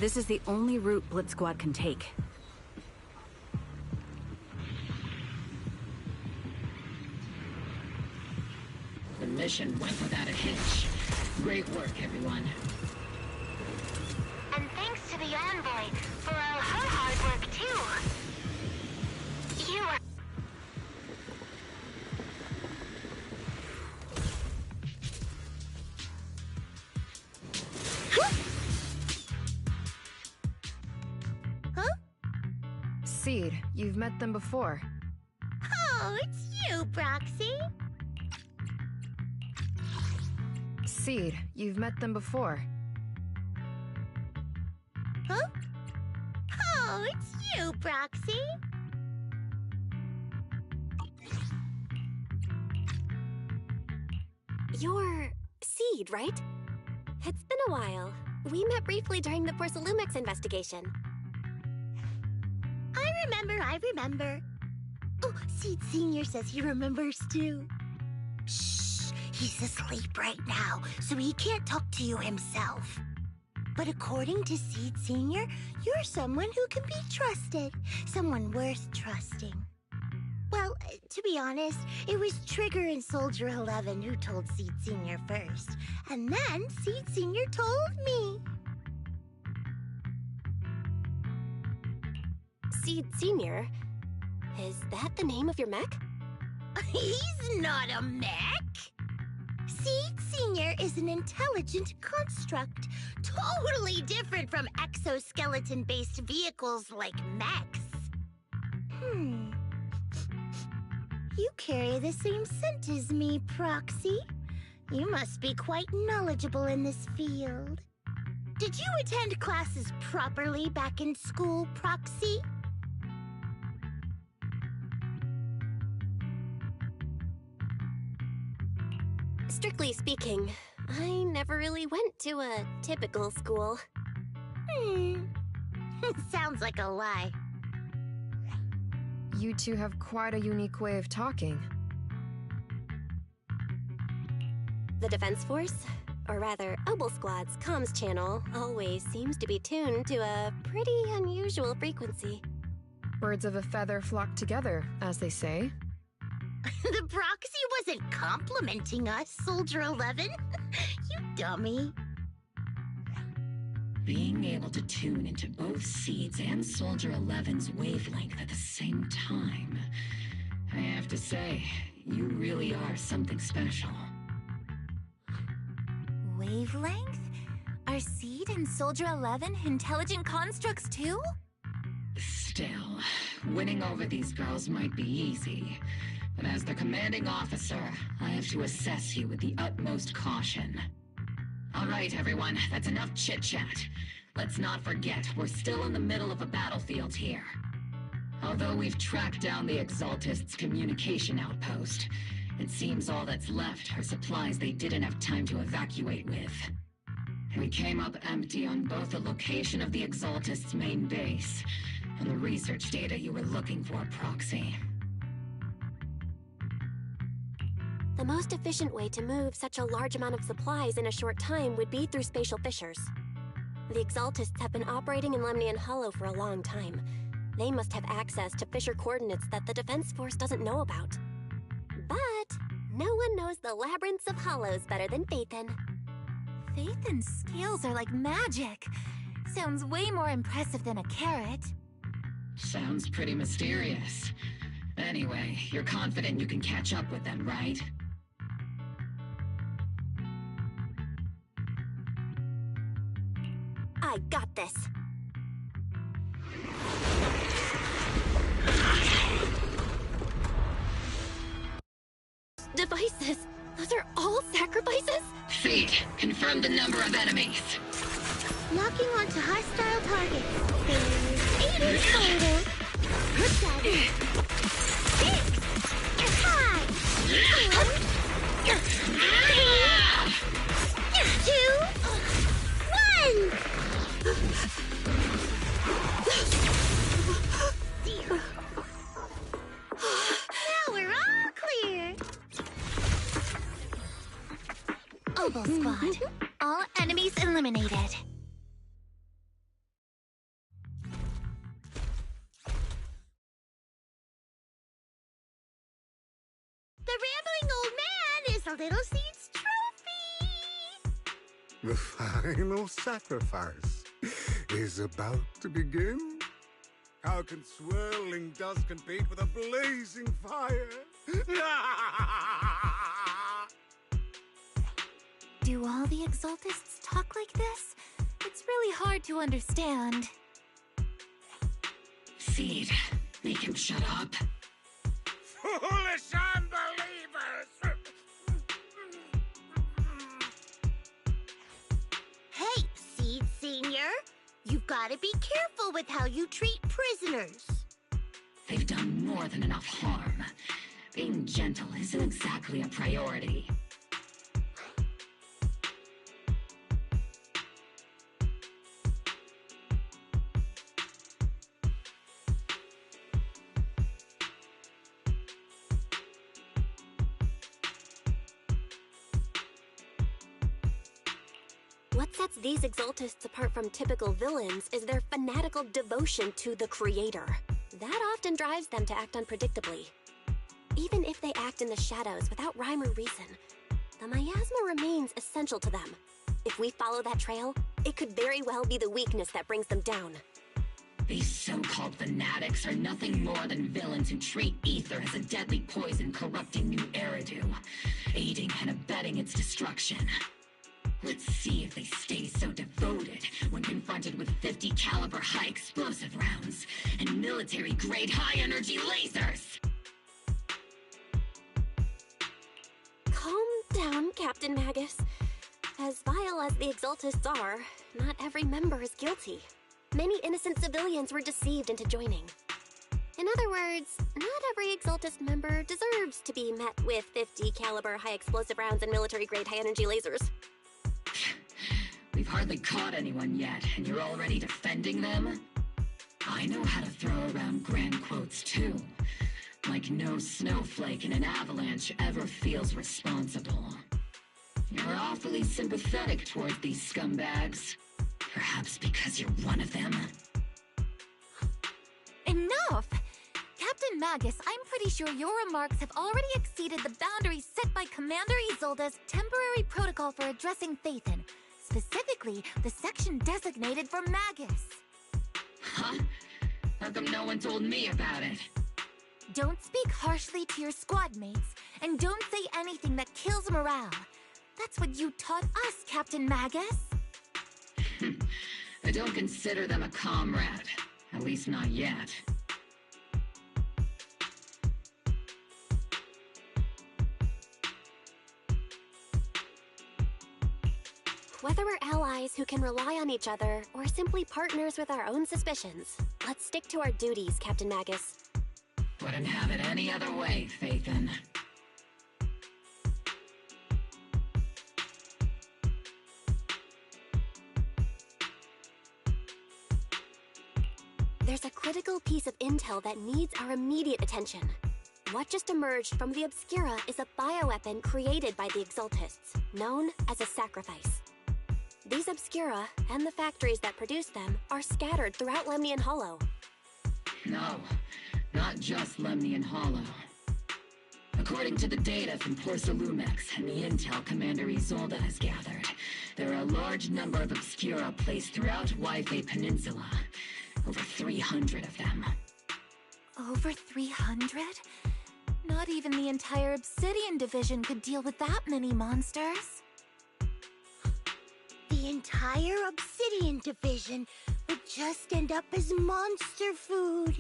This is the only route Blitz Squad can take. The mission went without a hitch. Great work, everyone. And thanks to the envoy for all her hard work, too. You are... Huh? Seed, you've met them before. Oh, it's you, Proxy. Seed, you've met them before. Huh? Oh, it's you, Proxy. You're... Seed, right? It's been a while. We met briefly during the Porcelumix investigation. I remember. Oh, Seed Senior says he remembers too. Shh, he's asleep right now, so he can't talk to you himself. But according to Seed Senior, you're someone who can be trusted. Someone worth trusting. Well, to be honest, it was Trigger and Soldier 11 who told Seed Senior first. And then Seed Senior told me. Seed Senior? Is that the name of your mech? He's not a mech. Seed Senior is an intelligent construct, totally different from exoskeleton-based vehicles like mechs. You carry the same scent as me, Proxy. You must be quite knowledgeable in this field. Did you attend classes properly back in school, Proxy? Strictly speaking, I never really went to a typical school. Sounds like a lie. You two have quite a unique way of talking. The Defense Force, or rather, Obel Squad's comms channel, always seems to be tuned to a pretty unusual frequency. Birds of a feather flock together, as they say. The Proxy wasn't complimenting us, Soldier 11. You dummy. Being able to tune into both Seed's and Soldier 11's wavelength at the same time. I have to say, you really are something special. Wavelength? Are Seed and Soldier 11 intelligent constructs too? Still, winning over these girls might be easy. But as the commanding officer, I have to assess you with the utmost caution. All right, everyone, that's enough chit-chat. Let's not forget, we're still in the middle of a battlefield here. Although we've tracked down the Exaltists' communication outpost, it seems all that's left are supplies they didn't have time to evacuate with. We came up empty on both the location of the Exaltists' main base and the research data you were looking for, Proxy. The most efficient way to move such a large amount of supplies in a short time would be through spatial fissures. The Exaltists have been operating in Lemnian Hollow for a long time. They must have access to fissure coordinates that the Defense Force doesn't know about. But no one knows the labyrinths of hollows better than Phaethon. Phaethon's skills are like magic. Sounds way more impressive than a carrot. Sounds pretty mysterious. Anyway, you're confident you can catch up with them, right? I got this. Devices? Those are all sacrifices? Feed, confirm the number of enemies. Locking onto hostile targets. There's 8 in total. Look at it. 6, 5, 4, 3, 2, 1. Now we're all clear. Obel Squad. All enemies eliminated. a little seed's trophy! The final sacrifice is about to begin. How can swirling dust compete with a blazing fire? Do all the Exaltists talk like this? It's really hard to understand. Seed, make him shut up. Foolish unbelievers! Hey, Seed Senior, you've got to be careful with how you treat prisoners. They've done more than enough harm. Being gentle isn't exactly a priority. What sets these Exaltists apart from typical villains is their fanatical devotion to the Creator. That often drives them to act unpredictably. Even if they act in the shadows without rhyme or reason, the miasma remains essential to them. If we follow that trail, it could very well be the weakness that brings them down. These so-called fanatics are nothing more than villains who treat ether as a deadly poison corrupting new Eridu, aiding and abetting its destruction. Let's see if they stay so devoted when confronted with 50 caliber high explosive rounds and military-grade high-energy lasers! Calm down, Captain Magus. As vile as the Exaltists are, not every member is guilty. Many innocent civilians were deceived into joining. In other words, not every Exaltist member deserves to be met with 50 caliber high explosive rounds and military-grade high-energy lasers. We've hardly caught anyone yet, and you're already defending them? I know how to throw around grand quotes, too. Like no snowflake in an avalanche ever feels responsible. You're awfully sympathetic toward these scumbags. Perhaps because you're one of them? Enough! Captain Magus, I'm pretty sure your remarks have already exceeded the boundaries set by Commander Isolde's temporary protocol for addressing Phaethon, specifically the section designated for Magus. Huh? How come no one told me about it? Don't speak harshly to your squad mates, and don't say anything that kills morale. That's what you taught us, Captain Magus. I don't consider them a comrade. At least not yet. Whether we're allies who can rely on each other, or simply partners with our own suspicions, let's stick to our duties, Captain Magus. Wouldn't have it any other way, Phaethon. There's a critical piece of intel that needs our immediate attention. What just emerged from the Obscura is a bioweapon created by the Exaltists, known as a sacrifice. These Obscura, and the factories that produce them, are scattered throughout Lemnian Hollow. No, not just Lemnian Hollow. According to the data from Porcelumex and the intel Commander Isolde has gathered, there are a large number of Obscura placed throughout Yphae Peninsula. Over 300 of them. Over 300? Not even the entire Obsidian Division could deal with that many monsters. The entire Obsidian Division would just end up as monster food.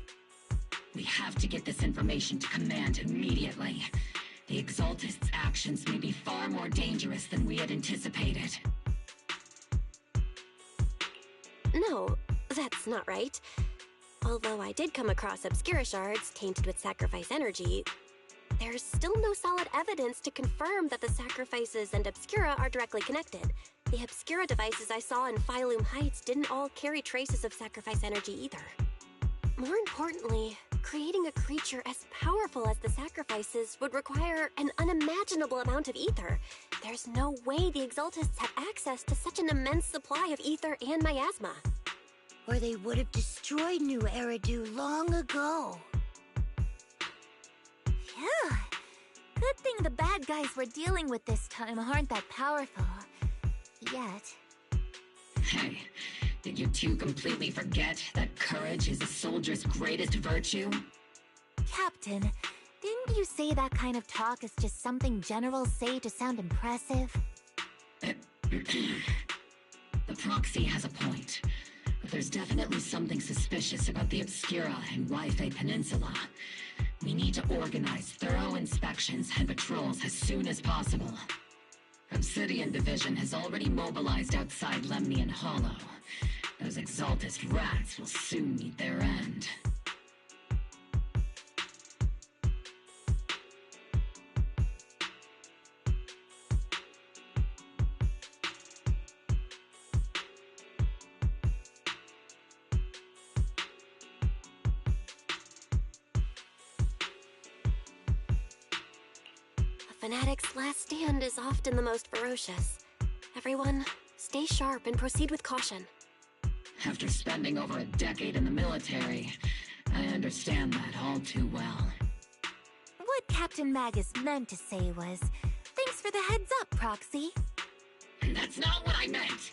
We have to get this information to Command immediately. The Exaltists' actions may be far more dangerous than we had anticipated. No, that's not right. Although I did come across Obscura shards tainted with sacrifice energy, there's still no solid evidence to confirm that the sacrifices and Obscura are directly connected. The Obscura devices I saw in Phylum Heights didn't all carry traces of sacrifice energy either. More importantly, creating a creature as powerful as the sacrifices would require an unimaginable amount of ether. There's no way the Exaltists have access to such an immense supply of ether and miasma. Or they would have destroyed New Eridu long ago. Phew. Good thing the bad guys we're dealing with this time aren't that powerful. Yet. Hey, did you two completely forget that courage is a soldier's greatest virtue? Captain, didn't you say that kind of talk is just something generals say to sound impressive? The proxy has a point, but there's definitely something suspicious about the Obscura and Wi-Fi Peninsula. We need to organize thorough inspections and patrols as soon as possible. Obsidian Division has already mobilized outside Lemnian Hollow. Those Exaltist rats will soon meet their end. Fanatic's last stand is often the most ferocious. Everyone, stay sharp and proceed with caution. After spending over a decade in the military, I understand that all too well. What Captain Magus meant to say was, thanks for the heads up, Proxy. That's not what I meant!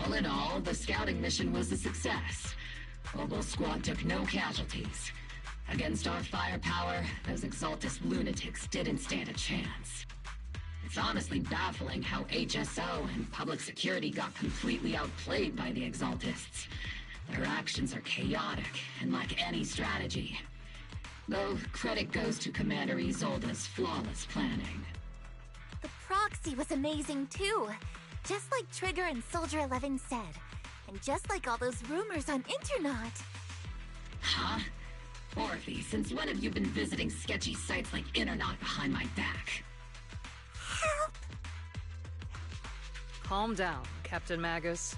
All in all, the scouting mission was a success. Mobile Squad took no casualties. Against our firepower, those Exaltist lunatics didn't stand a chance. It's honestly baffling how HSO and public security got completely outplayed by the Exaltists. Their actions are chaotic and lack any strategy. Though credit goes to Commander Isolde's flawless planning. The proxy was amazing too. Just like Trigger and Soldier 11 said. And just like all those rumors on Internet. Huh? Orphe, since when have you been visiting sketchy sites like Internet behind my back? Help! Calm down, Captain Magus.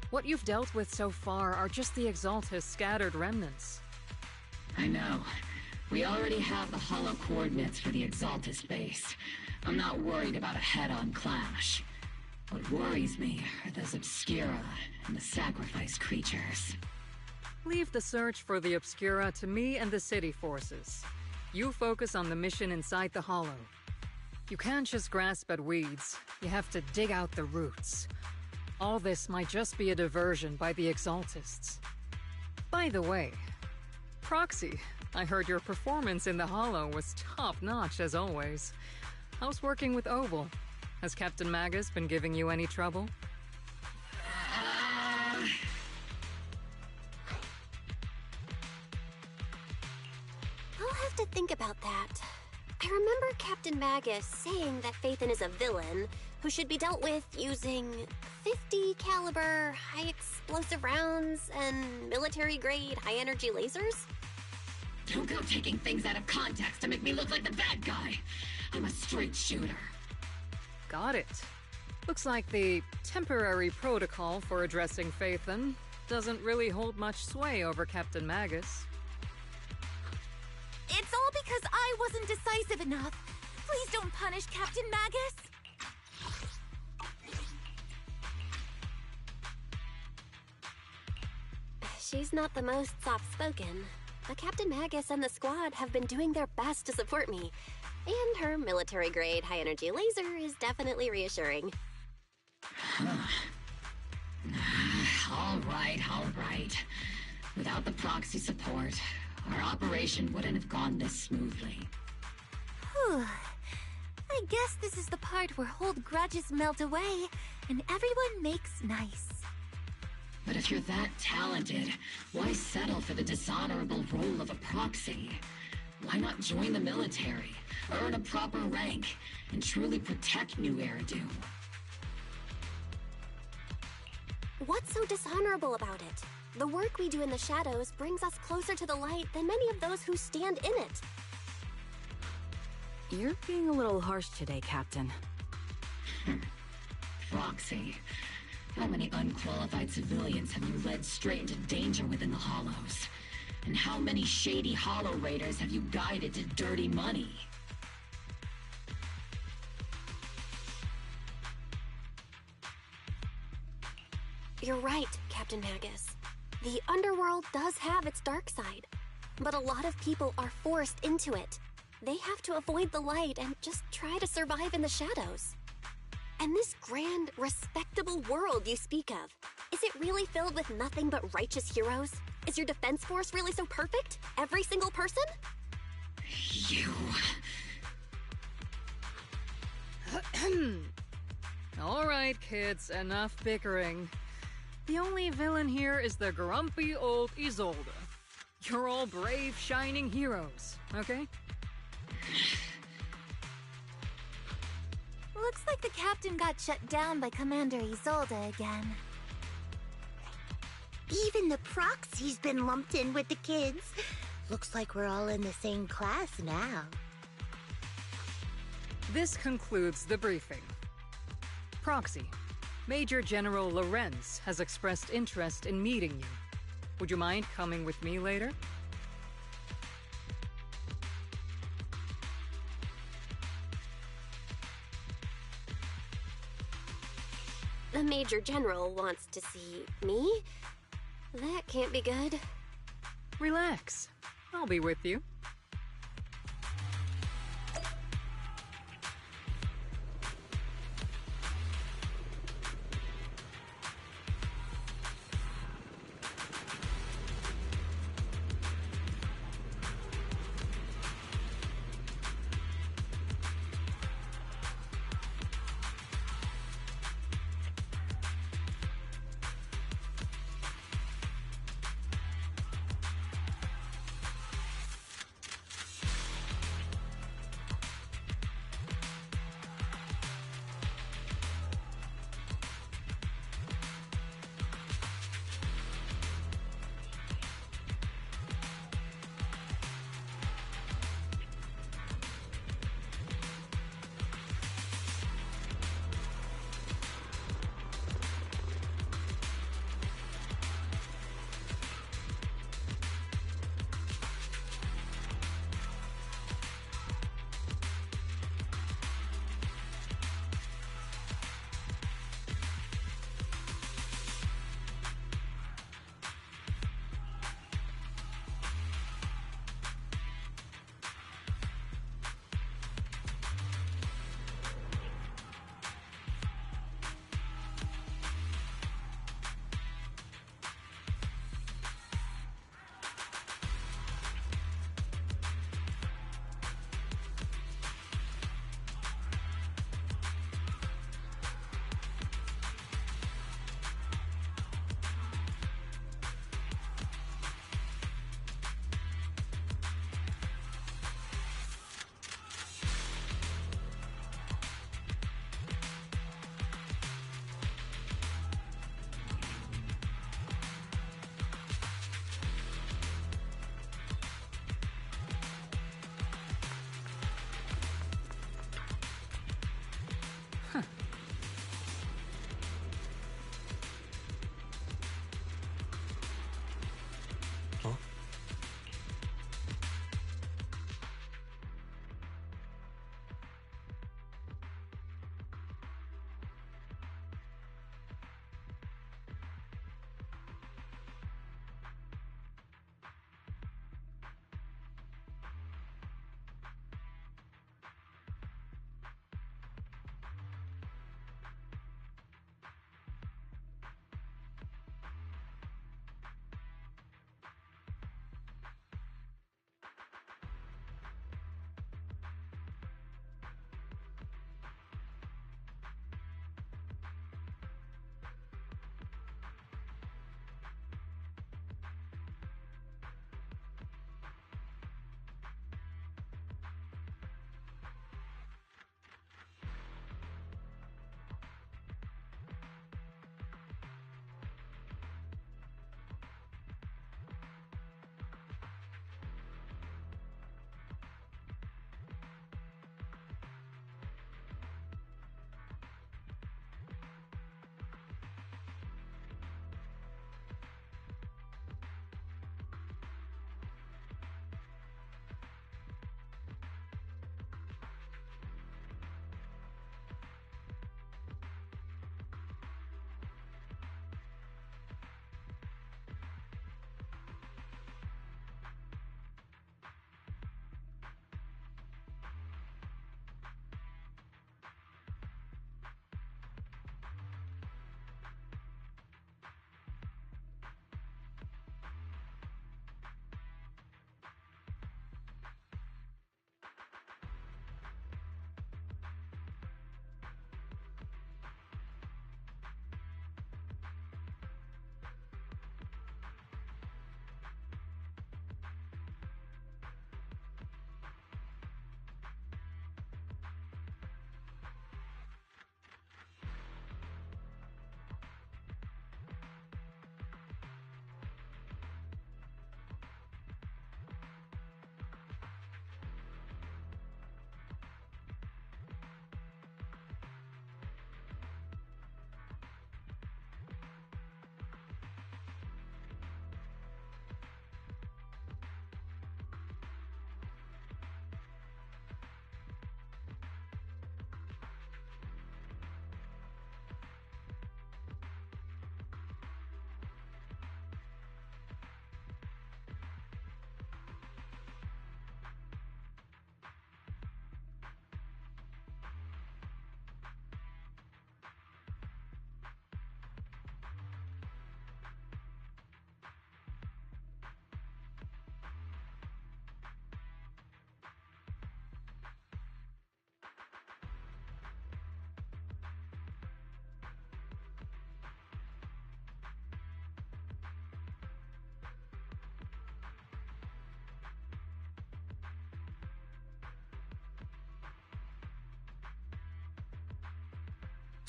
What you've dealt with so far are just the Exaltist scattered remnants. I know. We already have the hollow coordinates for the Exaltist base. I'm not worried about a head-on clash. What worries me are those Obscura and the sacrifice creatures. Leave the search for the Obscura to me and the city forces. You focus on the mission inside the Hollow. You can't just grasp at weeds. You have to dig out the roots. All this might just be a diversion by the Exaltists. By the way, Proxy, I heard your performance in the Hollow was top-notch as always. How's working with Oval? Has Captain Magus been giving you any trouble? I'll have to think about that. I remember Captain Magus saying that Phaethon is a villain who should be dealt with using 50 caliber, high explosive rounds and military-grade high-energy lasers? Don't go taking things out of context to make me look like the bad guy. I'm a straight shooter. Got it. Looks like the temporary protocol for addressing Phaethon doesn't really hold much sway over Captain Magus. It's all because I wasn't decisive enough. Please don't punish Captain Magus. She's not the most soft-spoken, but Captain Magus and the squad have been doing their best to support me. And her military-grade high-energy laser is definitely reassuring. All right. Without the proxy support, our operation wouldn't have gone this smoothly. Whew. I guess this is the part where old grudges melt away and everyone makes nice. But if you're that talented, why settle for the dishonorable role of a proxy? Why not join the military, earn a proper rank, and truly protect New Eridu? What's so dishonorable about it? The work we do in the shadows brings us closer to the light than many of those who stand in it. You're being a little harsh today, Captain. Proxy. How many unqualified civilians have you led straight into danger within the Hollows? And how many shady Hollow Raiders have you guided to dirty money? You're right, Captain Magus. The underworld does have its dark side, but a lot of people are forced into it. They have to avoid the light and just try to survive in the shadows. And this grand, respectable world you speak of, is it really filled with nothing but righteous heroes? Is your defense force really so perfect? Every single person? You... All right, kids, enough bickering. The only villain here is the grumpy old Isolde. You're all brave, shining heroes, okay? Looks like the captain got shut down by Commander Isolde again. Even the proxy's been lumped in with the kids. Looks like we're all in the same class now. This concludes the briefing. Proxy, Major General Lorenz has expressed interest in meeting you. Would you mind coming with me later? The Major General wants to see me? That can't be good. Relax. I'll be with you.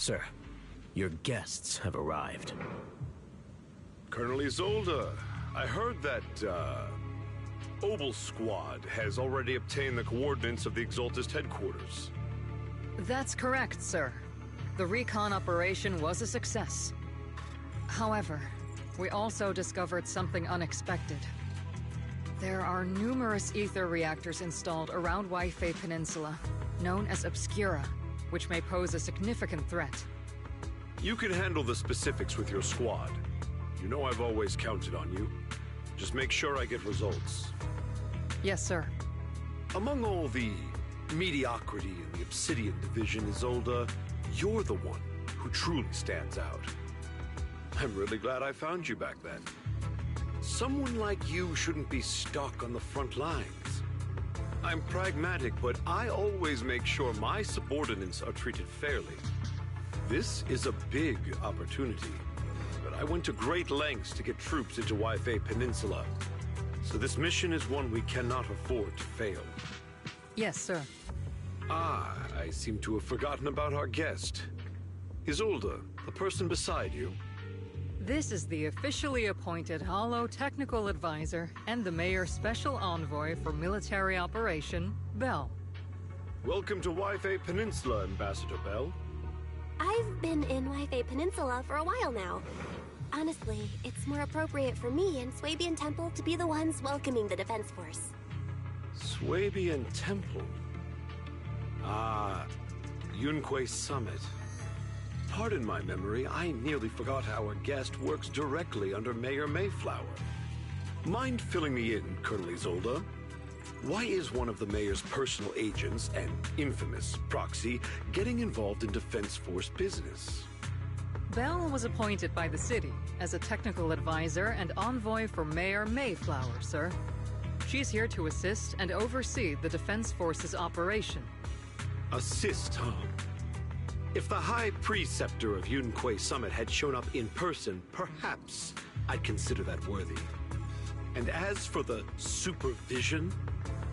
Sir, your guests have arrived. Colonel Isolde, I heard that, Obel Squad has already obtained the coordinates of the Exaltist headquarters. That's correct, sir. The recon operation was a success. However, we also discovered something unexpected. There are numerous ether reactors installed around Waifei Peninsula, known as Obscura, which may pose a significant threat. You can handle the specifics with your squad. You know I've always counted on you. Just make sure I get results. Yes, sir. Among all the mediocrity in the Obsidian Division, Isolde, you're the one who truly stands out. I'm really glad I found you back then. Someone like you shouldn't be stuck on the front lines. I'm pragmatic, but I always make sure my subordinates are treated fairly. This is a big opportunity, but I went to great lengths to get troops into Waifei Peninsula. So this mission is one we cannot afford to fail. Yes, sir. Ah, I seem to have forgotten about our guest. Isolde, the person beside you. This is the officially appointed Hollow Technical Advisor and the Mayor's Special Envoy for Military Operation, Bell. Welcome to Waifei Peninsula, Ambassador Bell. I've been in Waifei Peninsula for a while now. Honestly, it's more appropriate for me and Swabian Temple to be the ones welcoming the Defense Force. Swabian Temple? Ah, Yunque Summit. Pardon my memory, I nearly forgot our guest works directly under Mayor Mayflower. Mind filling me in, Colonel Isolde? Why is one of the Mayor's personal agents, an infamous proxy, getting involved in Defense Force business? Bell was appointed by the city as a technical advisor and envoy for Mayor Mayflower, sir. She's here to assist and oversee the Defense Force's operation. Assist, huh? If the High Preceptor of Yunque Summit had shown up in person, perhaps I'd consider that worthy. And as for the supervision,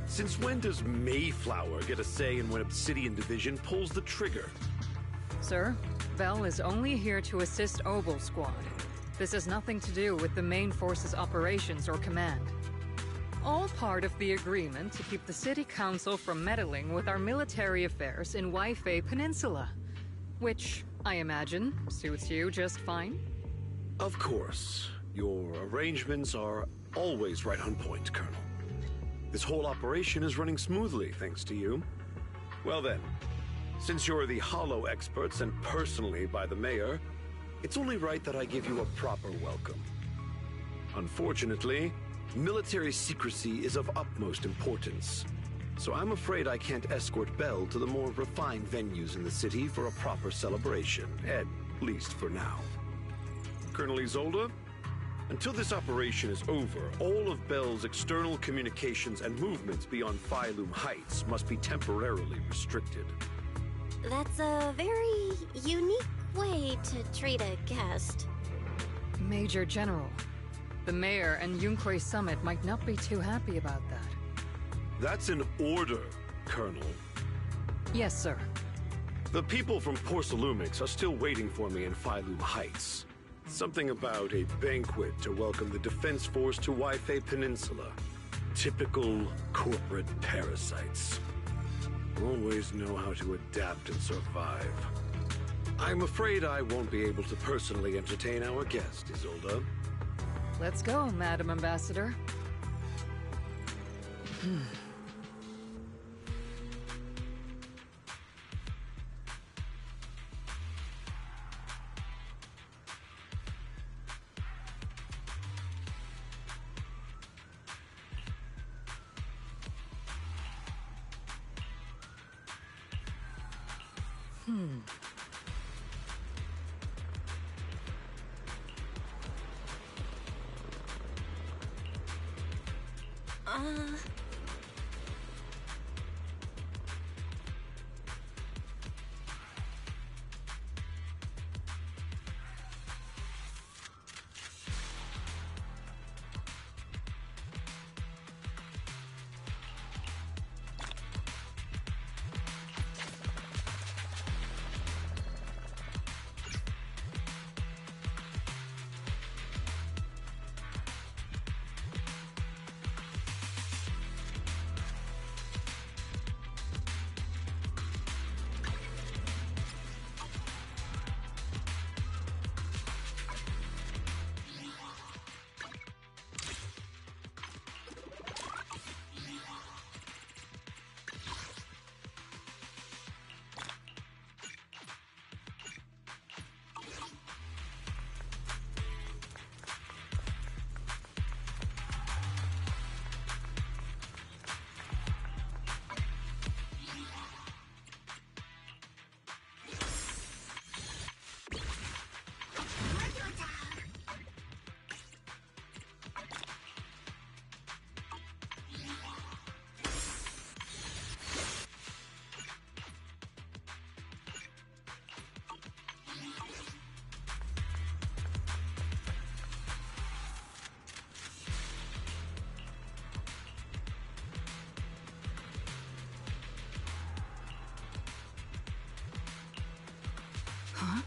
since when does Mayflower get a say in when Obsidian Division pulls the trigger? Sir, Bell is only here to assist Obel Squad. This has nothing to do with the main force's operations or command. All part of the agreement to keep the City Council from meddling with our military affairs in Waifei Peninsula. Which, I imagine, suits you just fine? Of course. Your arrangements are always right on point, Colonel. This whole operation is running smoothly, thanks to you. Well then, since you're the Hollow experts and personally by the Mayor, it's only right that I give you a proper welcome. Unfortunately, military secrecy is of utmost importance. So I'm afraid I can't escort Bell to the more refined venues in the city for a proper celebration, at least for now. Colonel Isolde, until this operation is over, all of Bell's external communications and movements beyond Phylum Heights must be temporarily restricted. That's a very unique way to treat a guest. Major General, the Mayor and Yunque Summit might not be too happy about that. That's an order, Colonel. Yes, sir. The people from Porcelumix are still waiting for me in Phylum Heights. Something about a banquet to welcome the Defense Force to Waifei Peninsula. Typical corporate parasites. Always know how to adapt and survive. I'm afraid I won't be able to personally entertain our guest, Isolde. Let's go, Madam Ambassador. Huh?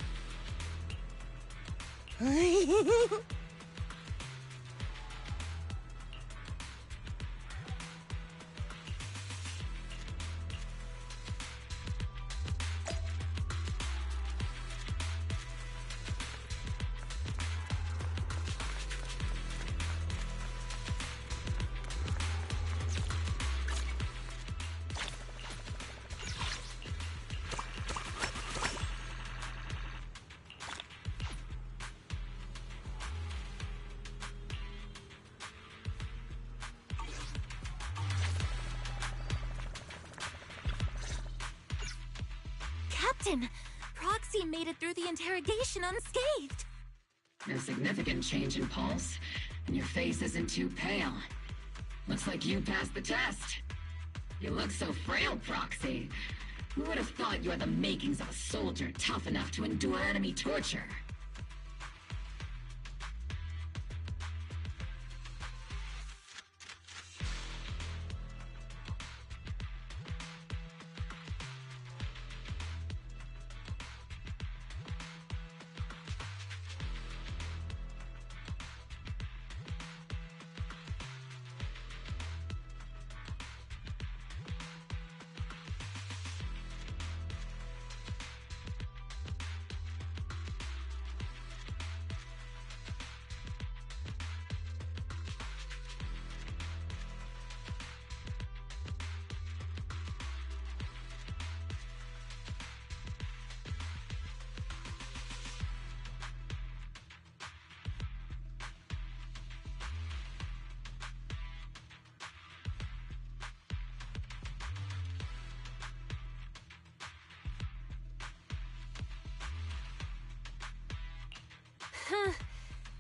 Captain, Proxy made it through the interrogation unscathed. No significant change in pulse, and your face isn't too pale. Looks like you passed the test. You look so frail, Proxy. Who would have thought you had the makings of a soldier tough enough to endure enemy torture?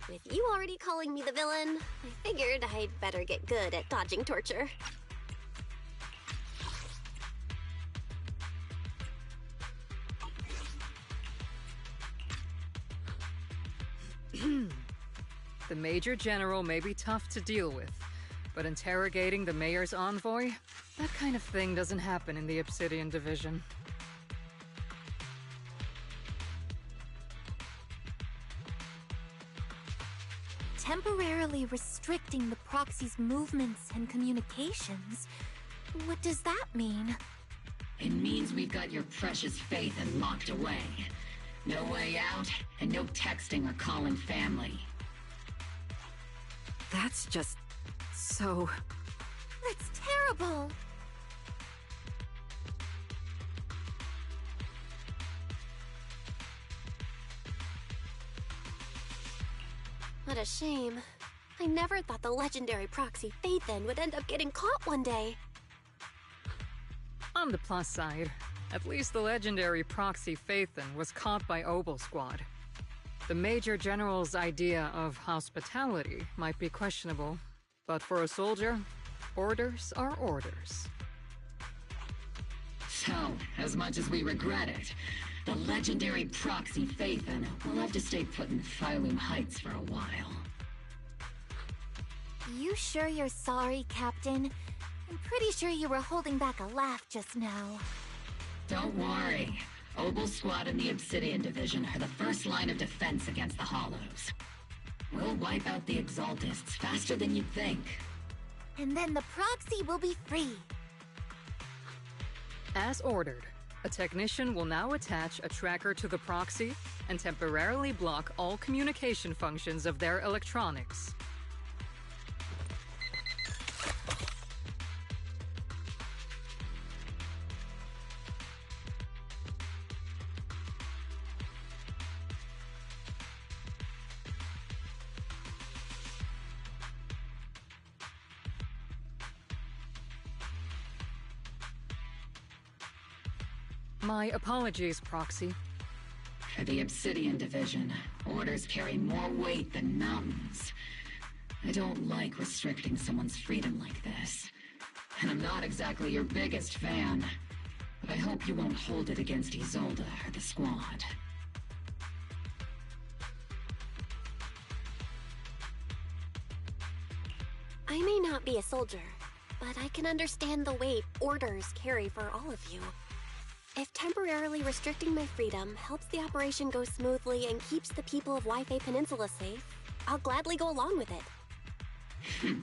With you already calling me the villain, I figured I'd better get good at dodging torture. The Major General may be tough to deal with, but interrogating the Mayor's envoy? That kind of thing doesn't happen in the Obsidian Division. Temporarily restricting the Proxy's movements and communications? What does that mean? It means we've got your precious Phaethon locked away. No way out, and no texting or calling family. That's just so... That's terrible! What a shame. I never thought the legendary Proxy Phaethon would end up getting caught one day. On the plus side, at least the legendary Proxy Phaethon was caught by Obel Squad. The Major General's idea of hospitality might be questionable, but for a soldier, orders are orders. So, as much as we regret it, the legendary Proxy Phaethon will have to stay put in Phylum Heights for a while. You sure you're sorry, Captain? I'm pretty sure you were holding back a laugh just now. Don't worry. Obel Squad and the Obsidian Division are the first line of defense against the Hollows. We'll wipe out the Exaltists faster than you'd think. And then the Proxy will be free. As ordered, a technician will now attach a tracker to the Proxy and temporarily block all communication functions of their electronics. My apologies, Proxy. For the Obsidian Division, orders carry more weight than mountains. I don't like restricting someone's freedom like this. And I'm not exactly your biggest fan. But I hope you won't hold it against Isolde or the Squad. I may not be a soldier, but I can understand the weight orders carry for all of you. If temporarily restricting my freedom helps the operation go smoothly and keeps the people of Wi-Fi Peninsula safe, I'll gladly go along with it.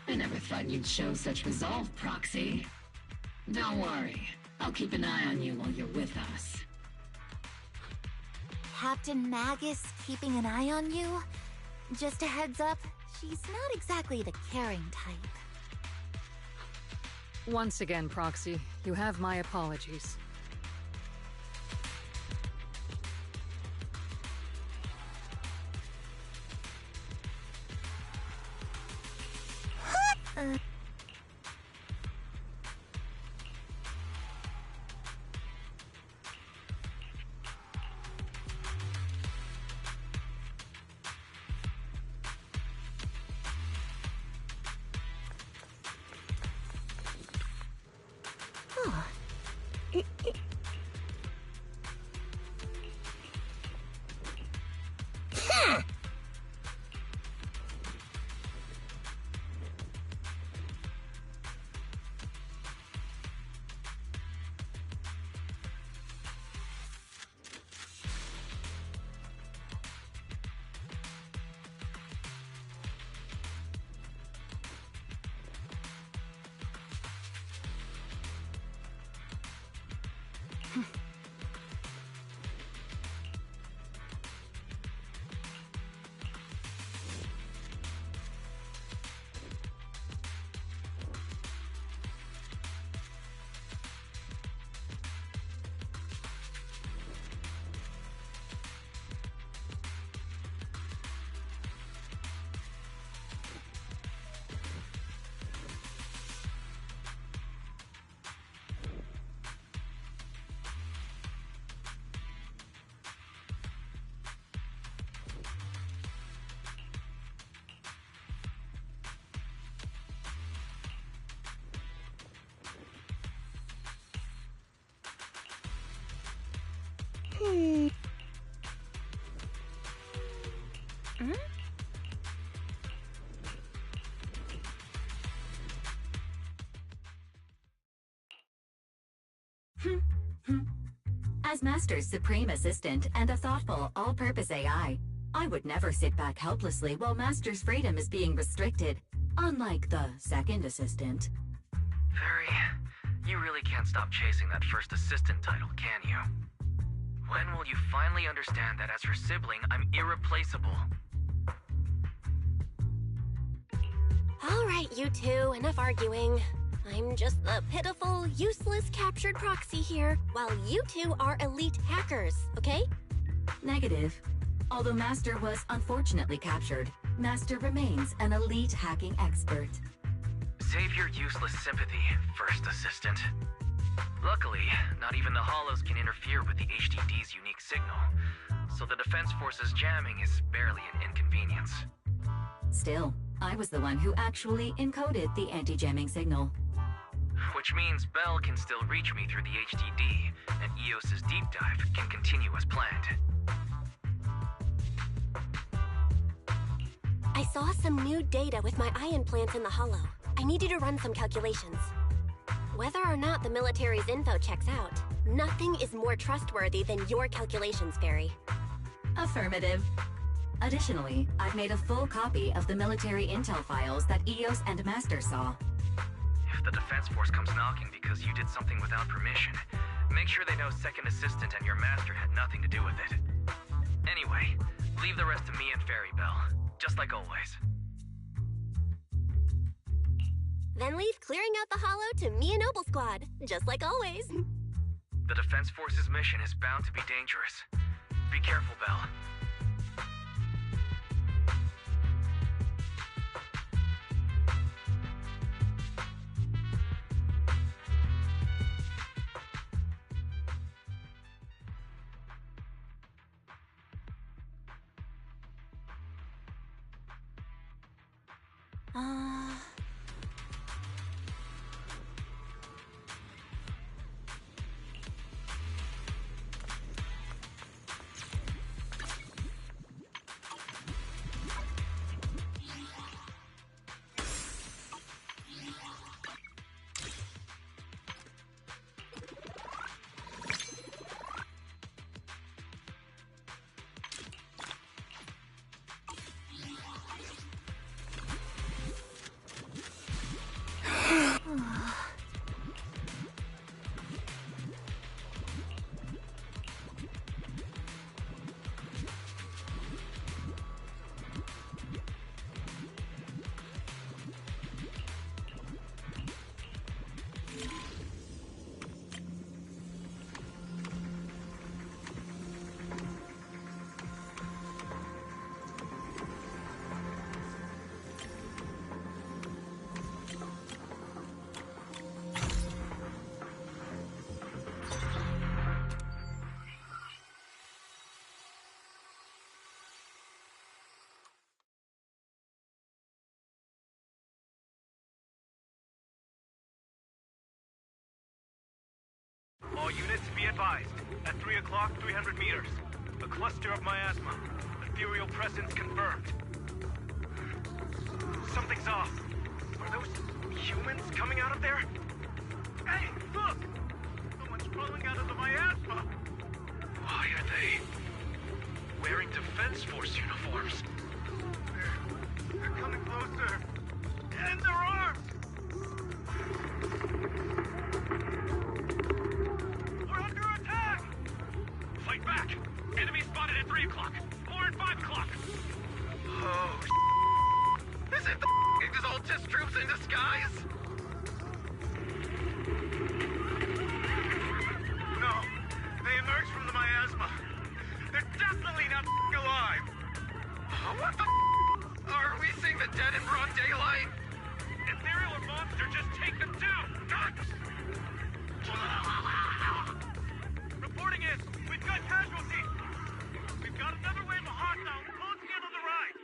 I never thought you'd show such resolve, Proxy. Don't worry. I'll keep an eye on you while you're with us. Captain Magus keeping an eye on you? Just a heads up, she's not exactly the caring type. Once again, Proxy, you have my apologies. As Master's supreme assistant and a thoughtful, all-purpose AI, I would never sit back helplessly while Master's freedom is being restricted, unlike the second assistant. Fairy, you really can't stop chasing that first assistant title, can you? When will you finally understand that as her sibling, I'm irreplaceable? All right, you two, enough arguing. I'm just the pitiful, useless captured proxy here, while you two are elite hackers, okay? Negative. Although Master was unfortunately captured, Master remains an elite hacking expert. Save your useless sympathy, first assistant. Luckily, not even the Hollows can interfere with the HDD's unique signal, so the Defense Force's jamming is barely an inconvenience. Still, I was the one who actually encoded the anti-jamming signal. Which means Bell can still reach me through the HDD, and EOS's deep dive can continue as planned. I saw some new data with my eye implants in the Hollow. I need you to run some calculations. Whether or not the military's info checks out, nothing is more trustworthy than your calculations, Fairy. Affirmative. Additionally, I've made a full copy of the military intel files that EOS and Master saw. If the Defense Force comes knocking because you did something without permission, make sure they know Second Assistant and your Master had nothing to do with it. Anyway, leave the rest to me and Fairy Bell, just like always. Then leave clearing out the Hollow to me and Noble Squad, just like always. The Defense Force's mission is bound to be dangerous. Be careful, Bell. advised. At 3 o'clock, 300 meters. A cluster of miasma. Ethereal presence confirmed. Something's off. Are those humans coming out of there? Hey, look! Someone's crawling out of the miasma! Why are they wearing Defense Force uniforms? They're coming closer. And their arms! We're under attack! Fight back! Enemy spotted at 3 o'clock. More at 5 o'clock. Oh, is it the Exaltus troops in disguise? No, they emerged from the miasma. They're definitely not alive. What the are we seeing the dead in broad daylight? Ethereal or monster, just take them down! Reporting in, we've got casualties. We've got another wave of hostiles closing in on the right.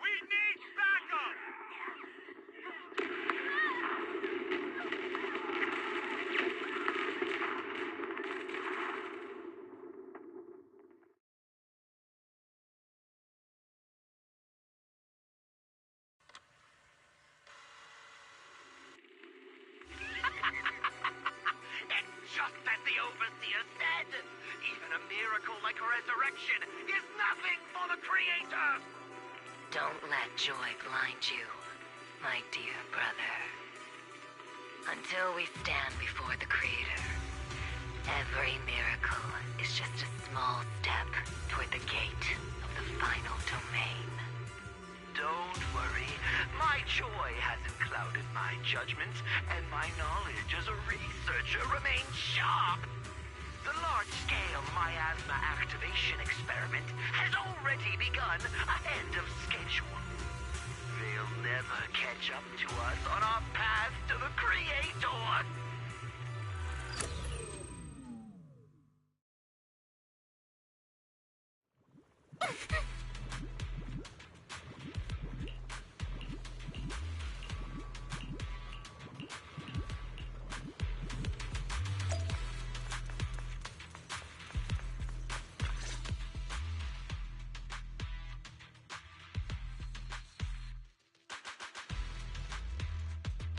We need backup! It's just as the Overseer said. Even a miracle like a resurrection is nothing for the Creator! Don't let joy blind you, my dear brother. Until we stand before the Creator, every miracle is just a small step toward the gate of the final domain. Don't worry. My joy hasn't clouded my judgment, and my knowledge as a researcher remains sharp. The large-scale miasma activation experiment has already begun ahead of schedule. They'll never catch up to us on our path to the Creator.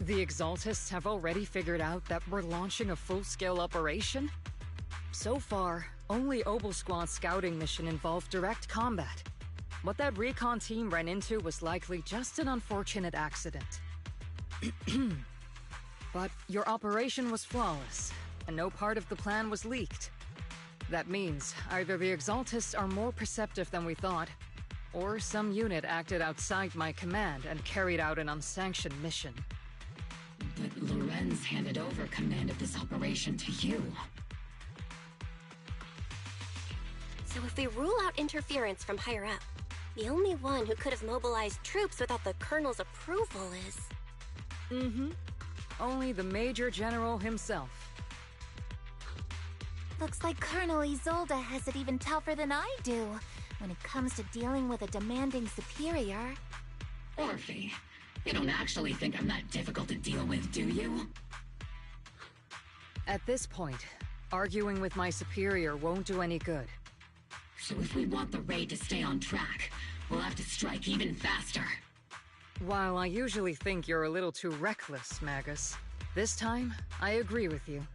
The Exaltists have already figured out that we're launching a full-scale operation? So far, only Obel Squad's scouting mission involved direct combat. What that recon team ran into was likely just an unfortunate accident. But your operation was flawless, and no part of the plan was leaked. That means either the Exaltists are more perceptive than we thought, or some unit acted outside my command and carried out an unsanctioned mission. But Lorenz handed over command of this operation to you. So if we rule out interference from higher up, the only one who could have mobilized troops without the Colonel's approval is... Only the Major General himself. Looks like Colonel Isolde has it even tougher than I do when it comes to dealing with a demanding superior. Orphe, you don't actually think I'm that difficult to deal with, do you? At this point, arguing with my superior won't do any good. So if we want the raid to stay on track, we'll have to strike even faster. While I usually think you're a little too reckless, Magus, this time, I agree with you.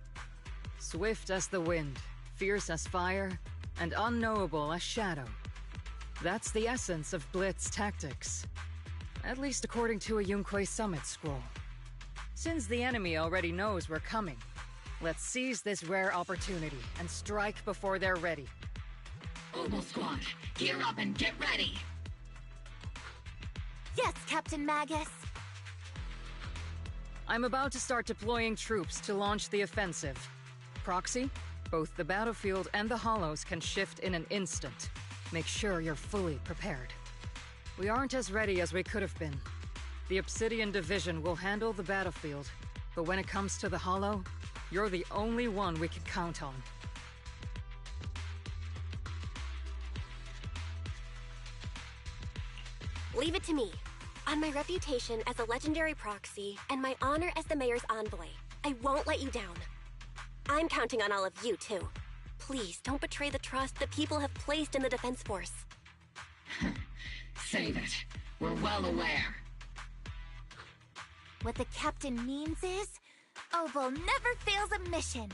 Swift as the wind, fierce as fire, and unknowable as shadow. That's the essence of Blitz tactics. At least according to a Yunque Summit scroll. Since the enemy already knows we're coming, let's seize this rare opportunity and strike before they're ready. Obel Squad, gear up and get ready! Yes, Captain Magus! I'm about to start deploying troops to launch the offensive. Proxy, both the battlefield and the Hollows can shift in an instant. Make sure you're fully prepared. We aren't as ready as we could have been. The Obsidian Division will handle the battlefield, but when it comes to the Hollow, you're the only one we can count on. Leave it to me. On my reputation as a legendary proxy, and my honor as the Mayor's envoy, I won't let you down. I'm counting on all of you, too. please don't betray the trust that people have placed in the Defense Force. Save it. We're well aware. What the captain means is, Oval never fails a mission.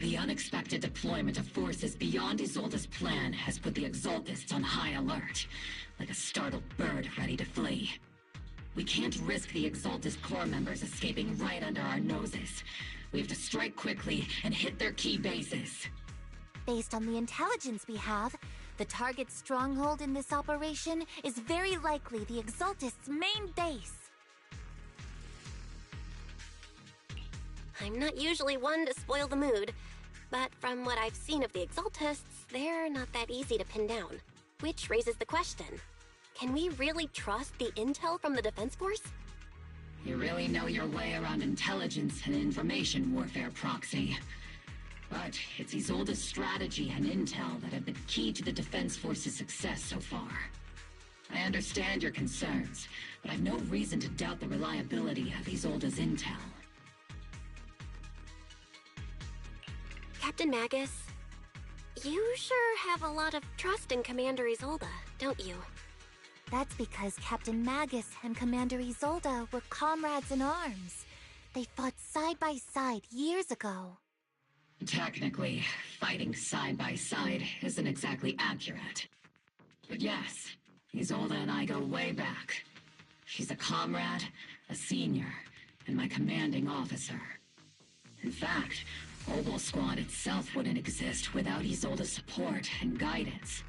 The unexpected deployment of forces beyond Isolde's plan has put the Exaltists on high alert, like a startled bird ready to flee. We can't risk the Exaltist core members escaping right under our noses. We have to strike quickly and hit their key bases. Based on the intelligence we have, the target's stronghold in this operation is very likely the Exaltists' main base. I'm not usually one to spoil the mood, but from what I've seen of the Exaltists, they're not that easy to pin down. Which raises the question, can we really trust the intel from the Defense Force? You really know your way around intelligence and information warfare, Proxy. But it's Isolde's strategy and intel that have been key to the Defense Force's success so far. I understand your concerns, but I've no reason to doubt the reliability of Isolde's intel. Captain Magus, you sure have a lot of trust in Commander Isolde, don't you? That's because Captain Magus and Commander Isolde were comrades in arms. They fought side by side years ago. Technically, fighting side by side isn't exactly accurate. But yes, Isolde and I go way back. She's a comrade, a senior, and my commanding officer. In fact, Oval Squad itself wouldn't exist without Isolde's support and guidance.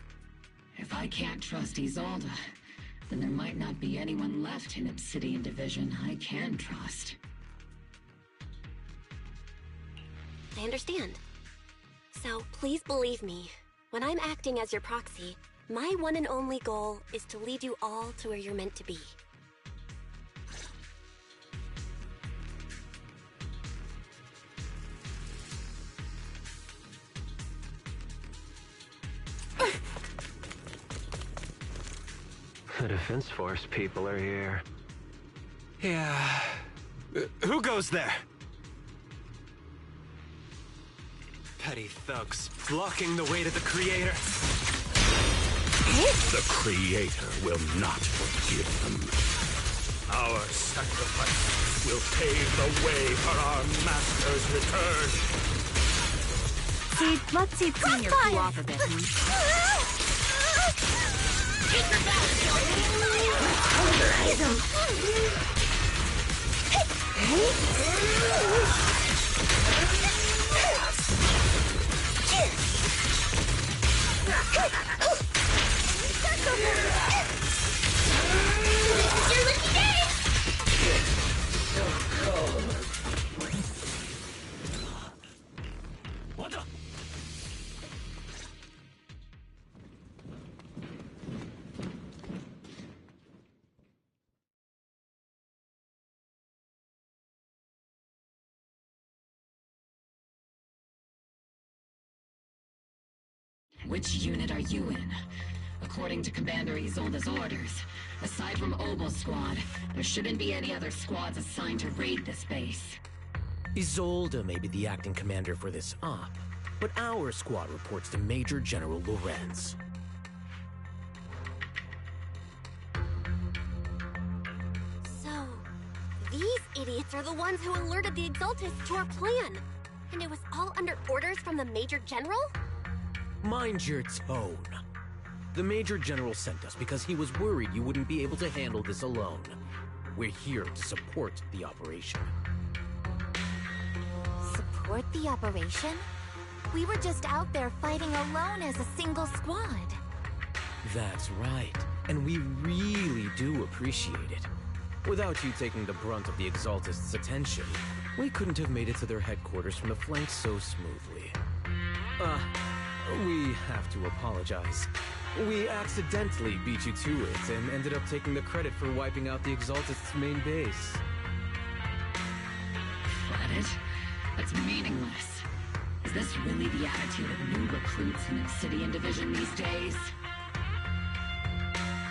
If I can't trust Isolde, then there might not be anyone left in Obsidian Division I can trust. I understand. So please believe me, when I'm acting as your proxy, my one and only goal is to lead you all to where you're meant to be. The Defense Force people are here. Yeah. Who goes there? Petty thugs blocking the way to the Creator. The Creator will not forgive them. Our sacrifice will pave the way for our Master's return. See, let's see Senior cool off a bit, What the? Which unit are you in? According to Commander Isolde's orders, aside from Oval Squad, there shouldn't be any other squads assigned to raid this base. Isolde may be the acting commander for this op, but our squad reports to Major General Lorenz. So, these idiots are the ones who alerted the Exaltists to our plan. And it was all under orders from the Major General? Mind your tone. The Major General sent us because he was worried you wouldn't be able to handle this alone. We're here to support the operation. Support? support the operation? We were just out there fighting alone as a single squad. That's right. And we really do appreciate it. Without you taking the brunt of the Exaltists' attention, we couldn't have made it to their headquarters from the flanks so smoothly. We have to apologize. We accidentally beat you to it and ended up taking the credit for wiping out the Exaltists' main base. Credit? That's meaningless. Is this really the attitude of new recruits in Obsidian Division these days?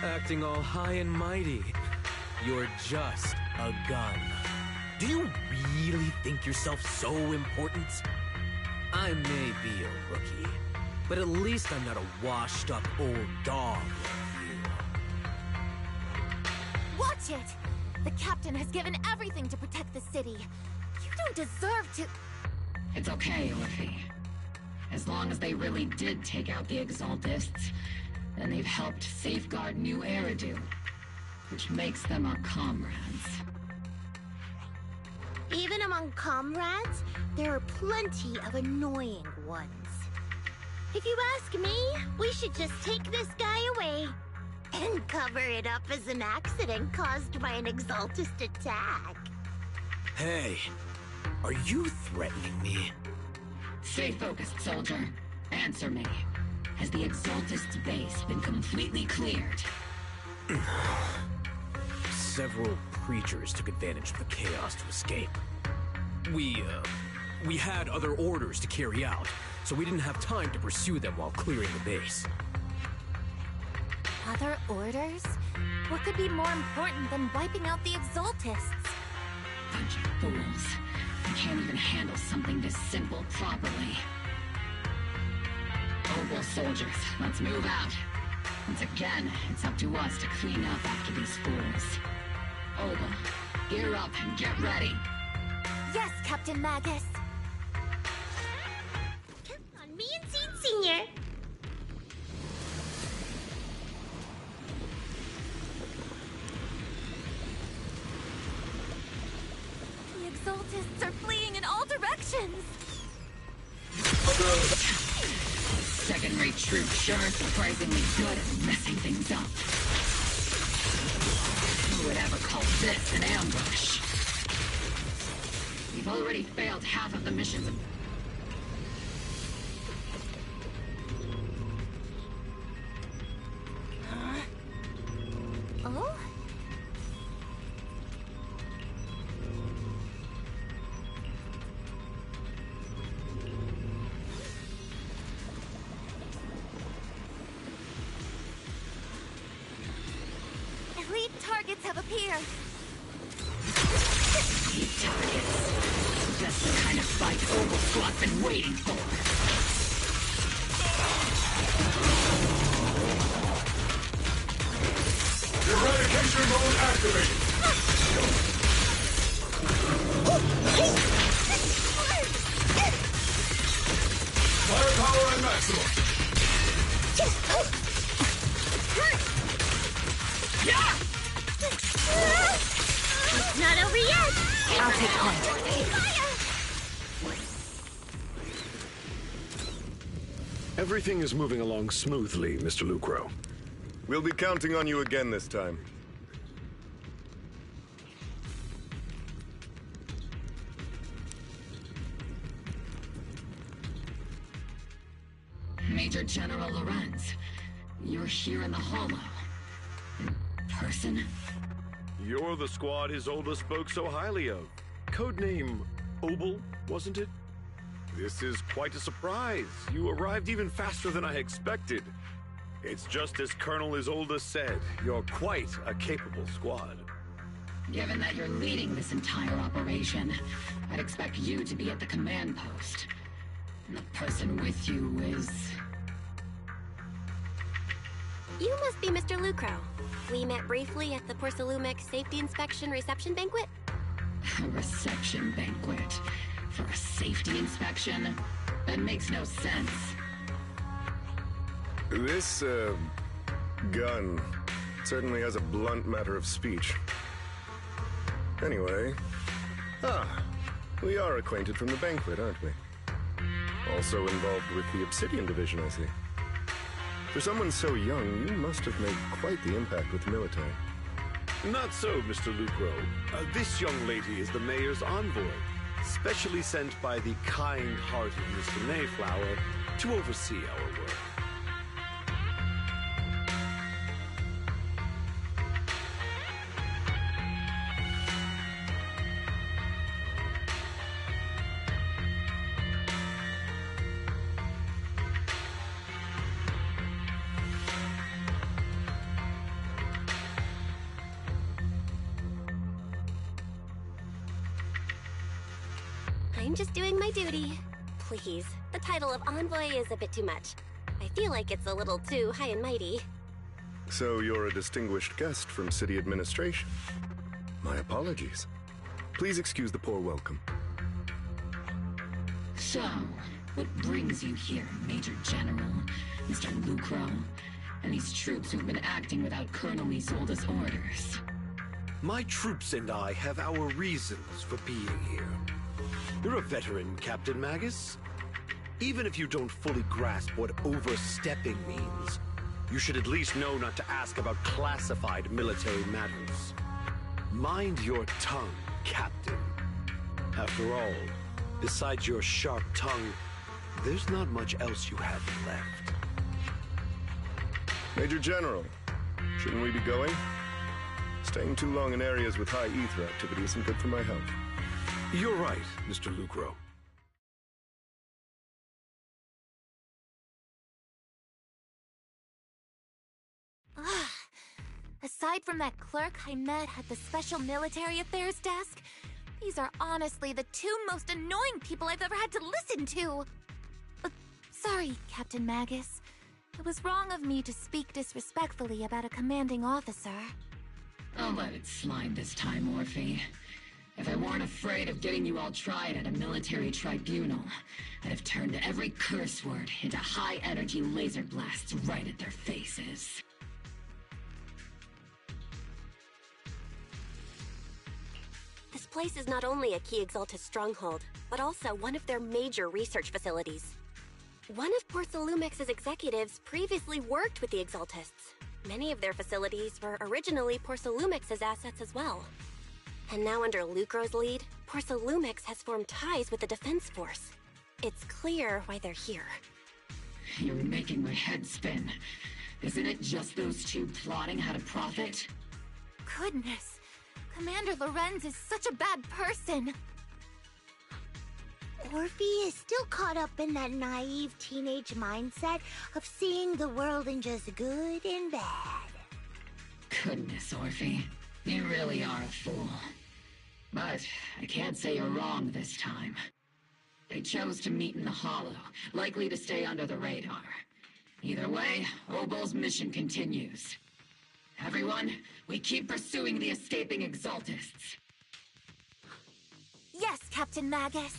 Acting all high and mighty. You're just a gun. Do you really think yourself so important? I may be a rookie, but at least I'm not a washed-up old dog like you. Watch it! The captain has given everything to protect the city. You don't deserve to... It's okay, Orphe. As long as they really did take out the Exaltists, then they've helped safeguard New Eridu, which makes them our comrades. Even among comrades, there are plenty of annoying ones. If you ask me, we should just take this guy away and cover it up as an accident caused by an Exaltist attack. Hey, are you threatening me? Stay focused, soldier. Answer me. Has the Exaltist's base been completely cleared? Several creatures took advantage of the chaos to escape. We had other orders to carry out, so we didn't have time to pursue them while clearing the base. Other orders? What could be more important than wiping out the Exaltists? Bunch of fools. You can't even handle something this simple properly. Obel soldiers, let's move out. Once again, it's up to us to clean up after these fools. Obel, gear up and get ready. Yes, Captain Magus. Come on, me and Seed Senior. The Exaltists are fleeing in all directions. Second-rate troops sure are surprisingly good at messing things up. Who would ever call this an ambush? We've already failed half of the missions. Oh? Elite targets have appeared. Elite targets. That's the kind of fight Obel Squad's been waiting for. Eradication mode activated. Firepower at maximum. It's not over yet. I'll take point. Everything is moving along smoothly, Mr. Lucro. We'll be counting on you again this time. Major General Lorenz, you're here in the Hollow. In person? You're the squad Isolde spoke so highly of. Codename Obel, wasn't it? This is quite a surprise. You arrived even faster than I expected. It's just as Colonel Isolde said. You're quite a capable squad. Given that you're leading this entire operation, I'd expect you to be at the command post. And the person with you is... You must be Mr. Lucro. We met briefly at the Porcelumec Safety Inspection Reception Banquet. A reception banquet? For a safety inspection? That makes no sense. This, gun certainly has a blunt matter of speech. Anyway... We are acquainted from the banquet, aren't we? Also involved with the Obsidian Division, I see. For someone so young, you must have made quite the impact with the military. Not so, Mr. Lucro. This young lady is the mayor's envoy, specially sent by the kind-hearted Mr. Mayflower to oversee our work. I'm just doing my duty. Please, the title of envoy is a bit too much. I feel like it's a little too high and mighty. So you're a distinguished guest from city administration. My apologies. Please excuse the poor welcome. So, what brings you here, Major General, Mr. Lucro, and these troops who've been acting without Colonel Isolde's orders? My troops and I have our reasons for being here. You're a veteran, Captain Magus. Even if you don't fully grasp what overstepping means, you should at least know not to ask about classified military matters. Mind your tongue, Captain. After all, besides your sharp tongue, there's not much else you have left. Major General, shouldn't we be going? Staying too long in areas with high ether activity isn't good for my health. You're right, Mr. Lucro. Aside from that clerk I met at the Special Military Affairs desk, these are honestly the two most annoying people I've ever had to listen to. Sorry, Captain Magus. It was wrong of me to speak disrespectfully about a commanding officer. I'll let it slide this time, Orphe. If I weren't afraid of getting you all tried at a military tribunal, I'd have turned every curse word into high-energy laser blasts right at their faces. This place is not only a key Exaltus stronghold, but also one of their major research facilities. One of Porcelumex's executives previously worked with the Exaltists. Many of their facilities were originally Porcelumex's assets as well. And now under Lucro's lead, Porcelumex has formed ties with the Defense Force. It's clear why they're here. You're making my head spin. Isn't it just those two plotting how to profit? Goodness, Commander Lorenz is such a bad person. Orphe is still caught up in that naive teenage mindset of seeing the world in just good and bad. Goodness, Orphe. You really are a fool. But I can't say you're wrong this time. They chose to meet in the Hollow, likely to stay under the radar. Either way, Obol's mission continues. Everyone, we keep pursuing the escaping Exaltists. Yes, Captain Magus.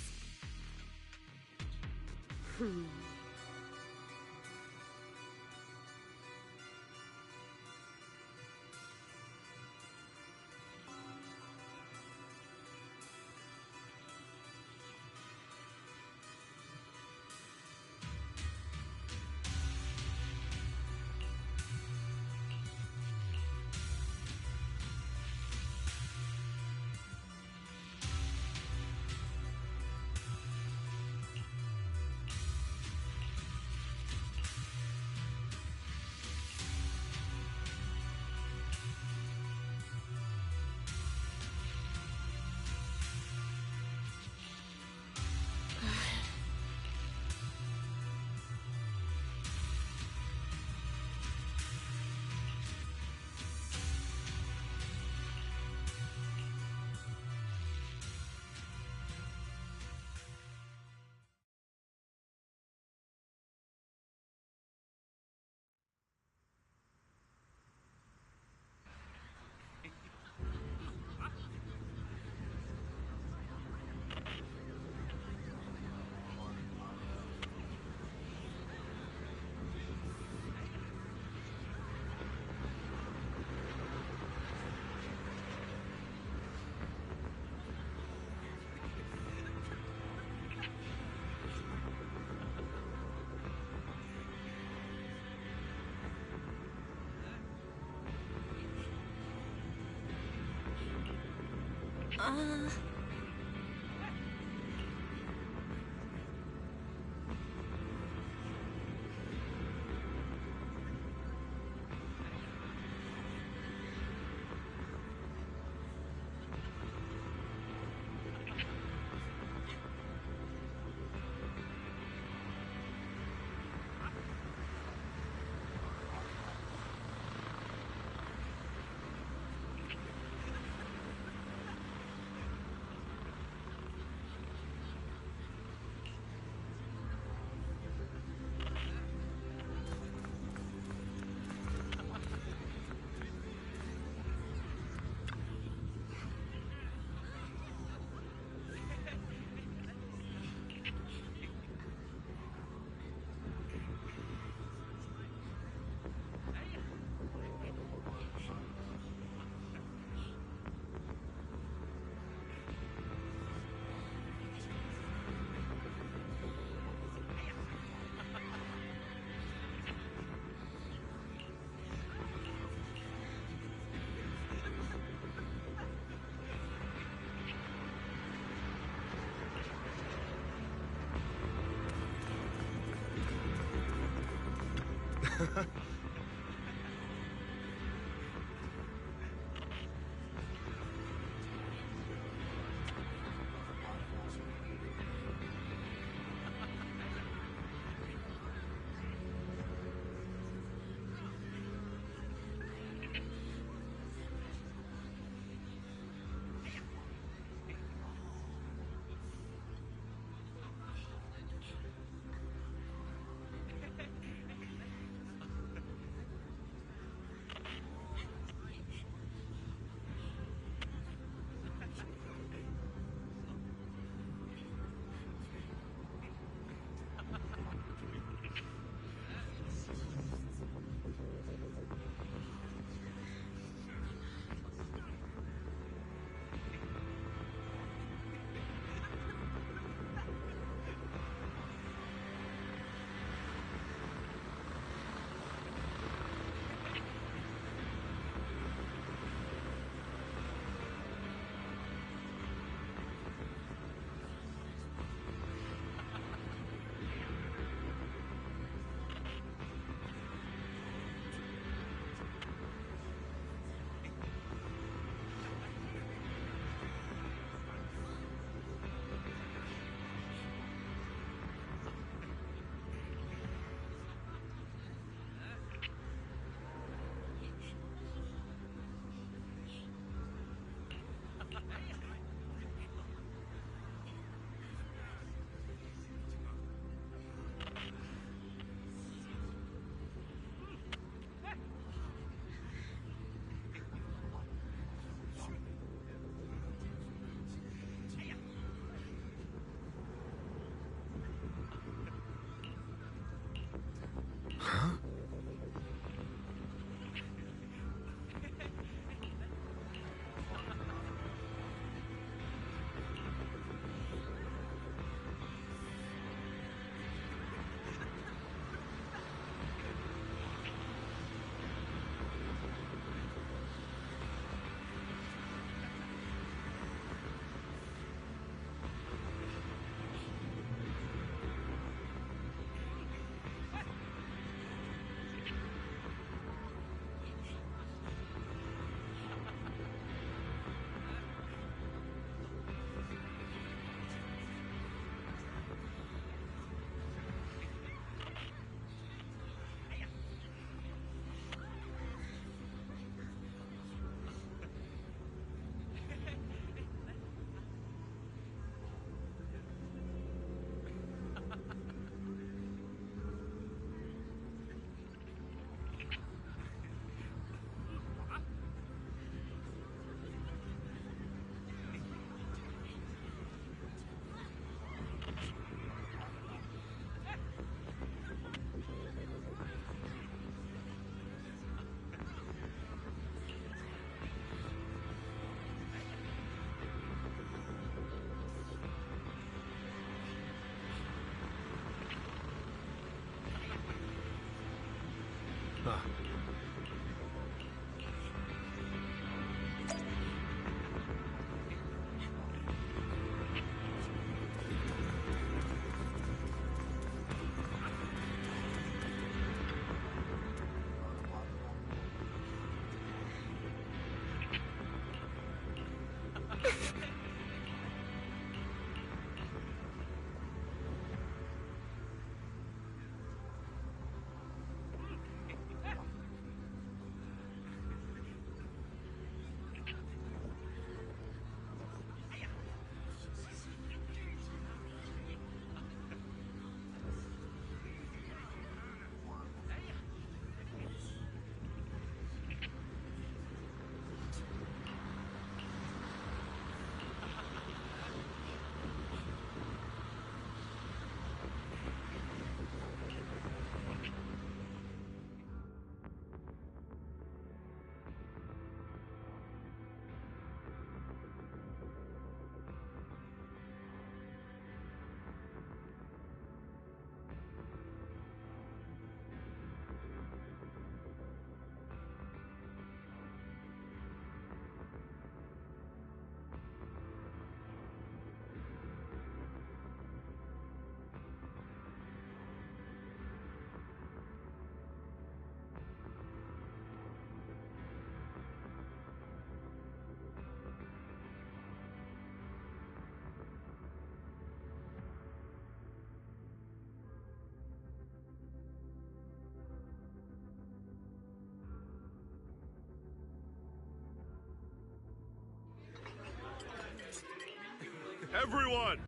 Everyone!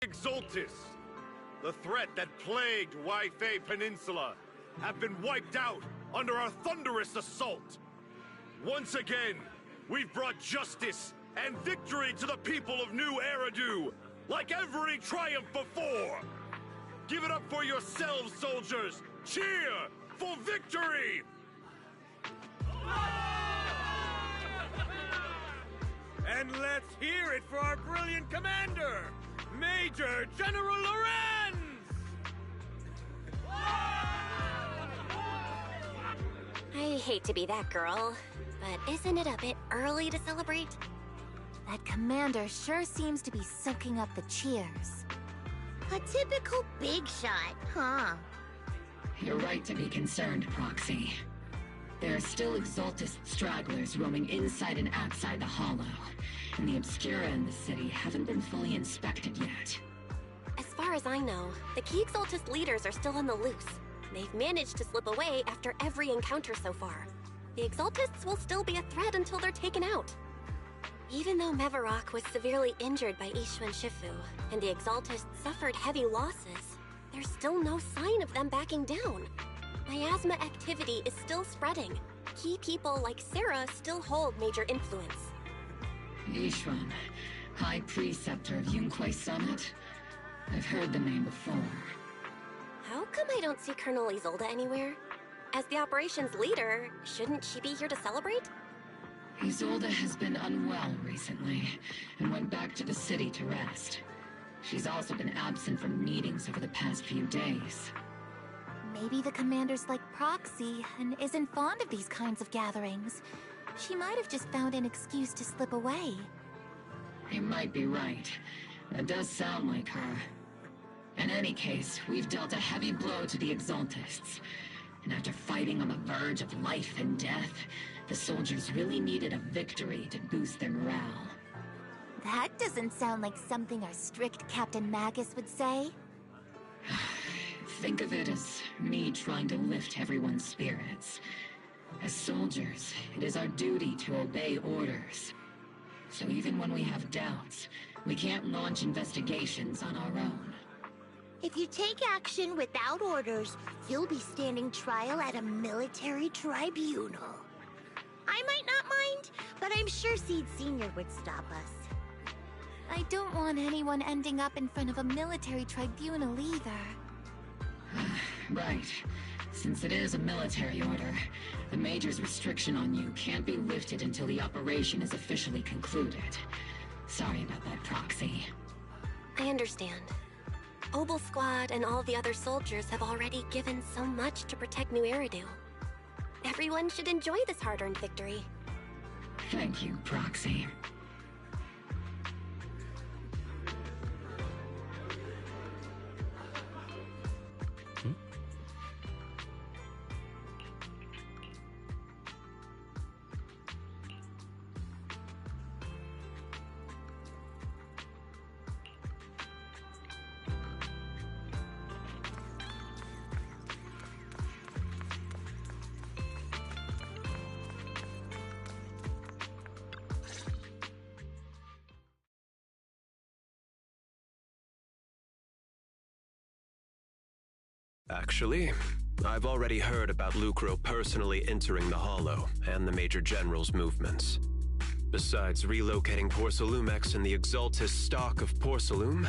Exultus, the threat that plagued Waifei Peninsula, have been wiped out under our thunderous assault. Once again, we've brought justice and victory to the people of New Eridu, like every triumph before. Give it up for yourselves, soldiers! Cheer for victory! And let's hear it for our brilliant commander, Major General Lorenz! I hate to be that girl, but isn't it a bit early to celebrate? That commander sure seems to be soaking up the cheers. A typical big shot, huh? You're right to be concerned, Proxy. There are still Exultist stragglers roaming inside and outside the Hollow, and the Obscura in the city haven't been fully inspected yet. As far as I know, the key Exultist leaders are still on the loose. They've managed to slip away after every encounter so far. The Exultists will still be a threat until they're taken out. Even though Mevarok was severely injured by Ishu and Shifu, and the Exultists suffered heavy losses, there's still no sign of them backing down. Miasma activity is still spreading. Key people like Sarah still hold major influence. Yishuan, High Preceptor of Yunquay Summit? I've heard the name before. How come I don't see Colonel Isolde anywhere? As the operations leader, shouldn't she be here to celebrate? Isolde has been unwell recently, and went back to the city to rest. She's also been absent from meetings over the past few days. Maybe the commander's like Proxy and isn't fond of these kinds of gatherings. She might have just found an excuse to slip away. You might be right. That does sound like her. In any case, we've dealt a heavy blow to the Exultists. And after fighting on the verge of life and death, the soldiers really needed a victory to boost their morale. That doesn't sound like something our strict Captain Magus would say. Think of it as me trying to lift everyone's spirits. As soldiers, it is our duty to obey orders. So even when we have doubts, we can't launch investigations on our own. If you take action without orders, you'll be standing trial at a military tribunal. I might not mind, but I'm sure Seed Sr. would stop us. I don't want anyone ending up in front of a military tribunal either. Right. Since it is a military order, the Major's restriction on you can't be lifted until the operation is officially concluded. Sorry about that, Proxy. I understand. Obel Squad and all the other soldiers have already given so much to protect New Eridu. Everyone should enjoy this hard-earned victory. Thank you, Proxy. Actually, I've already heard about Lucro personally entering the Hollow and the Major General's movements. Besides relocating Porcelumex and the Exultist stock of Porcelume,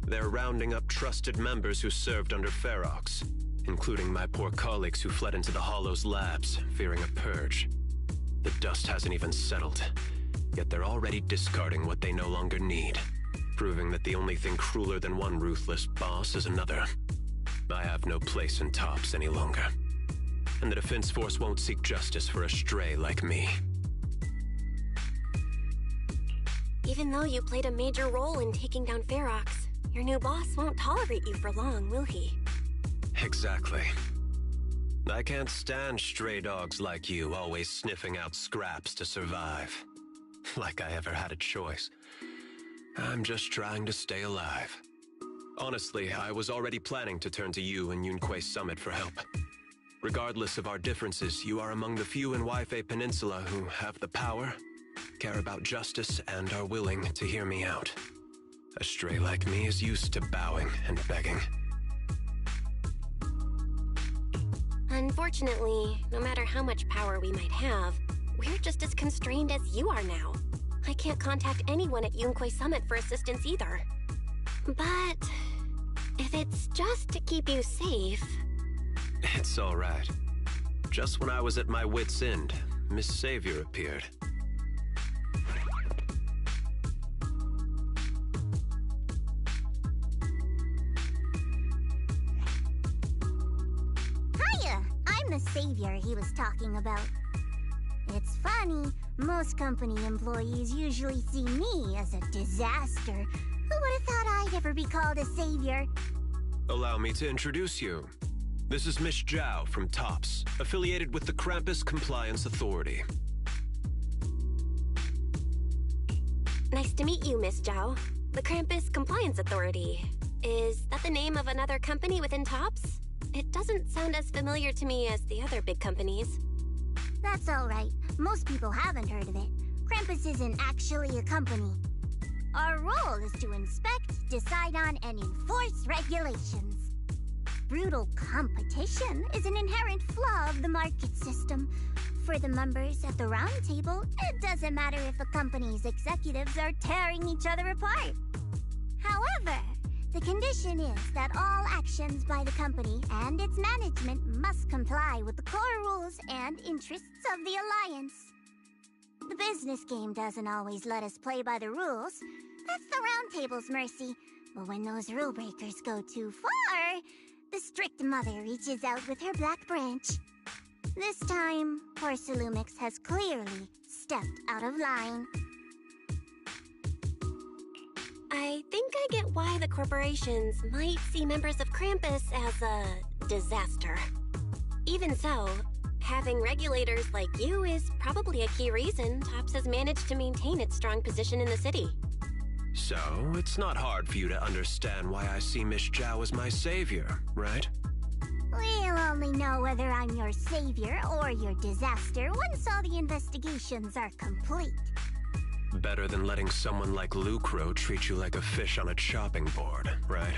they're rounding up trusted members who served under Ferox, including my poor colleagues who fled into the Hollow's labs, fearing a purge. The dust hasn't even settled, yet they're already discarding what they no longer need, proving that the only thing crueler than one ruthless boss is another. I have no place in Tops any longer, and the Defense Force won't seek justice for a stray like me. Even though you played a major role in taking down Ferox, your new boss won't tolerate you for long, will he? Exactly. I can't stand stray dogs like you always sniffing out scraps to survive. Like I ever had a choice. I'm just trying to stay alive. Honestly, I was already planning to turn to you and Yunquay Summit for help. Regardless of our differences, you are among the few in Waifei Peninsula who have the power, care about justice, and are willing to hear me out. A stray like me is used to bowing and begging. Unfortunately, no matter how much power we might have, we're just as constrained as you are now. I can't contact anyone at Yunkwei Summit for assistance either. But if it's just to keep you safe... It's all right. Just when I was at my wit's end, Miss Savior appeared. Hiya! I'm the savior he was talking about. It's funny, most company employees usually see me as a disaster. Who would have thought I'd ever be called a savior? Allow me to introduce you. This is Miss Zhao from TOPS, affiliated with the Krampus Compliance Authority. Nice to meet you, Miss Zhao. The Krampus Compliance Authority. Is that the name of another company within TOPS? It doesn't sound as familiar to me as the other big companies. That's all right. Most people haven't heard of it. Krampus isn't actually a company. Our role is to inspect, decide on, and enforce regulations. Brutal competition is an inherent flaw of the market system. For the members at the round table, it doesn't matter if a company's executives are tearing each other apart. However, the condition is that all actions by the company and its management must comply with the core rules and interests of the Alliance. The business game doesn't always let us play by the rules. That's the round table's mercy. But when those rule breakers go too far, the strict mother reaches out with her black branch. This time, Porcelumix has clearly stepped out of line. I think I get why the corporations might see members of Krampus as a disaster. Even so, having regulators like you is probably a key reason TOPS has managed to maintain its strong position in the city. So, it's not hard for you to understand why I see Miss Zhao as my savior, right? We'll only know whether I'm your savior or your disaster once all the investigations are complete. Better than letting someone like Lucro treat you like a fish on a chopping board, right?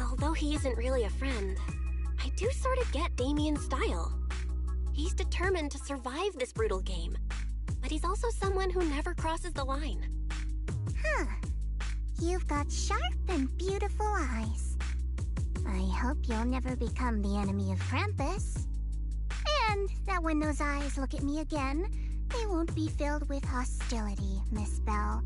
Although he isn't really a friend, I do sort of get Damien's style. He's determined to survive this brutal game, but he's also someone who never crosses the line. Huh. You've got sharp and beautiful eyes. I hope you'll never become the enemy of Krampus. And that when those eyes look at me again, they won't be filled with hostility, Miss Bell.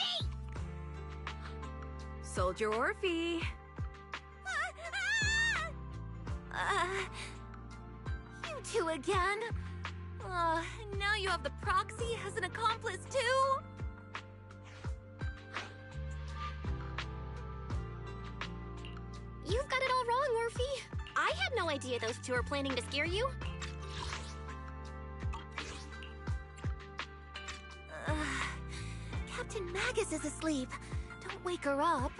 Orphe! Soldier Orphe! You two again? Now you have the proxy as an accomplice too? You've got it all wrong, Orphe. I had no idea those two were planning to scare you. Captain Magus is asleep. Don't wake her up.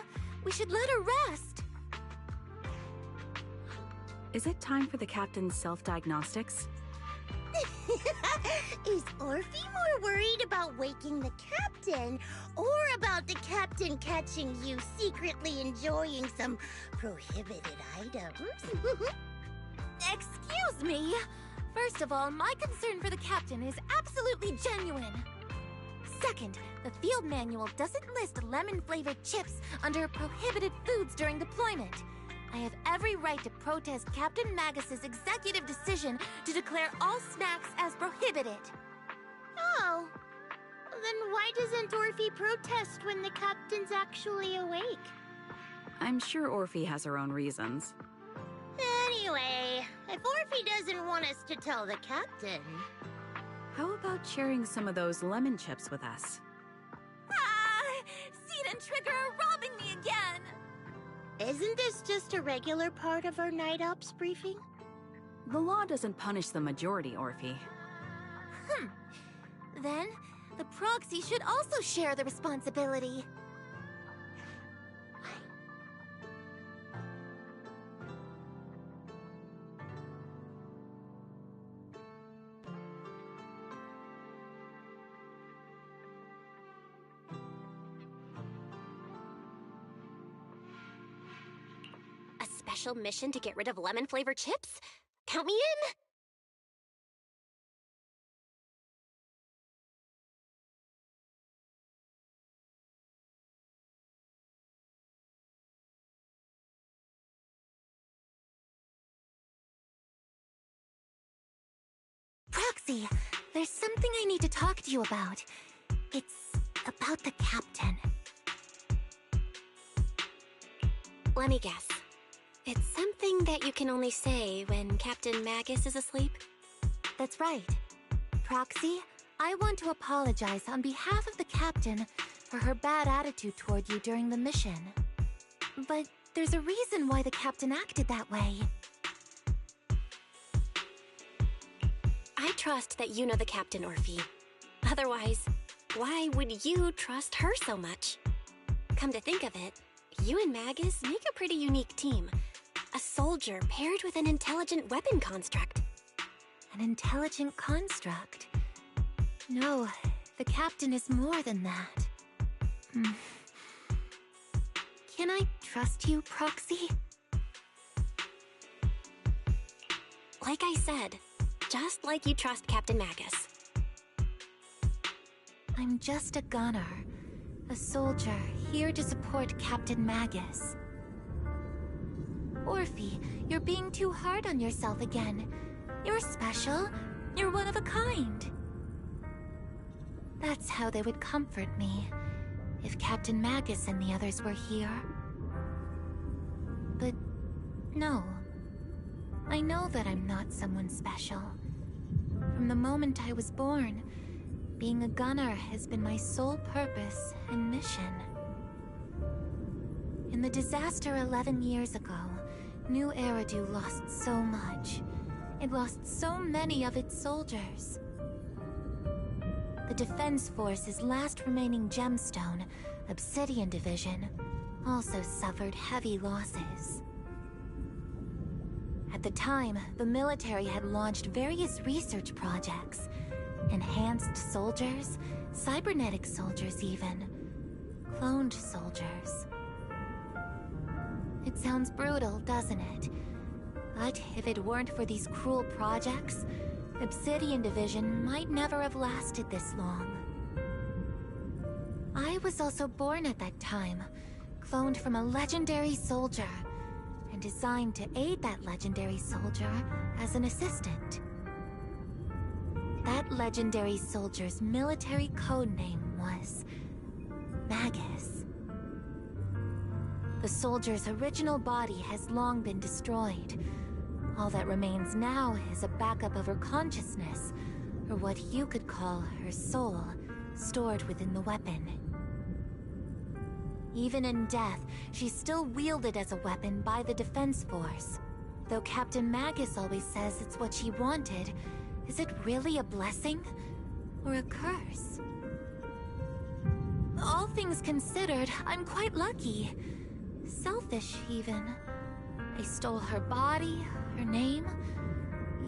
We should let her rest. Is it time for the captain's self-diagnostics? Is Orphe more worried about waking the captain, or about the captain catching you secretly enjoying some prohibited items? Excuse me. First of all, my concern for the captain is absolutely genuine. Second, the field manual doesn't list lemon-flavored chips under prohibited foods during deployment. I have every right to protest Captain Magus's executive decision to declare all snacks as prohibited. Oh. Then why doesn't Orphe protest when the captain's actually awake? I'm sure Orphe has her own reasons. Anyway, if Orphe doesn't want us to tell the captain... How about sharing some of those lemon chips with us? Seed and Trigger are robbing me again! Isn't this just a regular part of our night ops briefing? The law doesn't punish the majority, Orphe. Then, the proxy should also share the responsibility. A special mission to get rid of lemon-flavored chips? Count me in! Proxy, there's something I need to talk to you about. It's about the captain. Let me guess. It's something that you can only say when Captain Magus is asleep? That's right. Proxy, I want to apologize on behalf of the captain for her bad attitude toward you during the mission. But there's a reason why the captain acted that way. I trust that you know the captain, Orphe. Otherwise, why would you trust her so much? Come to think of it, you and Magus make a pretty unique team. A soldier paired with an intelligent weapon construct. An intelligent construct? No, the captain is more than that. Can I trust you, Proxy? Like I said, just like you trust Captain Magus. I'm just a gunner. A soldier here to support Captain Magus. Orphe, you're being too hard on yourself again. You're special. You're one of a kind. That's how they would comfort me, if Captain Magus and the others were here. But no. I know that I'm not someone special. From the moment I was born, being a gunner has been my sole purpose and mission. In the disaster 11 years ago, New Eridu lost so much. It lost so many of its soldiers. The Defense Force's last remaining gemstone, Obsidian Division, also suffered heavy losses. At the time, the military had launched various research projects. Enhanced soldiers, cybernetic soldiers even. Cloned soldiers. It sounds brutal, doesn't it? But if it weren't for these cruel projects, Obsidian Division might never have lasted this long. I was also born at that time, cloned from a legendary soldier, and designed to aid that legendary soldier as an assistant. That legendary soldier's military code name was Magus. The soldier's original body has long been destroyed. All that remains now is a backup of her consciousness, or what you could call her soul, stored within the weapon. Even in death, she's still wielded as a weapon by the Defense Force. Though Captain Magus always says it's what she wanted, is it really a blessing or a curse? All things considered, I'm quite lucky. Selfish, even. I stole her body, her name.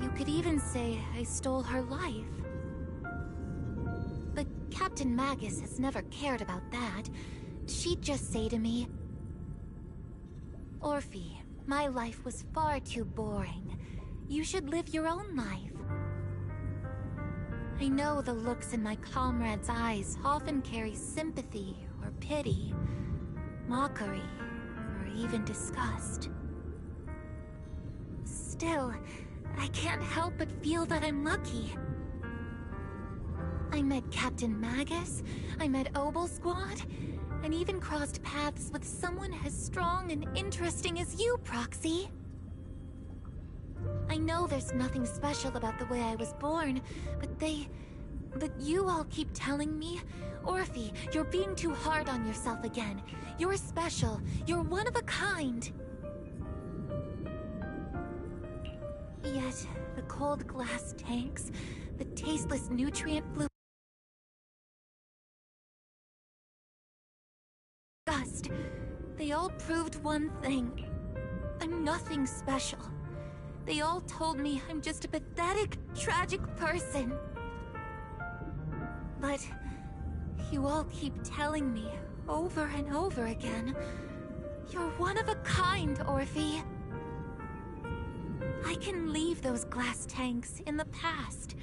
You could even say I stole her life. But Captain Magus has never cared about that. She'd just say to me, "Orphe, my life was far too boring. You should live your own life." I know the looks in my comrades' eyes often carry sympathy or pity, mockery, or even disgust. Still, I can't help but feel that I'm lucky. I met Captain Magus, I met Obel Squad, and even crossed paths with someone as strong and interesting as you, Proxy. I know there's nothing special about the way I was born, but you all keep telling me, "Orphe, you're being too hard on yourself again. You're special. You're one of a kind." Yet, the cold glass tanks, the tasteless nutrient fluid, dust, they all proved one thing. I'm nothing special. They all told me I'm just a pathetic, tragic person. But you all keep telling me over and over again, "You're one of a kind, Orphe." I can leave those glass tanks in the past.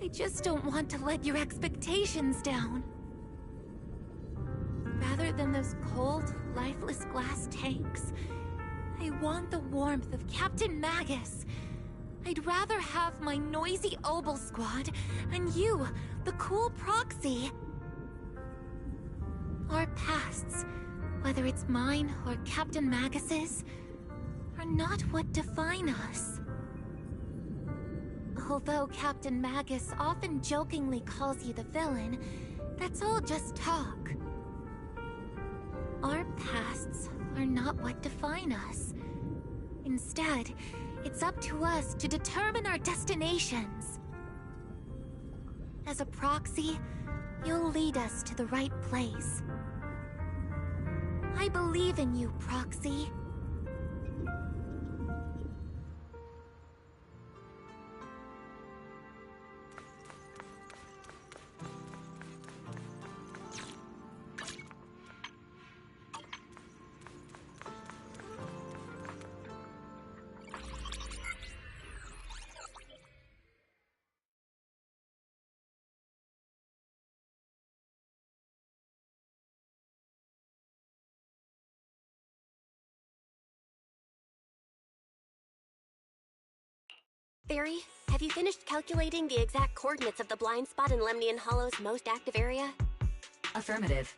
I just don't want to let your expectations down. Rather than those cold, lifeless glass tanks, I want the warmth of Captain Magus. I'd rather have my noisy Obel Squad and you, the cool Proxy. Our pasts, whether it's mine or Captain Magus's, are not what define us. Although Captain Magus often jokingly calls you the villain, that's all just talk. Our pasts are not what define us. Instead, it's up to us to determine our destinations. As a Proxy, you'll lead us to the right place. I believe in you, Proxy. Barry, have you finished calculating the exact coordinates of the blind spot in Lemnian Hollow's most active area? Affirmative.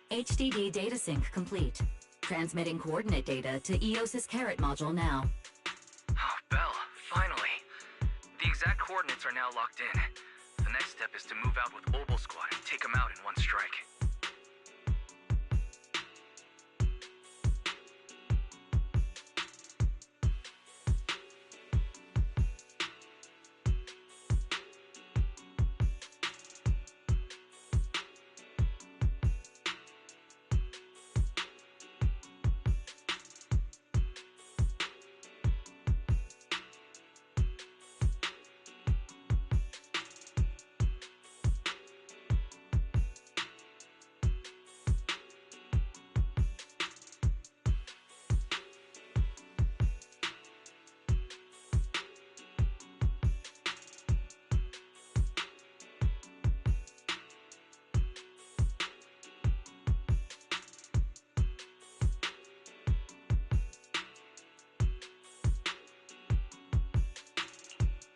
HDD data sync complete. Transmitting coordinate data to EOS's Carrot module now. Oh, Belle, finally. The exact coordinates are now locked in. The next step is to move out with Obel Squad and take them out in one strike.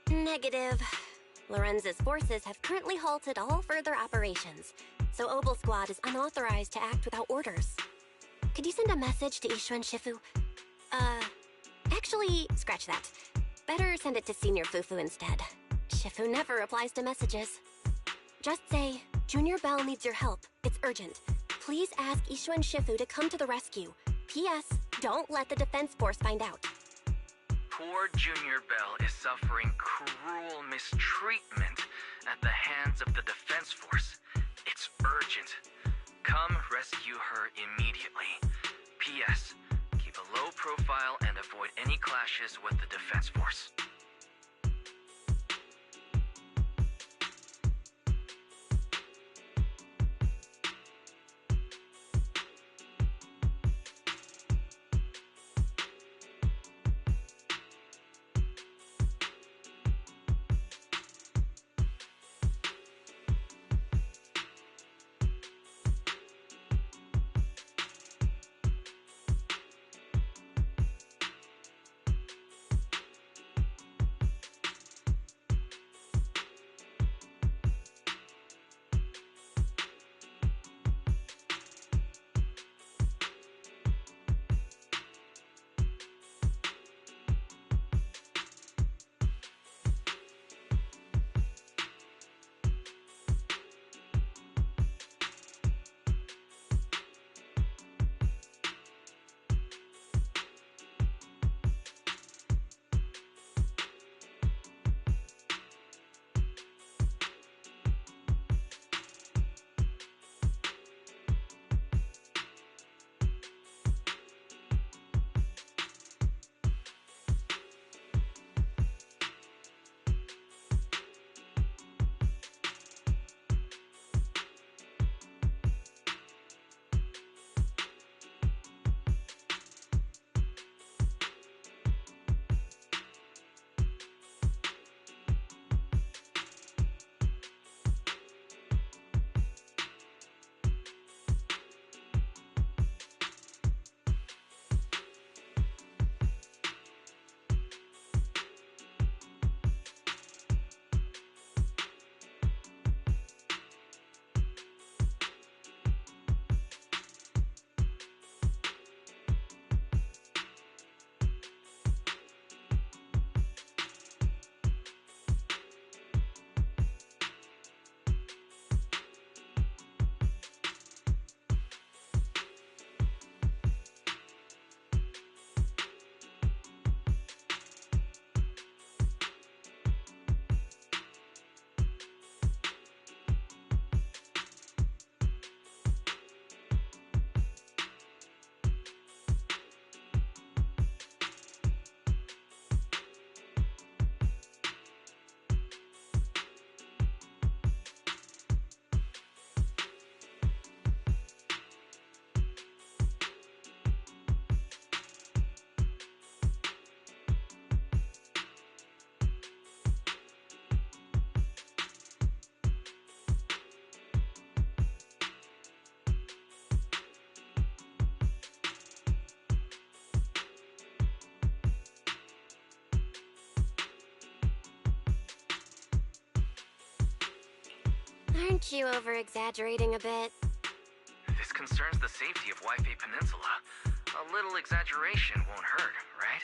Negative. Lorenza's forces have currently halted all further operations. so Obel Squad is unauthorized to act without orders. Could you send a message to Ishu and Shifu? Actually, scratch that. Better send it to Senior Fufu instead. Shifu never replies to messages. Just say, Junior Bell needs your help. It's urgent. Please ask Ishu and Shifu to come to the rescue. P.S. Don't let the defense force find out. Poor Junior Bell is suffering cruel mistreatment at the hands of the defense force. It's urgent. Come rescue her immediately. P.S. Keep a low profile and avoid any clashes with the defense force. Aren't you over-exaggerating a bit? This concerns the safety of Waifei Peninsula. A little exaggeration won't hurt, right?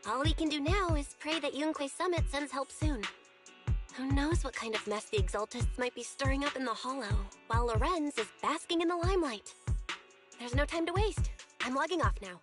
All we can do now is pray that Yunque Summit sends help soon. Who knows what kind of mess the Exaltists might be stirring up in the Hollow, while Lorenz is basking in the limelight. There's no time to waste. I'm logging off now.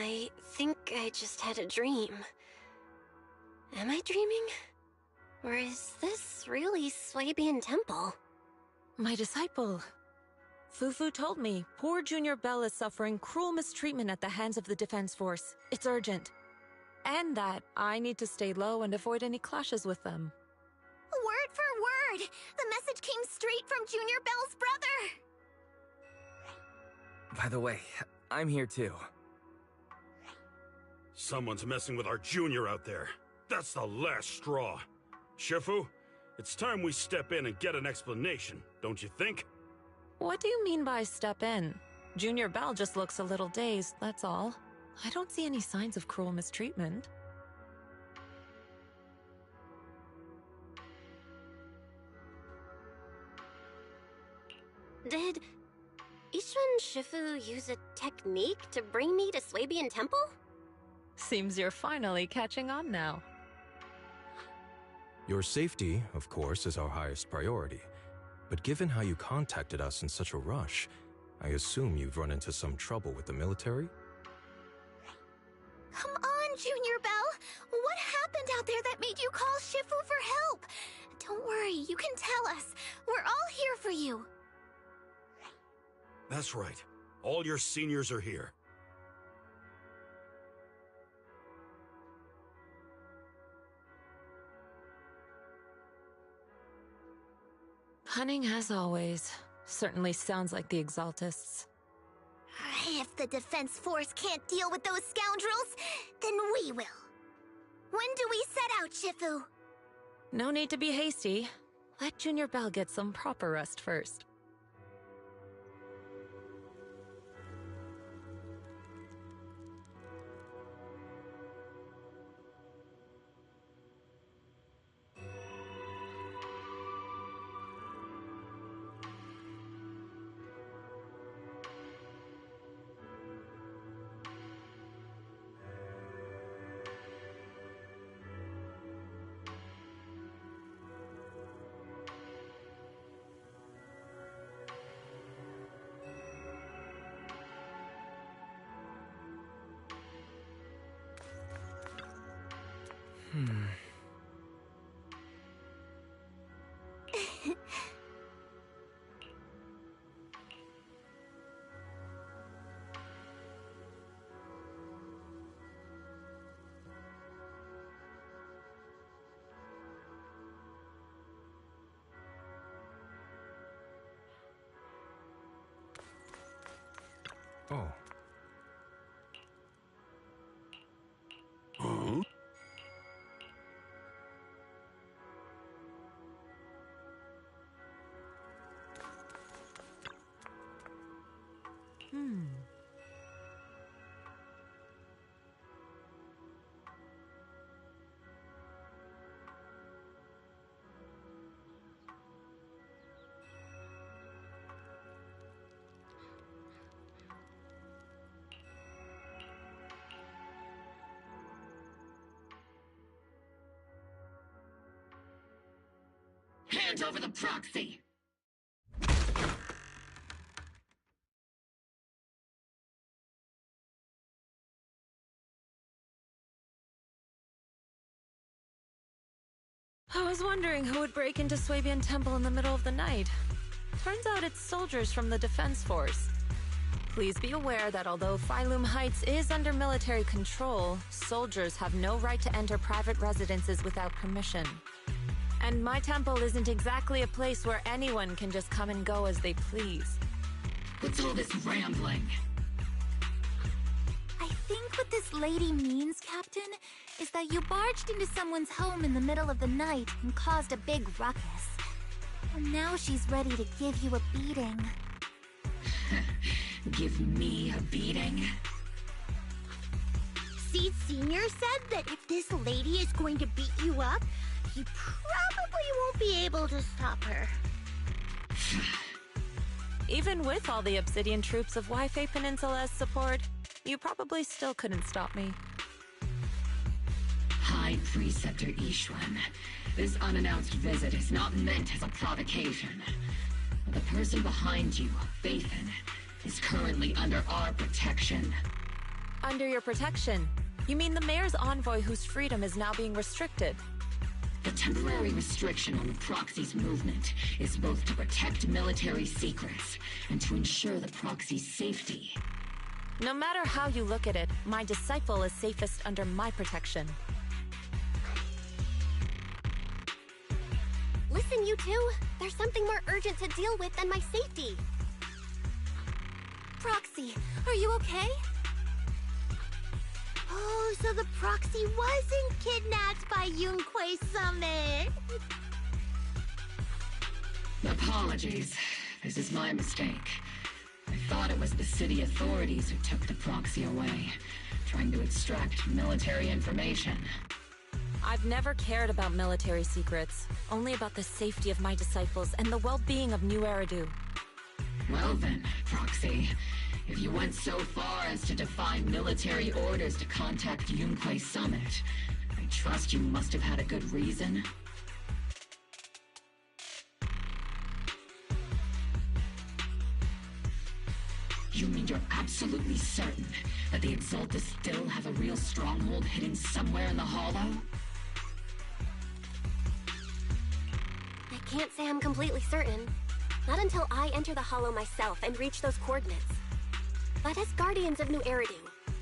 I think I just had a dream. Am I dreaming? Or is this really Swabian Temple? My disciple. Fufu told me poor Junior Bell is suffering cruel mistreatment at the hands of the Defense Force. It's urgent. And that I need to stay low and avoid any clashes with them. Word for word! The message came straight from Junior Bell's brother! By the way, I'm here too. Someone's messing with our junior out there. That's the last straw. Shifu, it's time we step in and get an explanation, don't you think? What do you mean by step in? Junior Bell just looks a little dazed, that's all. I don't see any signs of cruel mistreatment. Did Ishun Shifu use a technique to bring me to Swabian Temple? Seems you're finally catching on now. Your safety, of course, is our highest priority. But given how you contacted us in such a rush, I assume you've run into some trouble with the military? Come on, Junior Bell! What happened out there that made you call Shifu for help? Don't worry, you can tell us. We're all here for you. That's right. All your seniors are here. Cunning as always. Certainly sounds like the Exaltists. If the Defense Force can't deal with those scoundrels, then we will. When do we set out, Shifu? No need to be hasty. Let Junior Bell get some proper rest first. Oh. Huh? Hand over the proxy! I was wondering who would break into Swabian Temple in the middle of the night. Turns out it's soldiers from the Defense Force. Please be aware that although Phylum Heights is under military control, soldiers have no right to enter private residences without permission. And my temple isn't exactly a place where anyone can just come and go as they please. What's all this rambling? I think what this lady means, Captain, is that you barged into someone's home in the middle of the night and caused a big ruckus. And now she's ready to give you a beating. Give me a beating? Seed Sr. said that if this lady is going to beat you up, he probably won't be able to stop her. Even with all the Obsidian troops of Wi-Fi Peninsula's support, you probably still couldn't stop me. High Preceptor Ishwan, this unannounced visit is not meant as a provocation. The person behind you, Phaethon, is currently under our protection. Under your protection? You mean the mayor's envoy whose freedom is now being restricted? The temporary restriction on the proxy's movement is both to protect military secrets and to ensure the proxy's safety. No matter how you look at it, my disciple is safest under my protection. Listen, you two. There's something more urgent to deal with than my safety. Proxy, are you okay? Oh, so the proxy wasn't kidnapped by Yunquay Summit. Apologies. This is my mistake. I thought it was the city authorities who took the proxy away, trying to extract military information. I've never cared about military secrets, only about the safety of my disciples and the well-being of New Eridu. Well then, Proxy, if you went so far as to defy military orders to contact Yunquay Summit, I trust you must have had a good reason. You mean you're absolutely certain that the Exaltus still have a real stronghold hidden somewhere in the Hollow? I can't say I'm completely certain. Not until I enter the Hollow myself and reach those coordinates. But as Guardians of New Eridu,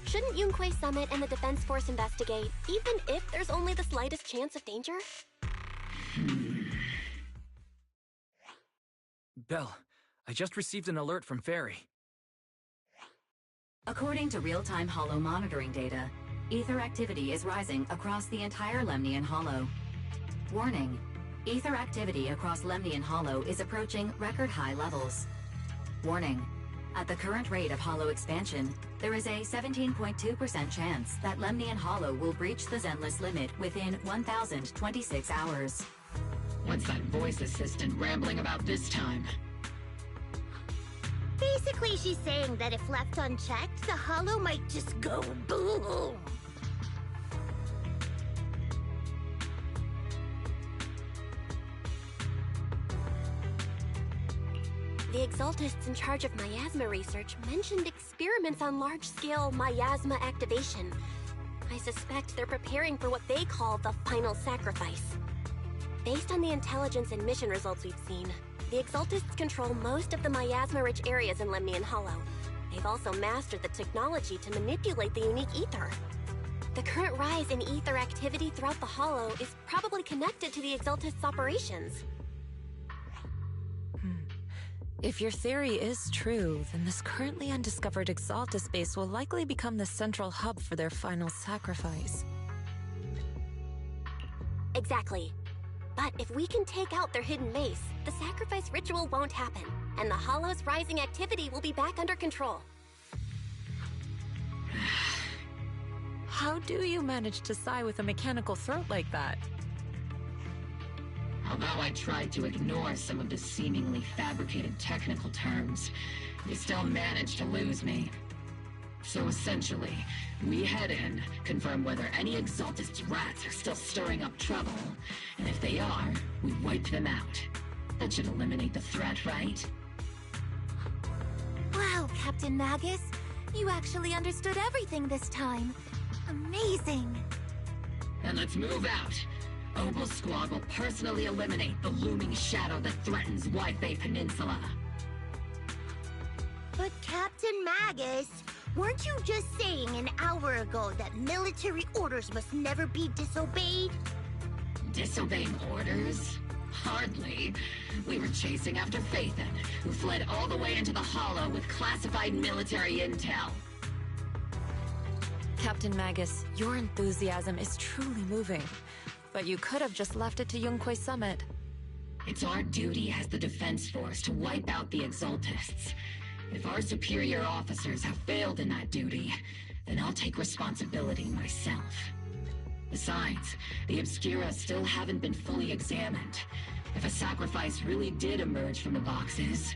shouldn't Yunquay Summit and the Defense Force investigate, even if there's only the slightest chance of danger? Belle, I just received an alert from Fairy. According to real-time Hollow monitoring data, ether activity is rising across the entire Lemnian Hollow. Warning: ether activity across Lemnian Hollow is approaching record-high levels. Warning: at the current rate of Hollow expansion, there is a 17.2% chance that Lemnian Hollow will breach the Zenless limit within 1,026 hours. What's that voice assistant rambling about this time? Basically, she's saying that if left unchecked, the Hollow might just go boom. The Exaltists in charge of miasma research mentioned experiments on large-scale miasma activation. I suspect they're preparing for what they call the final sacrifice. Based on the intelligence and mission results we've seen, the Exaltists control most of the miasma-rich areas in Lemnian Hollow. They've also mastered the technology to manipulate the unique ether. The current rise in ether activity throughout the Hollow is probably connected to the Exaltists' operations. If your theory is true, then this currently undiscovered Exaltus base will likely become the central hub for their final sacrifice. Exactly. But if we can take out their hidden base, the sacrifice ritual won't happen, and the Hollow's rising activity will be back under control. How do you manage to sigh with a mechanical throat like that? Although I tried to ignore some of the seemingly fabricated technical terms, you still managed to lose me. So essentially, we head in, confirm whether any Exaltist rats are still stirring up trouble, and if they are, we wipe them out. That should eliminate the threat, right? Wow, Captain Magus. You actually understood everything this time. Amazing. And let's move out. Opal Squad will personally eliminate the looming shadow that threatens White Peninsula. But Captain Magus, weren't you just saying an hour ago that military orders must never be disobeyed? Disobeying orders? Hardly. We were chasing after Phaethon, who fled all the way into the Hollow with classified military intel. Captain Magus, your enthusiasm is truly moving. But you could have just left it to Yunque's summit. It's our duty as the Defense Force to wipe out the Exaltists. If our superior officers have failed in that duty, then I'll take responsibility myself. Besides, the Obscura still haven't been fully examined. If a sacrifice really did emerge from the boxes,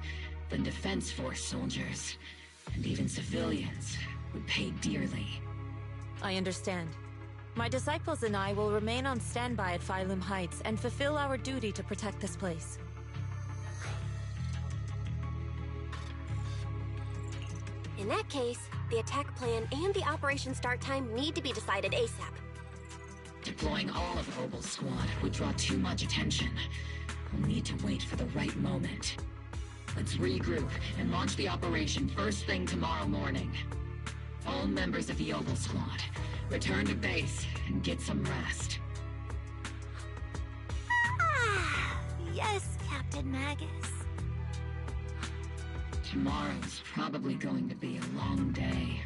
then Defense Force soldiers, and even civilians, would pay dearly. I understand. My disciples and I will remain on standby at Phylum Heights and fulfill our duty to protect this place. In that case, the attack plan and the operation start time need to be decided ASAP. Deploying all of Opal Squad would draw too much attention. We'll need to wait for the right moment. Let's regroup and launch the operation first thing tomorrow morning. All members of the Opal Squad, return to base and get some rest. Yes, Captain Magus. Tomorrow's probably going to be a long day.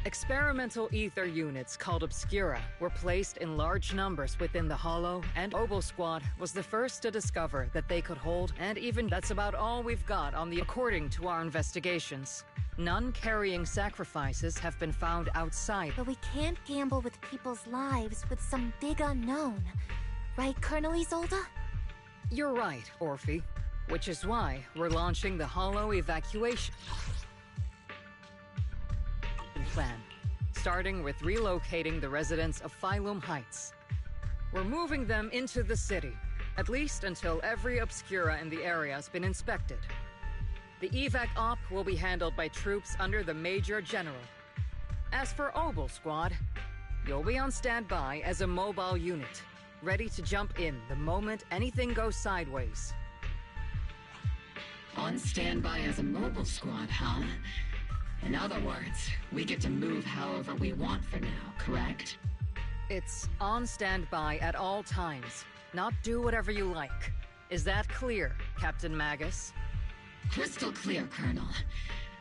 Experimental ether units called Obscura were placed in large numbers within the Hollow, and Obel Squad was the first to discover that they could hold, and even that's about all we've got on the according to our investigations. None carrying sacrifices have been found outside. But we can't gamble with people's lives with some big unknown. Right, Colonel Isolde? You're right, Orphe. Which is why we're launching the Hollow evacuation plan, starting with relocating the residents of Phylum Heights. We're moving them into the city, at least until every Obscura in the area has been inspected. The evac op will be handled by troops under the Major General. As for Obel Squad, you'll be on standby as a mobile unit, ready to jump in the moment anything goes sideways. On standby as a mobile squad, huh? In other words, we get to move however we want for now, correct? It's on standby at all times, not do whatever you like. Is that clear, Captain Magus? Crystal clear, Colonel.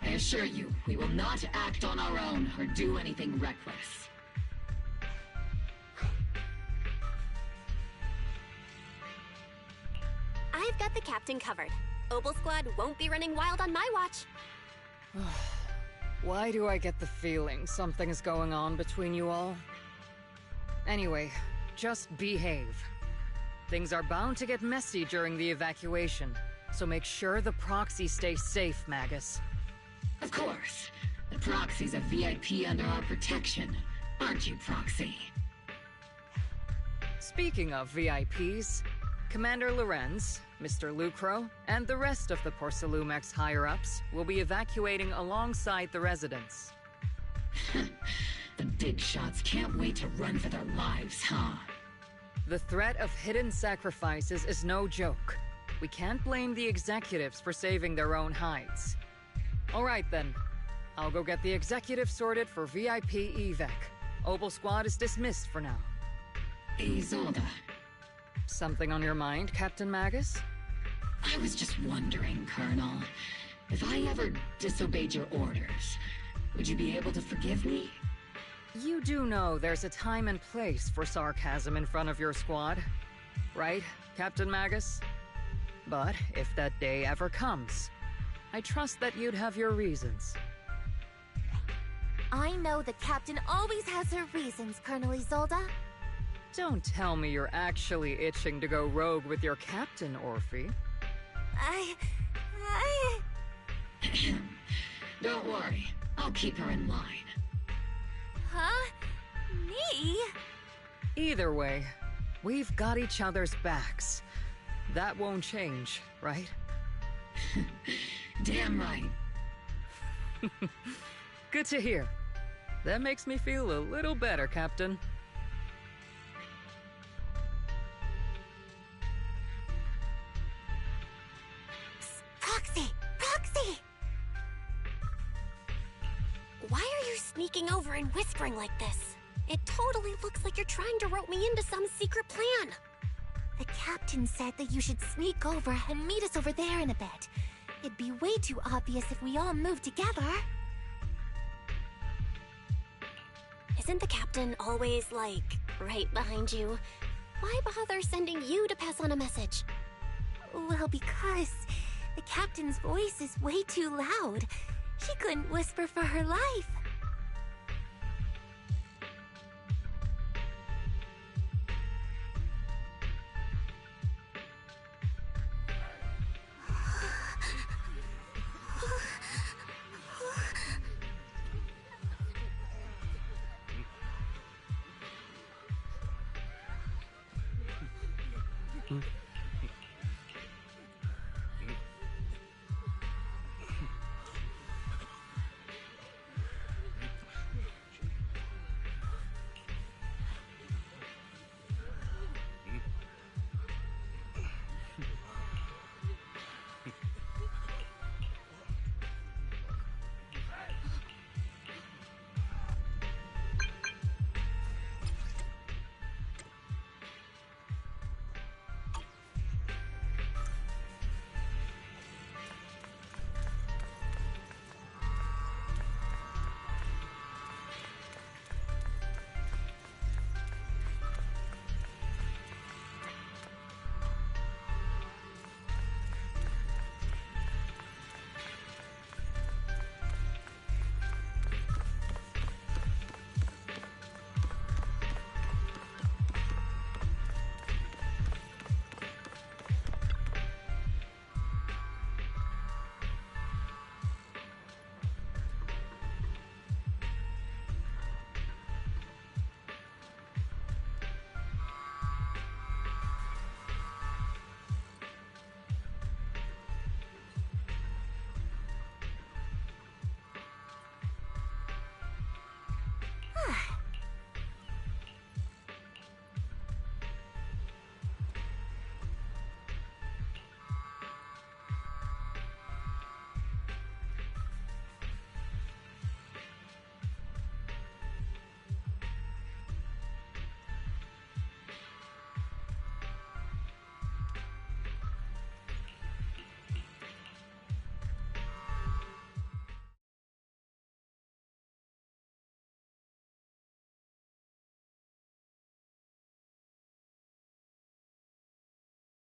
I assure you, we will not act on our own or do anything reckless. I've got the captain covered. Obel Squad won't be running wild on my watch. Why do I get the feeling something is going on between you all? Anyway, just behave. Things are bound to get messy during the evacuation, so make sure the proxy stays safe, Magus. Of course. The proxy's a VIP under our protection, aren't you, Proxy? Speaking of VIPs, Commander Lorenz, Mr. Lucro, and the rest of the Porcelumex higher-ups will be evacuating alongside the residents. The big shots can't wait to run for their lives, huh? The threat of hidden sacrifices is no joke. We can't blame the executives for saving their own hides. All right then. I'll go get the executive sorted for VIP evac. Obel Squad is dismissed for now. Isolde. Something on your mind, Captain Magus? I was just wondering, Colonel. If I ever disobeyed your orders, would you be able to forgive me? You do know there's a time and place for sarcasm in front of your squad, right, Captain Magus? But if that day ever comes, I trust that you'd have your reasons. I know the captain always has her reasons, Colonel Isolde. Don't tell me you're actually itching to go rogue with your captain, Orphe. Don't worry, I'll keep her in line. Huh? Me? Either way, we've got each other's backs. That won't change, right? Damn right. Good to hear. That makes me feel a little better, Captain. Proxy! Proxy! Why are you sneaking over and whispering like this? It totally looks like you're trying to rope me into some secret plan. The captain said that you should sneak over and meet us over there in a bit. It'd be way too obvious if we all moved together. Isn't the captain always, like, right behind you? Why bother sending you to pass on a message? Well, because the captain's voice is way too loud. She couldn't whisper for her life.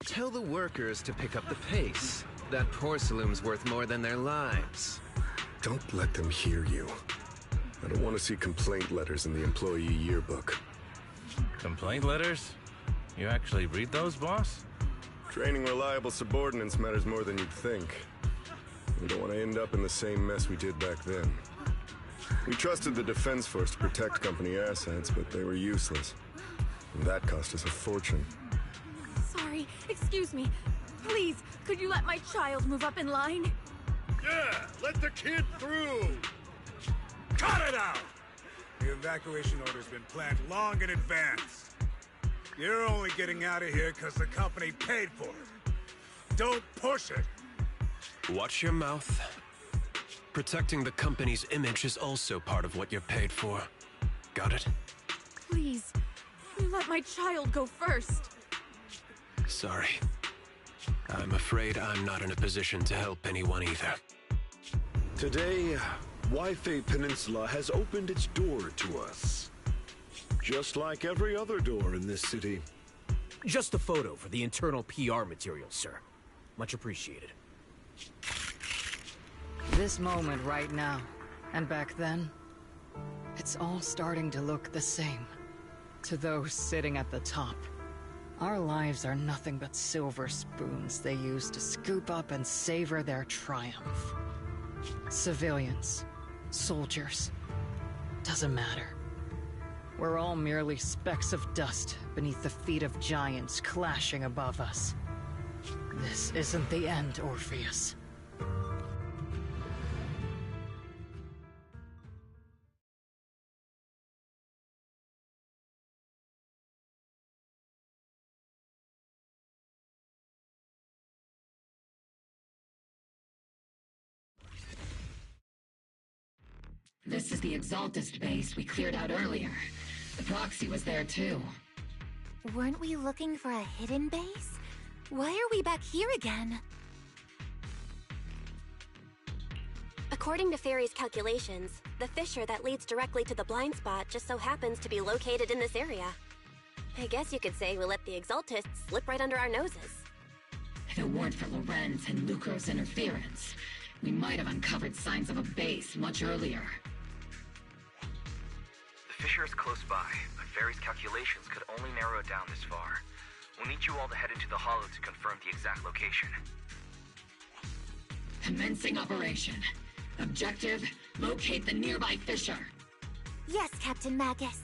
Tell the workers to pick up the pace. That porcelain's worth more than their lives. Don't let them hear you. I don't want to see complaint letters in the employee yearbook. Complaint letters? You actually read those, boss? Training reliable subordinates matters more than you'd think. We don't want to end up in the same mess we did back then. We trusted the Defense Force to protect company assets, but they were useless. And that cost us a fortune. Sorry, excuse me. Please, could you let my child move up in line? Yeah, let the kid through! Cut it out! The evacuation order's been planned long in advance. You're only getting out of here because the company paid for it. Don't push it! Watch your mouth. Protecting the company's image is also part of what you're paid for. Got it? Please, you let my child go first. Sorry. I'm afraid I'm not in a position to help anyone either. Today, Wi-Fi Peninsula has opened its door to us. Just like every other door in this city. Just a photo for the internal PR material, sir. Much appreciated. This moment right now, and back then, it's all starting to look the same. To those sitting at the top. Our lives are nothing but silver spoons they use to scoop up and savor their triumph. Civilians, soldiers, doesn't matter. We're all merely specks of dust beneath the feet of giants clashing above us. This isn't the end, Orpheus. This is the Exaltist base we cleared out earlier. The proxy was there too. Weren't we looking for a hidden base? Why are we back here again? According to Fairy's calculations, the fissure that leads directly to the blind spot just so happens to be located in this area. I guess you could say we let the Exaltists slip right under our noses. If it weren't for Lorenz and Lucro's interference, we might have uncovered signs of a base much earlier. The fissure is close by, but Fairy's calculations could only narrow it down this far. We'll need you all to head into the hollow to confirm the exact location. Commencing operation. Objective, locate the nearby fissure. Yes, Captain Magus.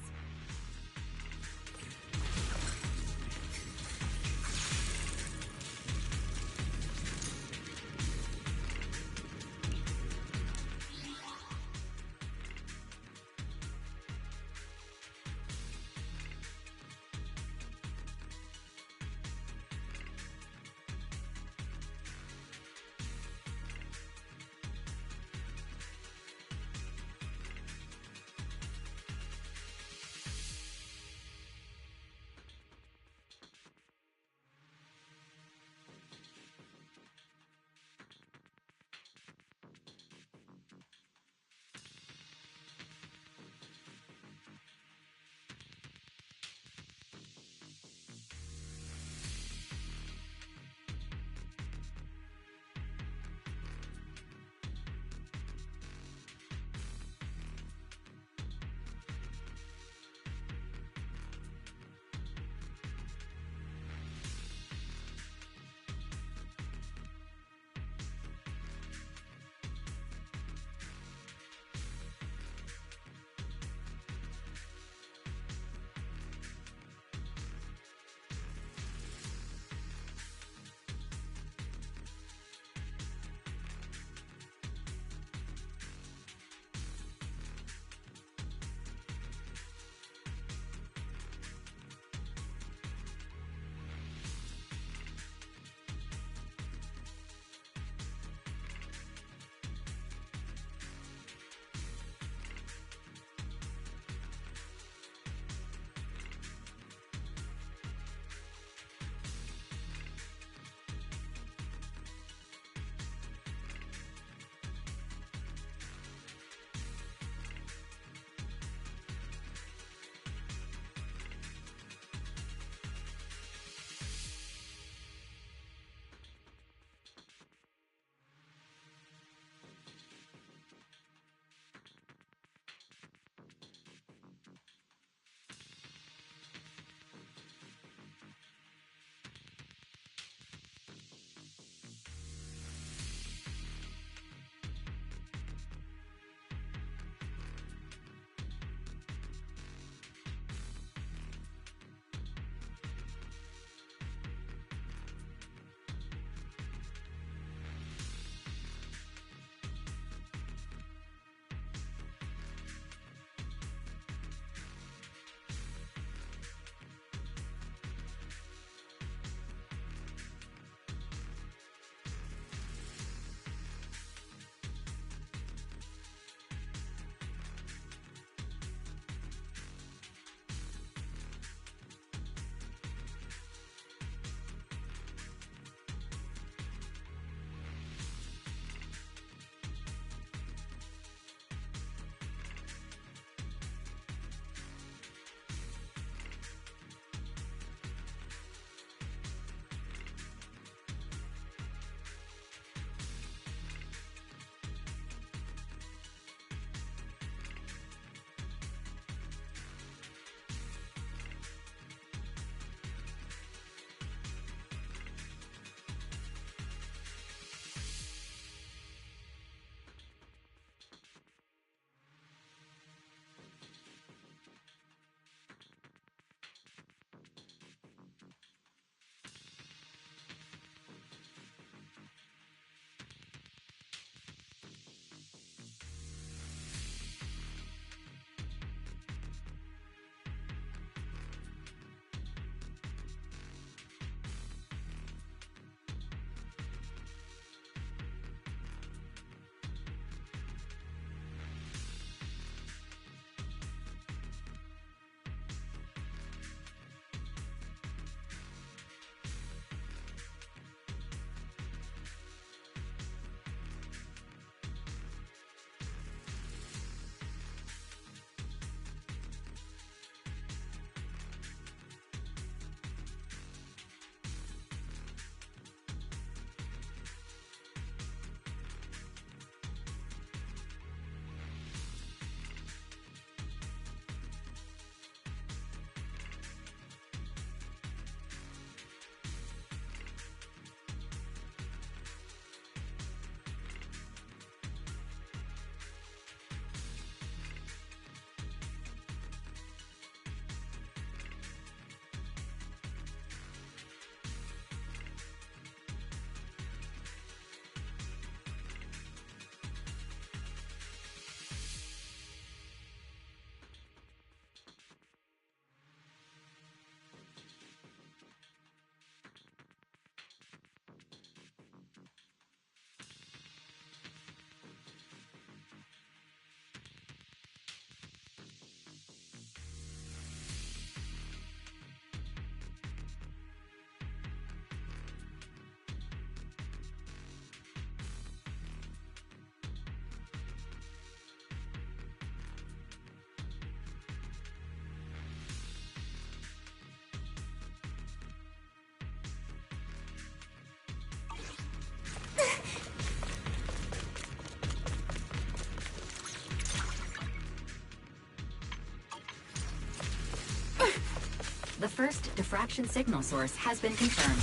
The first diffraction signal source has been confirmed.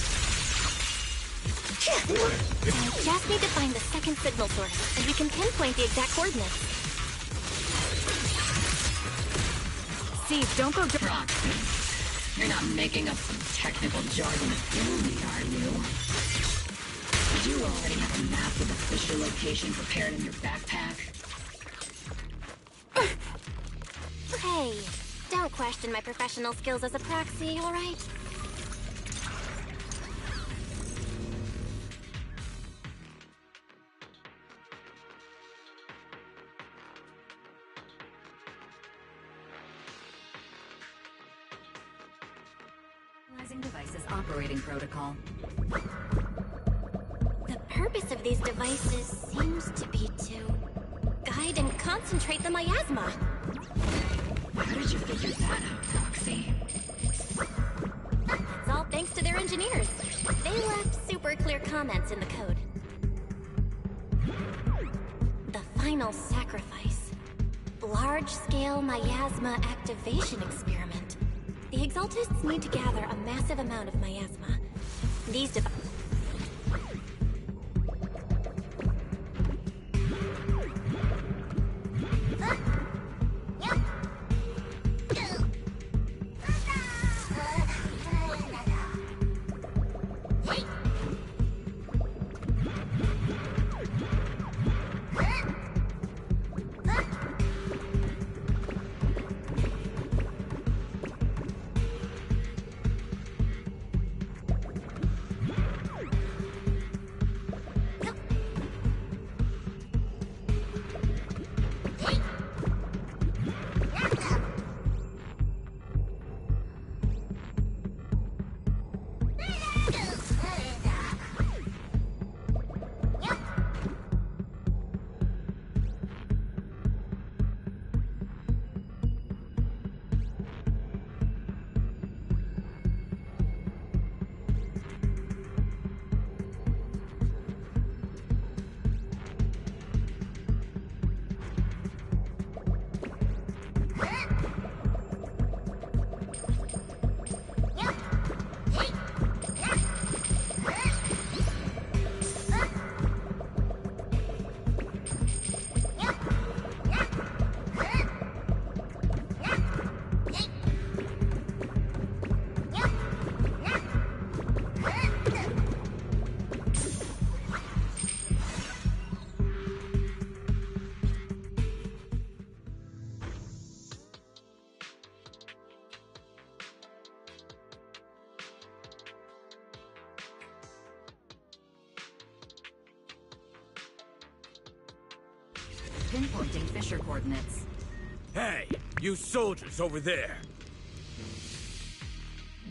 I just need to find the second signal source, and we can pinpoint the exact coordinates. Steve, don't go... Proxy. You're not making up some technical jargon to fool me, are you? Did you already have a map with official location prepared in your backpack? Hey, don't question my professional skills as a proxy, alright? Analyzing devices operating protocol. The purpose of these devices seems to be to guide and concentrate the miasma. How did you figure that out, Proxy? It's all thanks to their engineers. They left super clear comments in the code. The final sacrifice. Large-scale miasma activation experiment. The Exaltists need to gather a massive amount of miasma. These devices... Pinpointing fissure coordinates. Hey, you soldiers over there!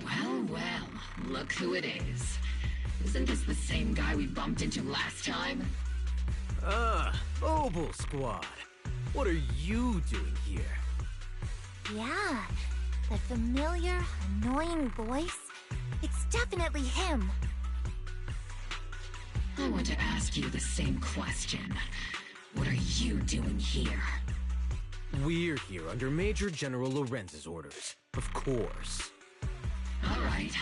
Well, well, look who it is. Isn't this the same guy we bumped into last time? Mobile Squad. What are you doing here? Yeah, that familiar, annoying voice. It's definitely him. I want to ask you the same question. What are you doing here? We're here under Major General Lorenz's orders, of course. All right.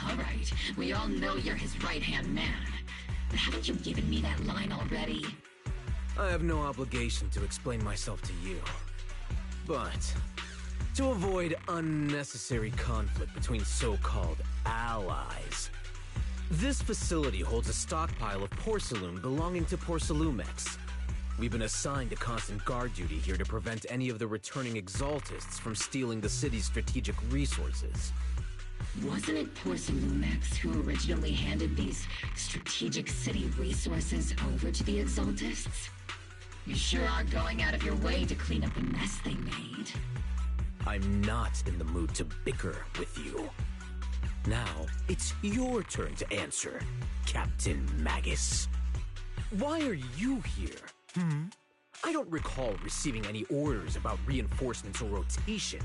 We all know you're his right-hand man. But haven't you given me that line already? I have no obligation to explain myself to you. But to avoid unnecessary conflict between so-called allies, this facility holds a stockpile of porcelain belonging to Porcelumex. We've been assigned to constant guard duty here to prevent any of the returning Exaltists from stealing the city's strategic resources. Wasn't it Porcelumex who originally handed these strategic city resources over to the Exaltists? You sure are going out of your way to clean up the mess they made. I'm not in the mood to bicker with you. Now, it's your turn to answer, Captain Magus. Why are you here? I don't recall receiving any orders about reinforcements or rotation.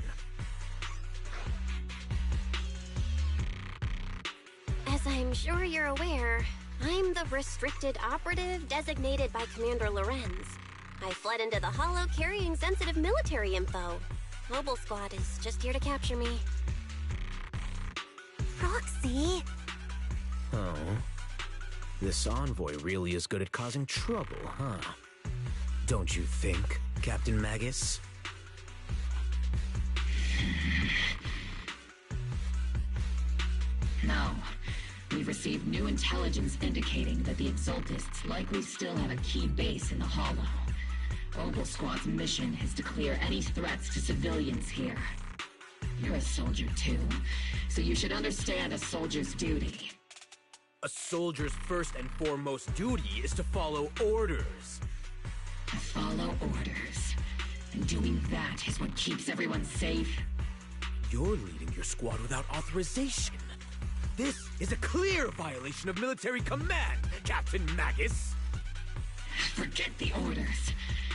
As I'm sure you're aware, I'm the restricted operative designated by Commander Lorenz. I fled into the Hollow carrying sensitive military info. Mobile Squad is just here to capture me. Roxy! Oh. This envoy really is good at causing trouble, huh? Don't you think, Captain Magus? No. We've received new intelligence indicating that the Exaltists likely still have a key base in the Hollow. Opal Squad's mission is to clear any threats to civilians here. You're a soldier too, so you should understand a soldier's duty. A soldier's first and foremost duty is to follow orders. To follow orders. And doing that is what keeps everyone safe. You're leading your squad without authorization. This is a clear violation of military command, Captain Magus! Forget the orders.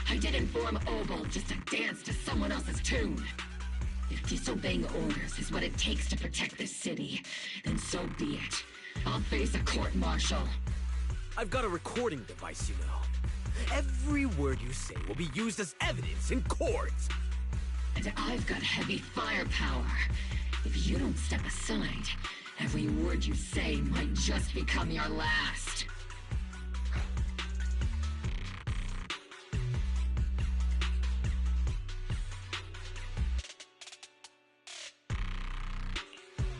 I didn't form Opal just to dance to someone else's tune. If disobeying orders is what it takes to protect this city, then so be it. I'll face a court-martial. I've got a recording device, you know. Every word you say will be used as evidence in court. And I've got heavy firepower. If you don't step aside, every word you say might just become your last.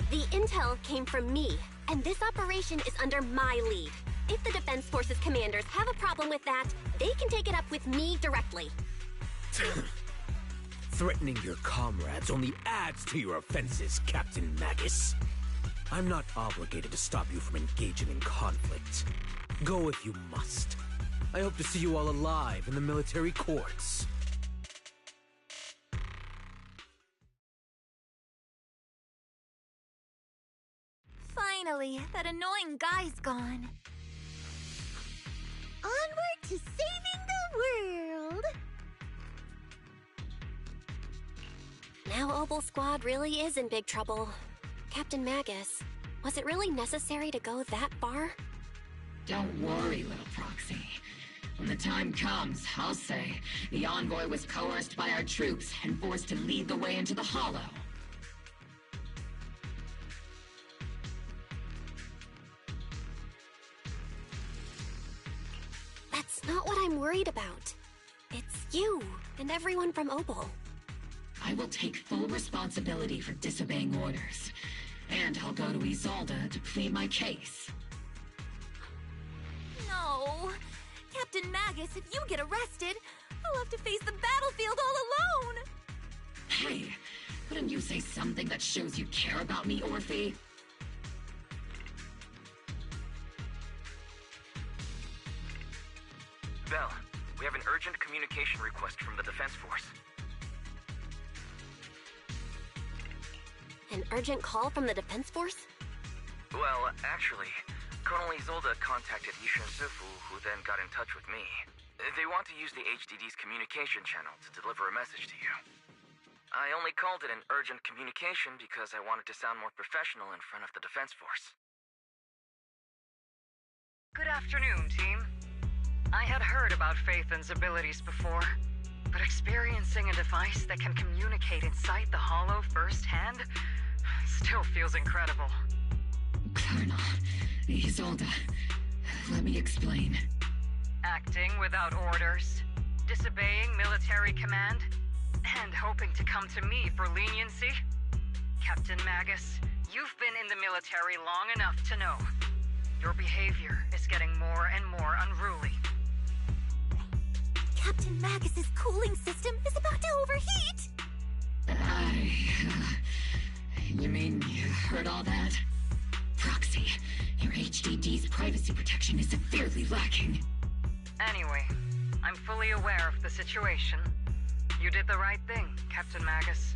The intel came from me, and this operation is under my lead. If the Defense Forces commanders have a problem with that, they can take it up with me directly. Threatening your comrades only adds to your offenses, Captain Magus. I'm not obligated to stop you from engaging in conflict. Go if you must. I hope to see you all alive in the military courts. Finally, that annoying guy's gone. Onward to saving the world! Now Opal Squad really is in big trouble. Captain Magus, was it really necessary to go that far? Don't worry, little Proxy. When the time comes, I'll say the envoy was coerced by our troops and forced to lead the way into the Hollow. That's not what I'm worried about. It's you and everyone from Opal. I will take full responsibility for disobeying orders. And I'll go to Isolde to plead my case. No! Captain Magus, if you get arrested, I'll have to face the battlefield all alone! Hey, couldn't you say something that shows you care about me, Orphe? Belle, we have an urgent communication request from the Defense Force. An urgent call from the Defense Force? Well, actually, Colonel Isolde contacted Yishun Sufu, who then got in touch with me. They want to use the HDD's communication channel to deliver a message to you. I only called it an urgent communication because I wanted to sound more professional in front of the Defense Force. Good afternoon, team. I had heard about Phaethon's abilities before, but experiencing a device that can communicate inside the Hollow firsthand still feels incredible. Colonel, Isolde, let me explain. Acting without orders, disobeying military command, and hoping to come to me for leniency? Captain Magus, you've been in the military long enough to know. Your behavior is getting more and more unruly. Captain Magus's cooling system is about to overheat! You mean you heard all that? Proxy, your HDD's privacy protection is severely lacking. Anyway, I'm fully aware of the situation. You did the right thing, Captain Magus.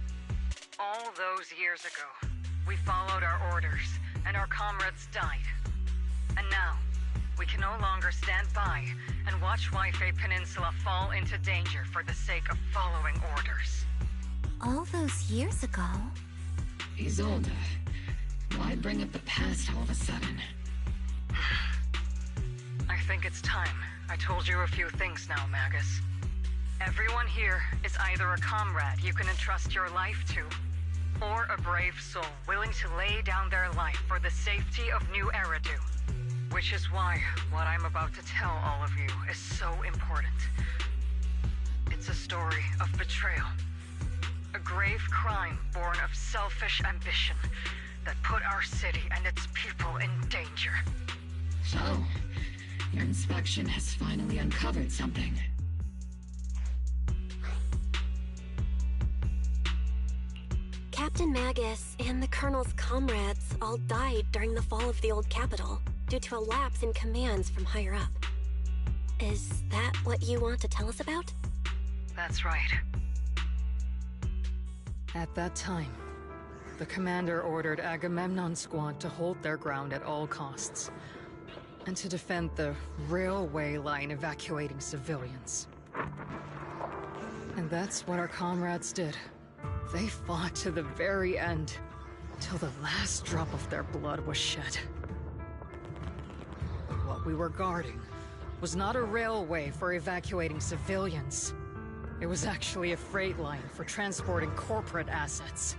All those years ago, we followed our orders, and our comrades died. And now, we can no longer stand by and watch Waifei Peninsula fall into danger for the sake of following orders. All those years ago? Isolde, why bring up the past all of a sudden? I think it's time I told you a few things now, Magus. Everyone here is either a comrade you can entrust your life to, or a brave soul willing to lay down their life for the safety of New Eridu. Which is why what I'm about to tell all of you is so important. It's a story of betrayal. A grave crime born of selfish ambition that put our city and its people in danger. So, your inspection has finally uncovered something. Captain Magus and the Colonel's comrades all died during the fall of the old capital due to a lapse in commands from higher up. Is that what you want to tell us about? That's right. At that time, the commander ordered Agamemnon's squad to hold their ground at all costs, and to defend the railway line evacuating civilians. And that's what our comrades did. They fought to the very end, till the last drop of their blood was shed. What we were guarding was not a railway for evacuating civilians. It was actually a freight line for transporting corporate assets.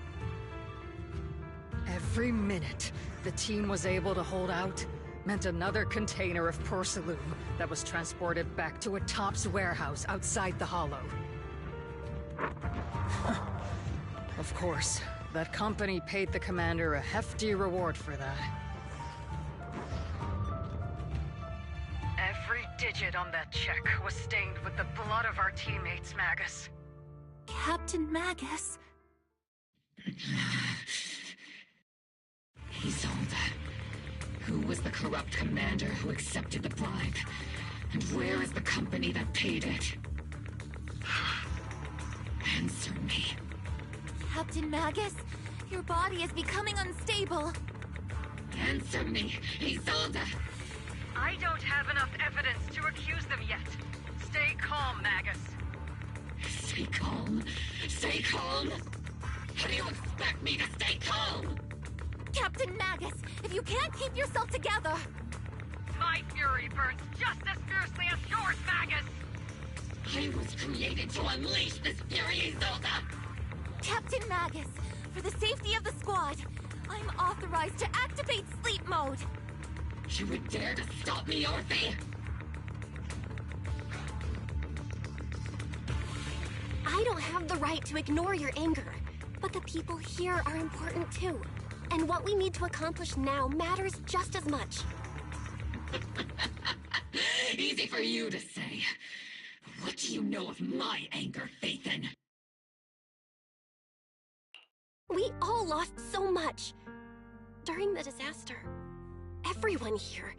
Every minute the team was able to hold out meant another container of porcelain that was transported back to a Topps warehouse outside the Hollow. Of course, that company paid the commander a hefty reward for that. Every digit on that check was stained with the blood of our teammates, Magus. Captain Magus? Isolde. Who was the corrupt commander who accepted the bribe? And where is the company that paid it? Answer me. Captain Magus, your body is becoming unstable. Answer me, Isolde! I don't have enough evidence to accuse them yet. Stay calm, Magus. Stay calm? Stay calm? How do you expect me to stay calm? Captain Magus, if you can't keep yourself together... My fury burns just as fiercely as yours, Magus! I was created to unleash this fury, Isolde! Captain Magus, for the safety of the squad, I'm authorized to activate sleep mode. You would dare to stop me, Orphe? I don't have the right to ignore your anger, but the people here are important too. And what we need to accomplish now matters just as much. Easy for you to say. What do you know of my anger, Phaethon? We all lost so much. During the disaster, everyone here,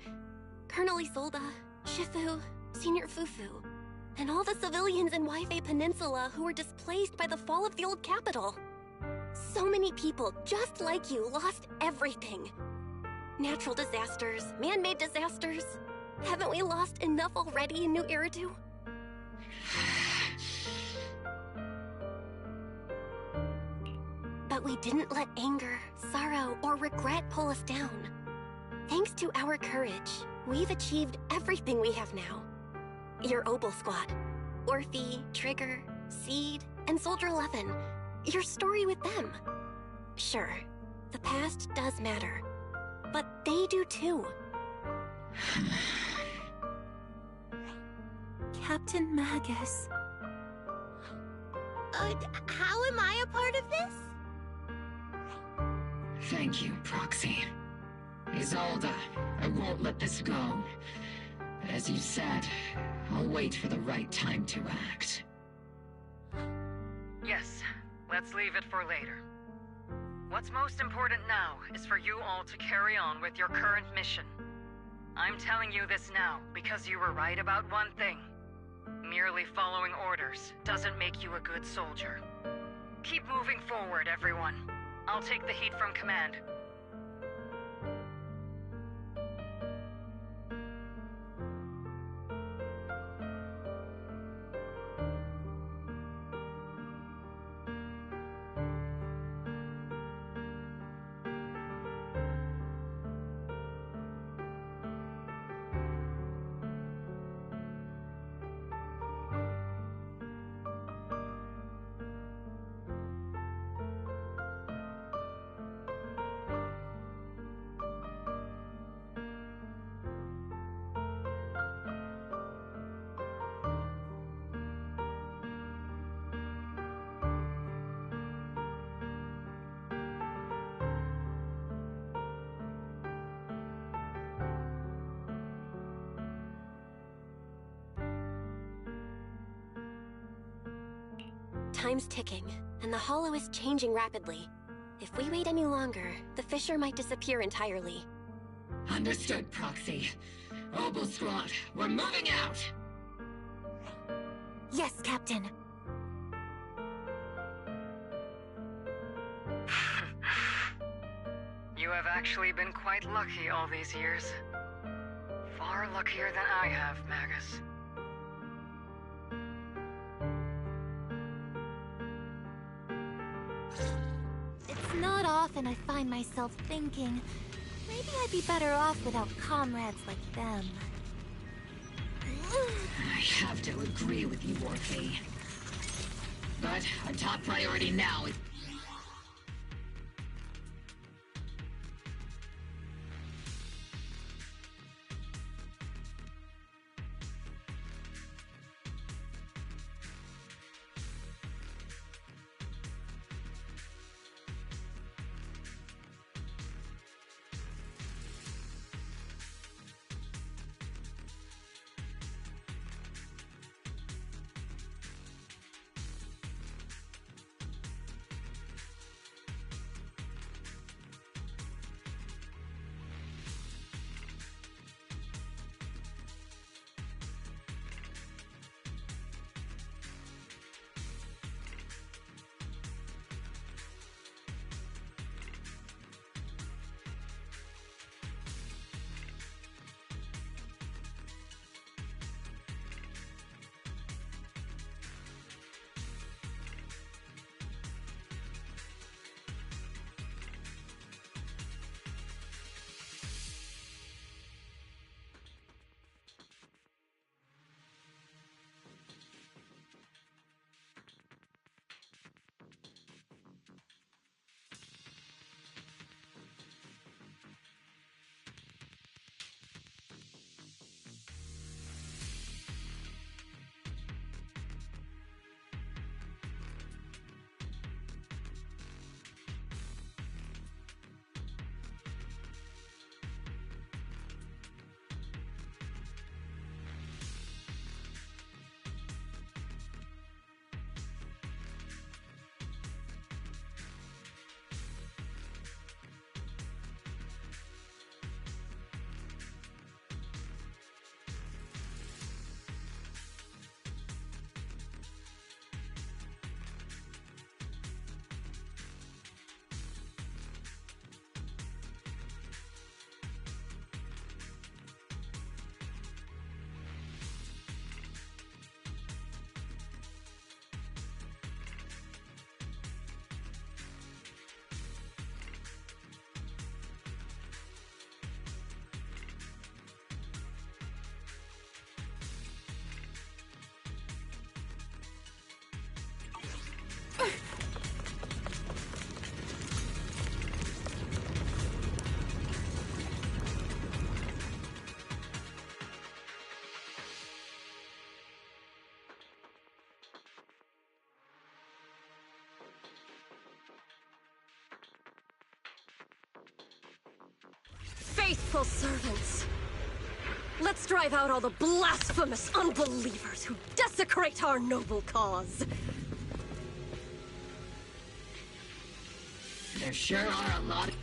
Colonel Isolde, Shifu, Senior Fufu, and all the civilians in Waifei Peninsula who were displaced by the fall of the old capital. So many people, just like you, lost everything. Natural disasters, man-made disasters. Haven't we lost enough already in New Eridu? But we didn't let anger, sorrow, or regret pull us down. Thanks to our courage, we've achieved everything we have now. Your Obel Squad, Orphe, Trigger, Seed, and Soldier 11. Your story with them. Sure, the past does matter, but they do too. Captain Magus. How am I a part of this? Thank you, Proxy. Isolde, I won't let this go. But as you said, I'll wait for the right time to act. Yes, let's leave it for later. What's most important now is for you all to carry on with your current mission. I'm telling you this now because you were right about one thing. Merely following orders doesn't make you a good soldier. Keep moving forward, everyone. I'll take the heat from command. Time's ticking, and the Hollow is changing rapidly. If we wait any longer, the fissure might disappear entirely. Understood, Proxy. Obel Squad, we're moving out! Yes, Captain. You have actually been quite lucky all these years. Far luckier than I have, Magus. It's not often I find myself thinking, maybe I'd be better off without comrades like them. I have to agree with you, Orphe. But our top priority now is... Faithful servants! Let's drive out all the blasphemous unbelievers who desecrate our noble cause! There sure are a lot of...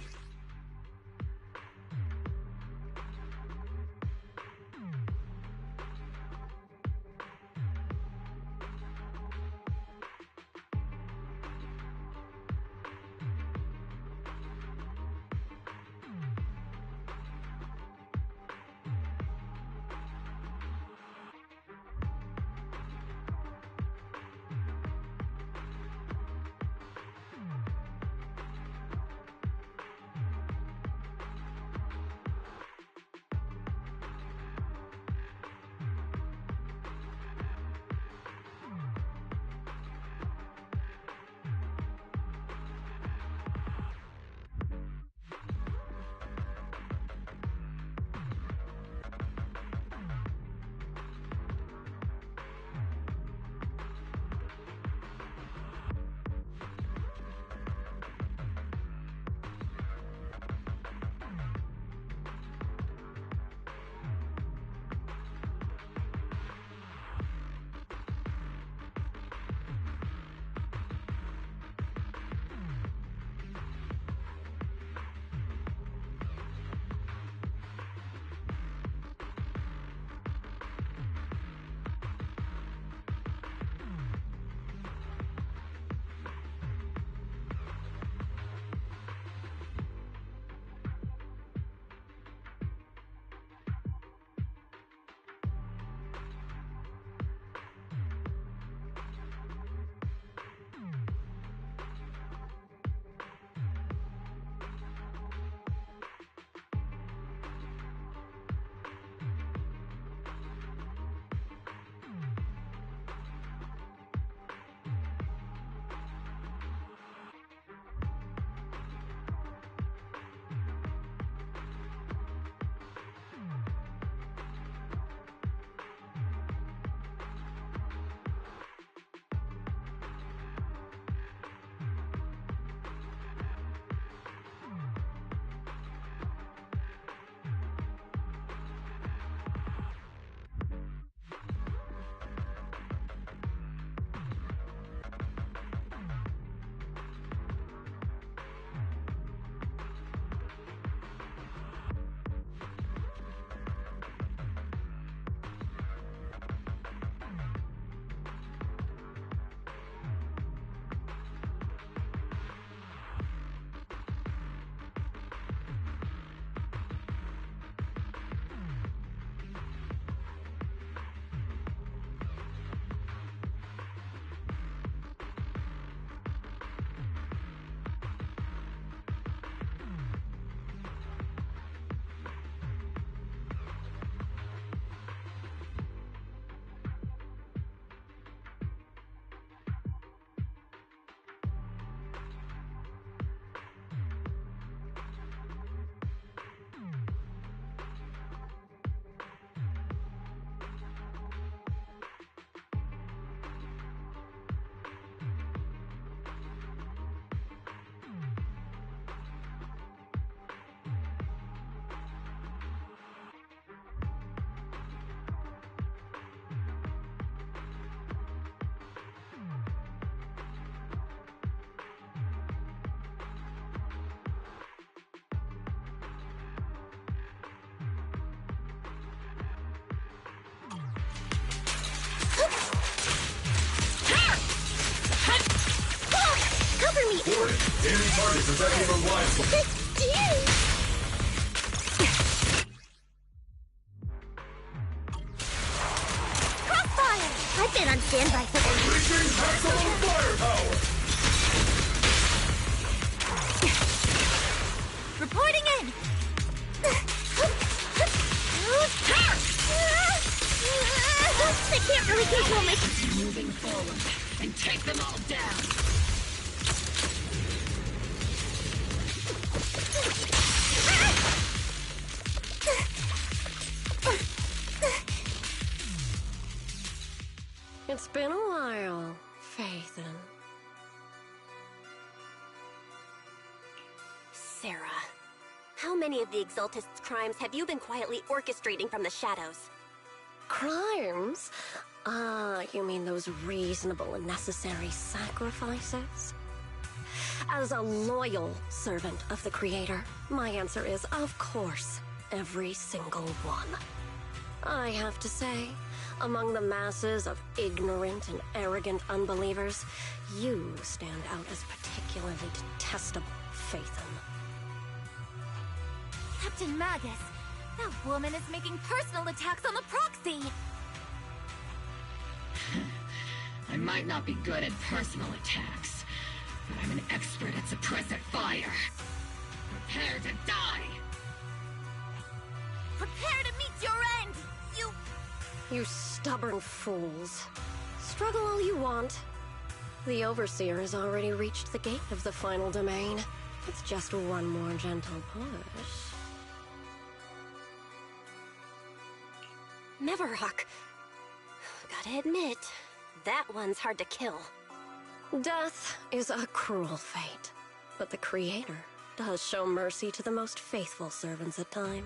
Enemy targets attacking from blind spot. Crossfire! I've been on standby for this. Unleashing maximum firepower! Reporting in! They can't really control me. Moving forward and take them all down. It's been a while, Phaethon. Sarah, how many of the Exaltists' crimes have you been quietly orchestrating from the shadows? Crimes? Ah, you mean those reasonable and necessary sacrifices? As a loyal servant of the Creator, my answer is, of course, every single one. I have to say, among the masses of ignorant and arrogant unbelievers, you stand out as particularly detestable, Phaethon. Captain Magus, that woman is making personal attacks on the proxy! I might not be good at personal attacks, but I'm an expert at suppressive fire. Prepare to die! Prepare to meet your end, you... You stubborn fools. Struggle all you want. The Overseer has already reached the gate of the final domain. It's just one more gentle push. Meverhawk. Gotta admit, that one's hard to kill. Death is a cruel fate, but the Creator does show mercy to the most faithful servants at times.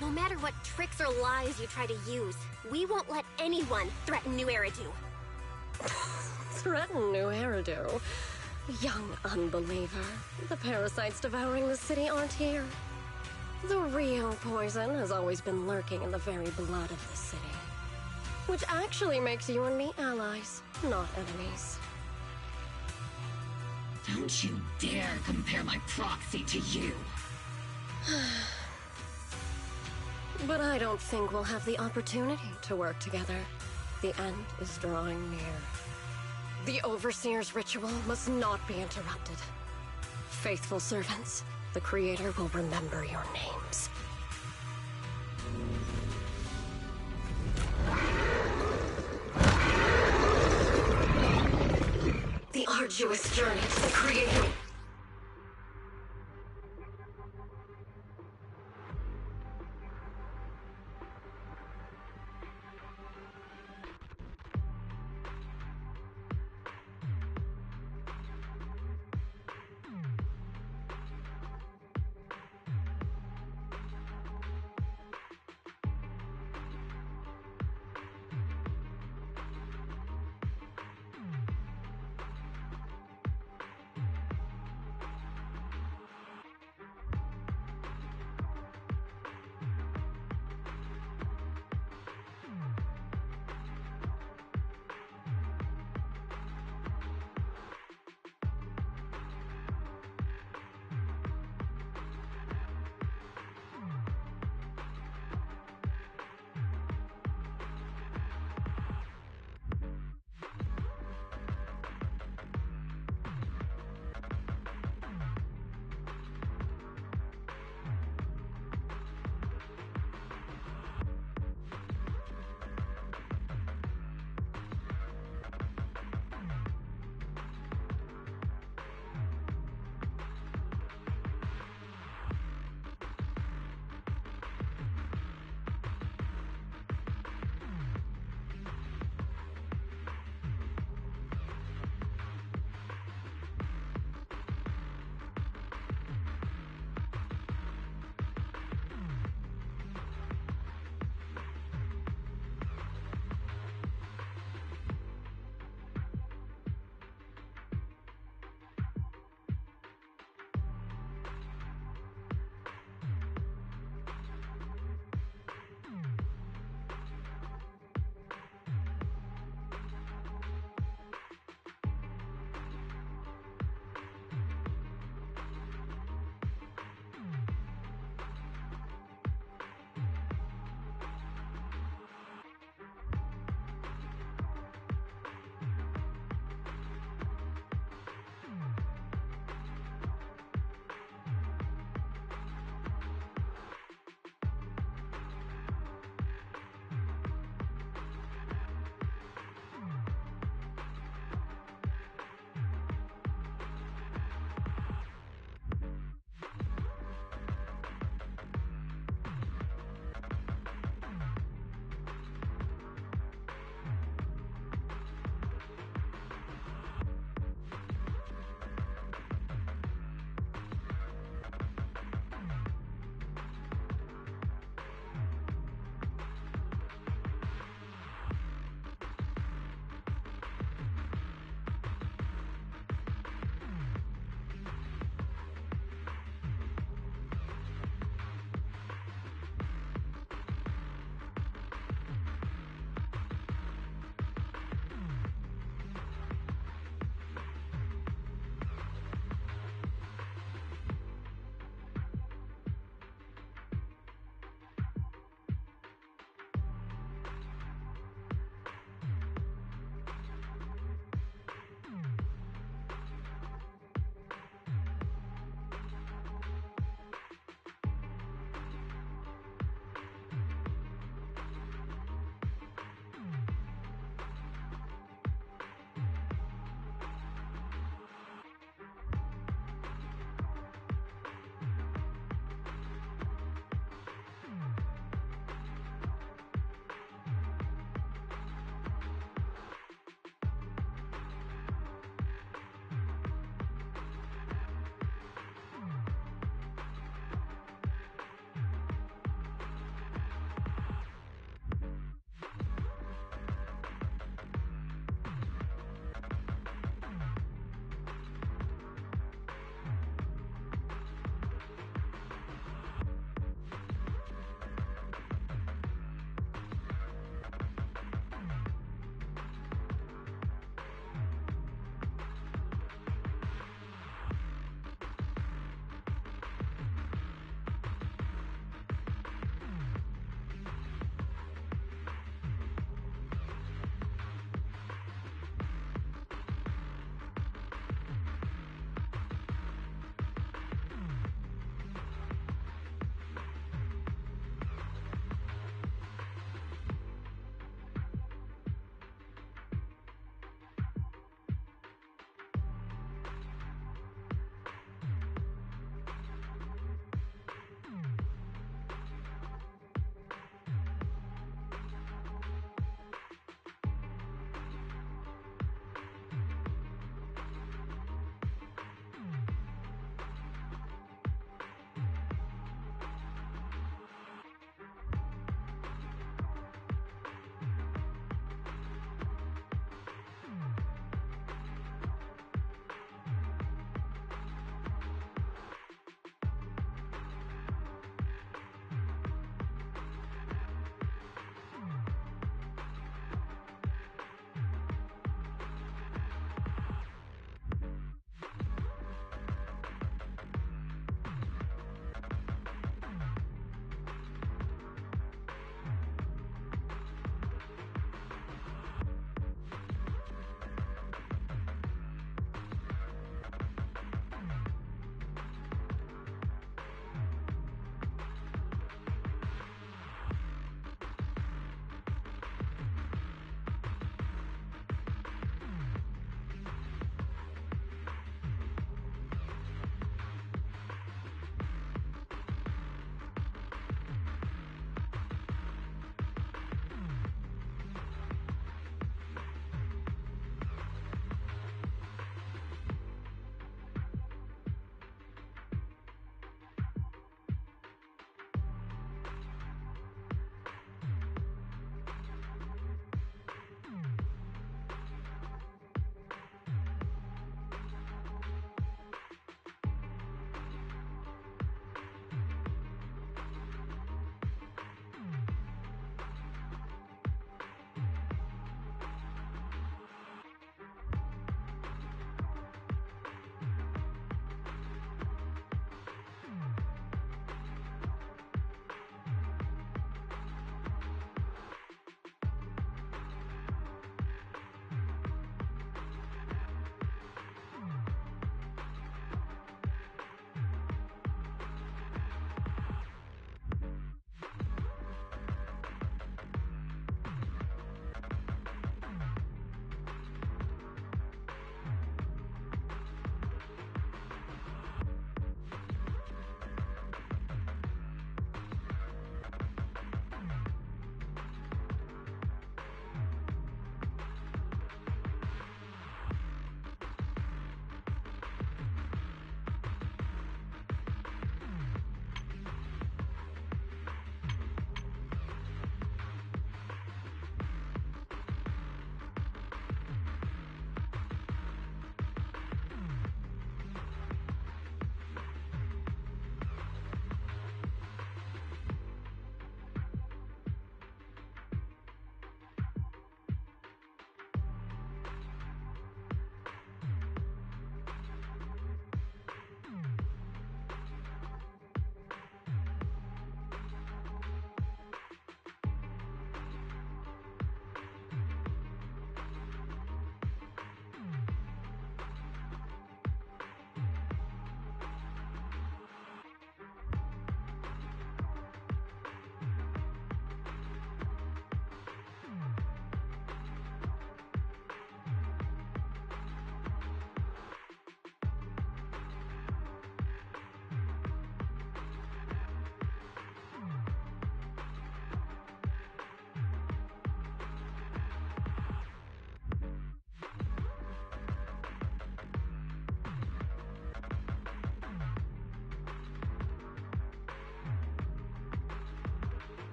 No matter what tricks or lies you try to use, we won't let anyone threaten New Eridu. Threaten New Eridu? Young unbeliever. The parasites devouring the city aren't here. The real poison has always been lurking in the very blood of the city. Which actually makes you and me allies, not enemies. Don't you dare compare my proxy to you! But I don't think we'll have the opportunity to work together. The end is drawing near. The Overseer's ritual must not be interrupted. Faithful servants, the Creator will remember your names. The arduous journey to the Creator.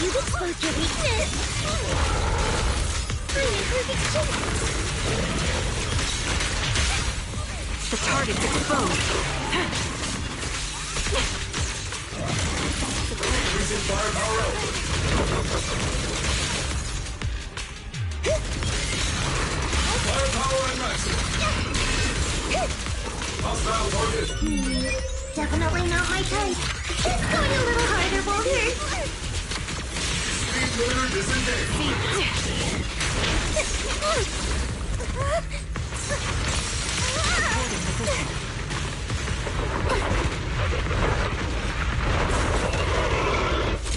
You've exposed your weakness! I'm in perfect shape! The target's exposed. Increasing firepower output. Firepower and maximum. Hostile target. Definitely not my type. It's going a little harder, Boulder. Speed loader disengaged.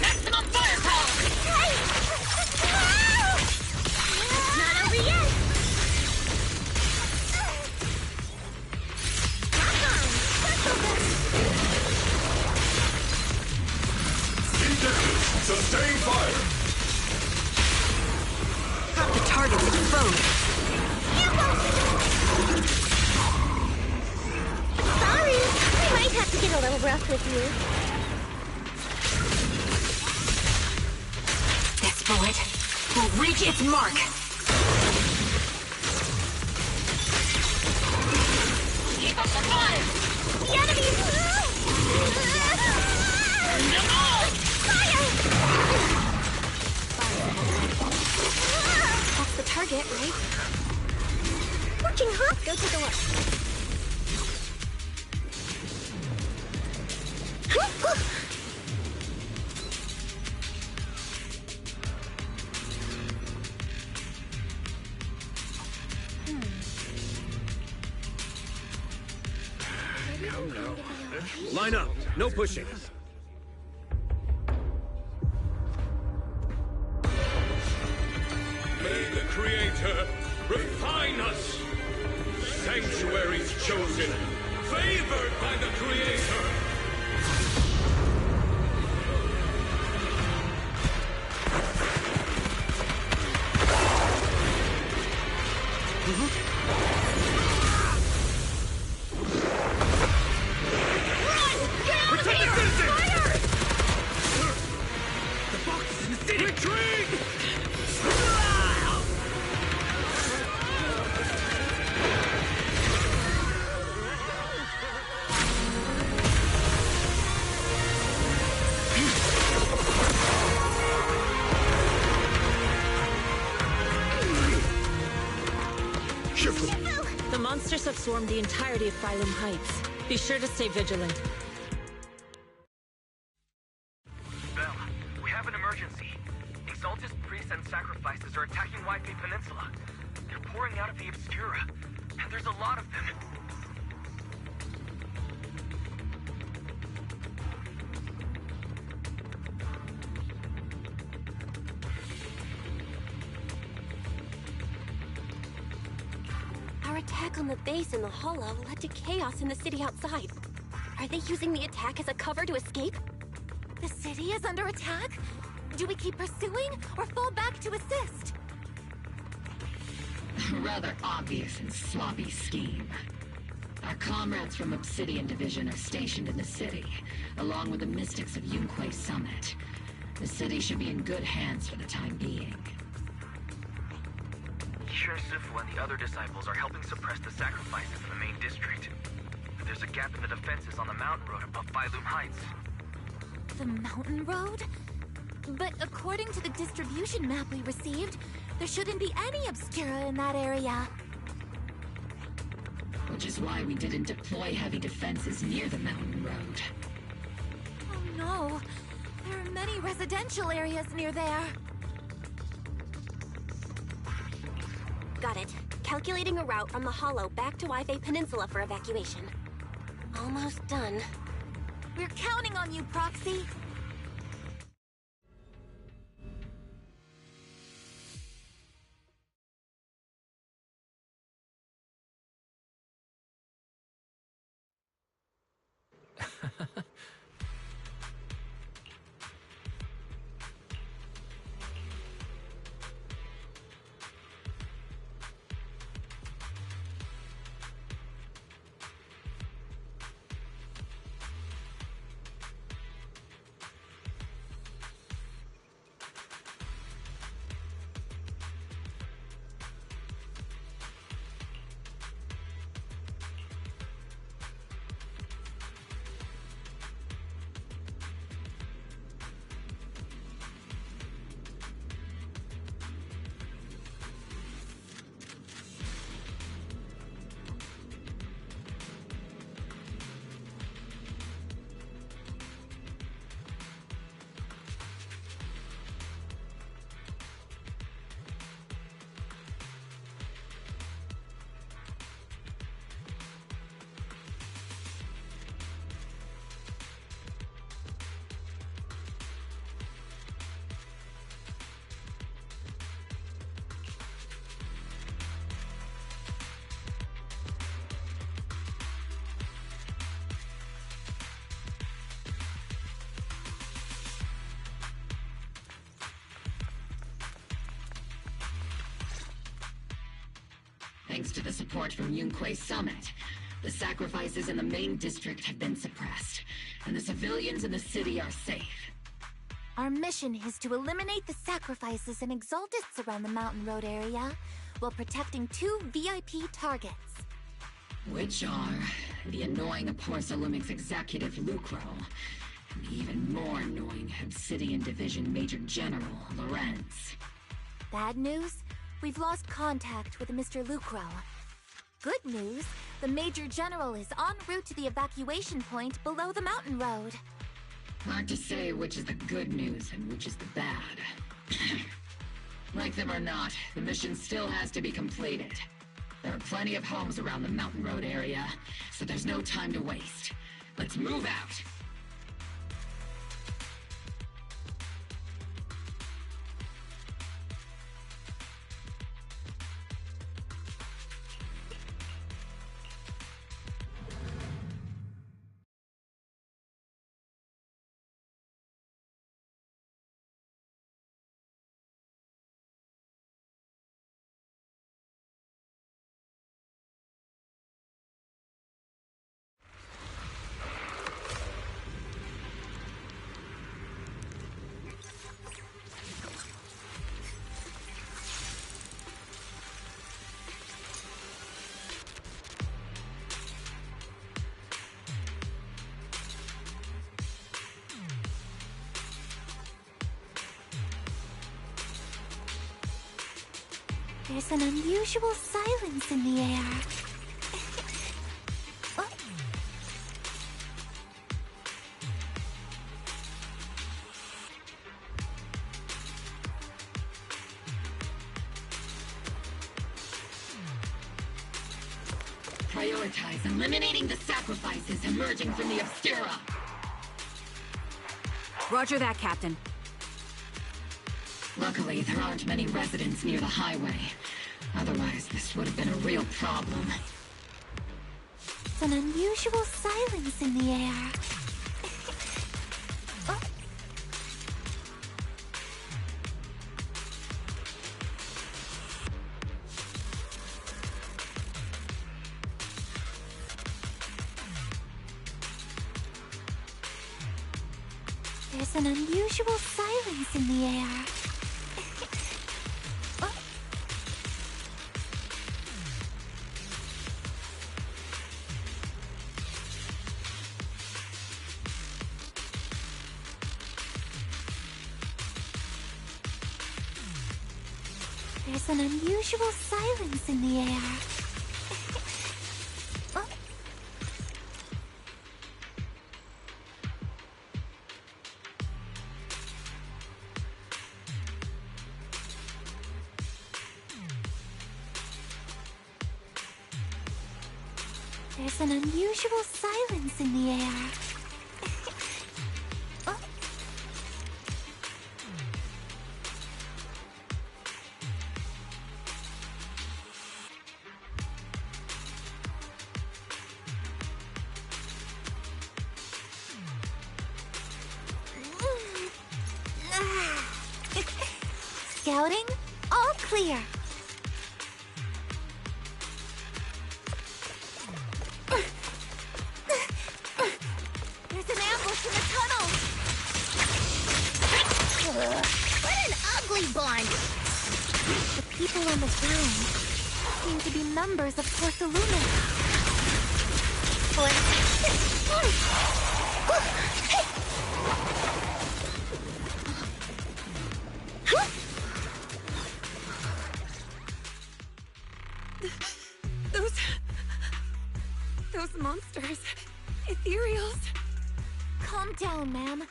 Maximum firepower! It's not over yet. Sustain fire! The target's exposed. Sorry, I might have to get a little rough with you. This bullet will reach its mark. Keep up the fire! The enemy! Burn them all! Fire! That's the target, right? Working hard. Go take a look. Line up. No pushing. May the Creator refine us. Sanctuaries chosen, favored by the Creator. Protect the citizens! The box is in the city. Retreat! The monsters have swarmed the entirety of Phylum Heights. Be sure to stay vigilant. Belle, we have an emergency. Exaltus priests and sacrifices are attacking Whitebay Peninsula. They're pouring out of the Obscura, and there's a lot of them. Our attack on the base in the Hollow led to chaos in the city outside. Are they using the attack as a cover to escape? The city is under attack? Do we keep pursuing or fall back to assist? Rather obvious and sloppy scheme. Our comrades from Obsidian Division are stationed in the city, along with the Mystics of Yunquay Summit. The city should be in good hands for the time being. Kishir Sifu and the other disciples are helping suppress the sacrifices in the main district. There's a gap in the defenses on the mountain road above Phylum Heights. The mountain road? But according to the distribution map we received, there shouldn't be any Obscura in that area. Which is why we didn't deploy heavy defenses near the mountain road. Oh no, there are many residential areas near there. Got it. Calculating a route from the Hollow back to Whitebay Peninsula for evacuation. Almost done. We're counting on you, Proxy. Thanks to the support from Yunquei Summit, the sacrifices in the main district have been suppressed, and the civilians in the city are safe. Our mission is to eliminate the sacrifices and exaltists around the Mountain Road area, while protecting 2 VIP targets. Which are the annoying Porcelumix executive Lucro, and the even more annoying Obsidian Division Major General Lorenz. Bad news? We've lost contact with Mr. Lucro. Good news, the Major General is en route to the evacuation point below the mountain road. Hard to say which is the good news and which is the bad. Like them or not, the mission still has to be completed. There are plenty of homes around the Mountain Road area, so there's no time to waste. Let's move out! There's an unusual silence in the air. Oh. Prioritize eliminating the sacrifices emerging from the Obscura. Roger that, Captain. Luckily, there aren't many residents near the highway. Otherwise, this would have been a real problem. It's an unusual silence in the air. Oh. There's an unusual silence in the air. There's an unusual silence in the air. Oh. There's an unusual silence in the air. Oh. Scouting? All clear. There's an ambush in the tunnel. What an ugly bunch! The people on the ground seem to be members of Porcelumix. Those monsters. Ethereals. Calm down, ma'am.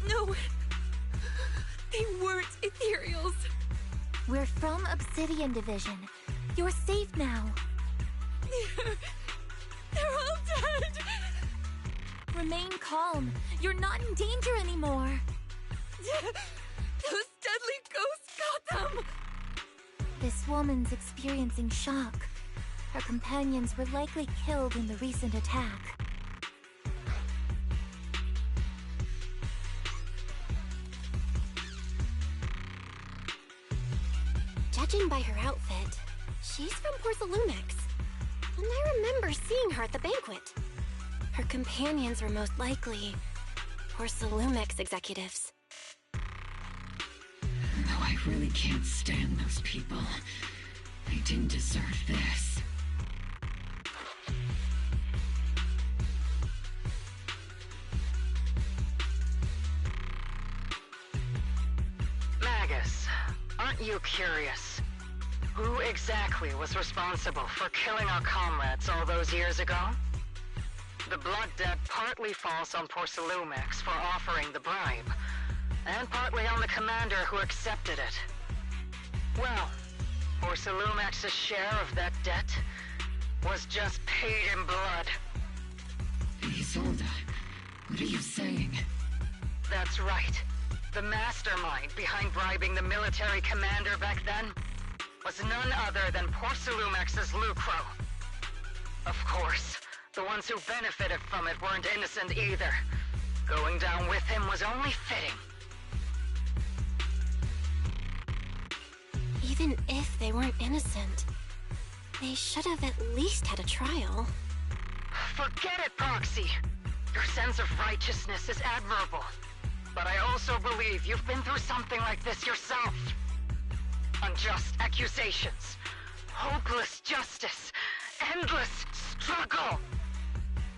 No. They weren't Ethereals. We're from Obsidian Division. You're safe now. They're all dead. Remain calm. You're not in danger anymore. Those deadly ghosts got them. This woman's experiencing shock. Her companions were likely killed in the recent attack. Judging by her outfit, She's from Porcelumex. And I remember seeing her at the banquet. Her companions were most likely Porcelumex executives. Though I really can't stand those people, they didn't deserve this. Magus, aren't you curious? Who exactly was responsible for killing our comrades all those years ago? The blood debt partly falls on Porcelumex for offering the bribe, and partly on the commander who accepted it. Well, Porcelumex's share of that debt was just paid in blood. Isolde, what are you saying? That's right. The mastermind behind bribing the military commander back then was none other than Porcelumex's Lucro. Of course, the ones who benefited from it weren't innocent either. Going down with him was only fitting. Even if they weren't innocent, they should have at least had a trial. Forget it, Proxy! Your sense of righteousness is admirable. But I also believe you've been through something like this yourself. Unjust accusations, hopeless justice, endless struggle.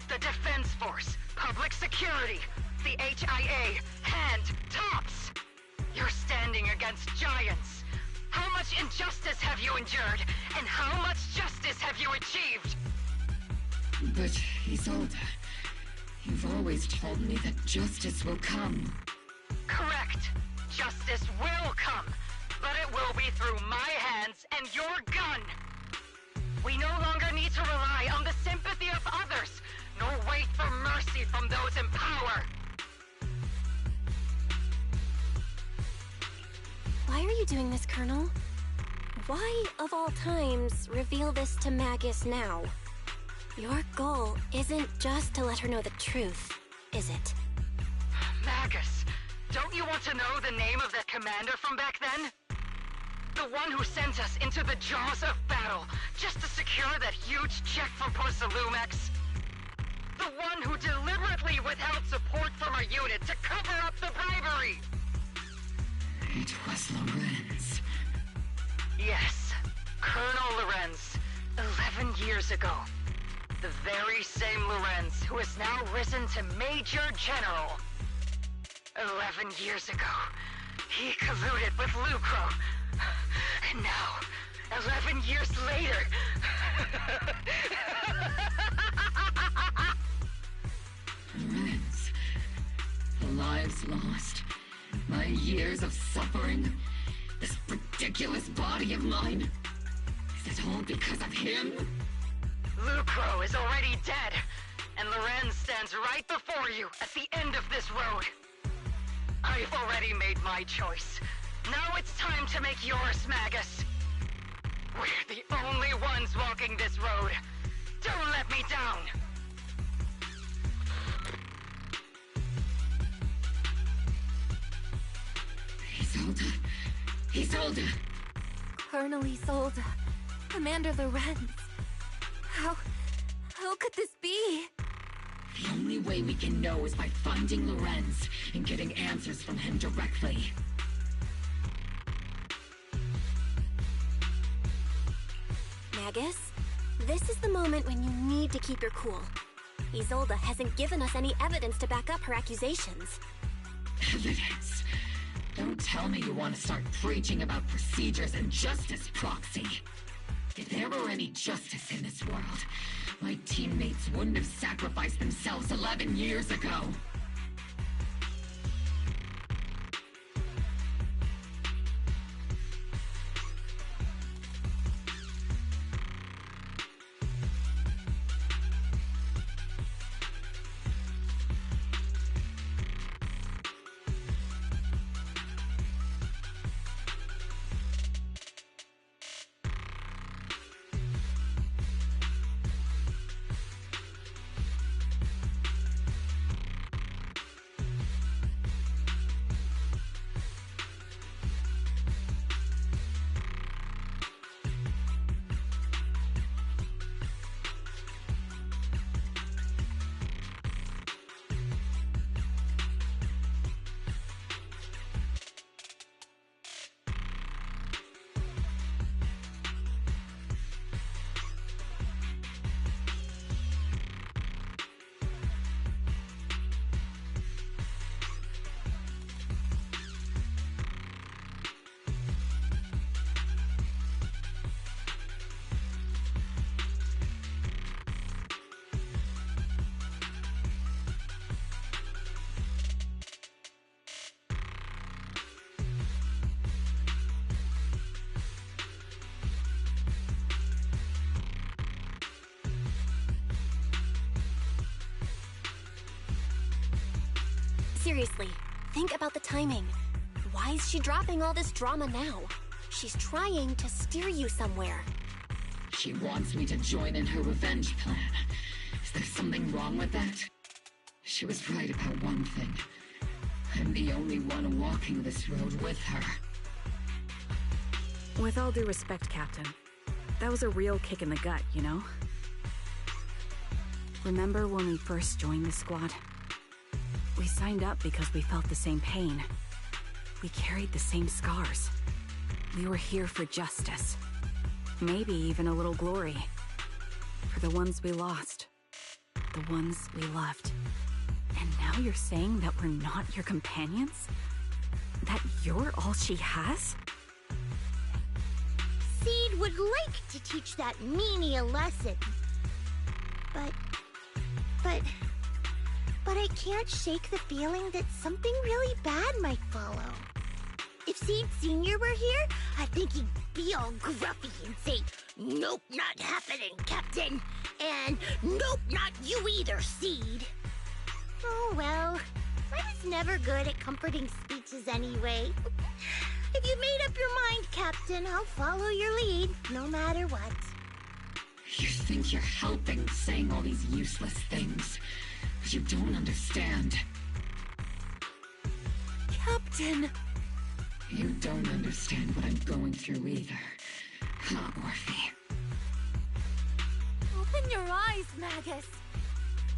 The Defense Force, public security, the HIA, hand tops. You're standing against giants. How much injustice have you endured, and how much justice have you achieved? But, Isolde, you've always told me that justice will come. Correct. Justice will come, but it will be through my hands and your gun. We no longer need to rely on the sympathy of others, nor wait for mercy from those in power. Why are you doing this, Colonel? Why, of all times, reveal this to Magus now? Your goal isn't just to let her know the truth, is it? Magus, don't you want to know the name of that commander from back then? The one who sent us into the jaws of battle just to secure that huge check from Porcelumex? The one who deliberately withheld support from our unit to cover up the bribery? It was Lorenz. Yes, Colonel Lorenz, 11 years ago. The very same Lorenz who has now risen to Major General. 11 years ago, he colluded with Lucro. And now, 11 years later... Lorenz, the lives lost, my years of suffering, this ridiculous body of mine. Is it all because of him? Lucro is already dead, and Lorenz stands right before you at the end of this road. I've already made my choice. Now it's time to make yours, Magus. We're the only ones walking this road. Don't let me down. Isolde. Isolde. Colonel Isolde. Commander Lorenz. How could this be? The only way we can know is by finding Lorenz and getting answers from him directly. Magus, this is the moment when you need to keep your cool. Isolde hasn't given us any evidence to back up her accusations. Evidence? Don't tell me you want to start preaching about procedures and justice, Proxy. If there were any justice in this world, my teammates wouldn't have sacrificed themselves 11 years ago. Seriously, think about the timing. Why is she dropping all this drama now? She's trying to steer you somewhere. She wants me to join in her revenge plan. Is there something wrong with that? She was right about one thing. I'm the only one walking this road with her. With all due respect, Captain, that was a real kick in the gut, you know? Remember when we first joined the squad? We signed up because we felt the same pain. We carried the same scars. We were here for justice. Maybe even a little glory. For the ones we lost. The ones we loved. And now you're saying that we're not your companions? That you're all she has? Seed would like to teach that meanie a lesson. But I can't shake the feeling that something really bad might follow. If Seed Sr. were here, I think he'd be all gruffy and say, "Nope, not happening, Captain." And "Nope, not you either, Seed." Oh well, I was never good at comforting speeches anyway. If you've made up your mind, Captain, I'll follow your lead, no matter what. You think you're helping saying all these useless things, but you don't understand. Captain! You don't understand what I'm going through either. Huh, Orphe? Open your eyes, Magus!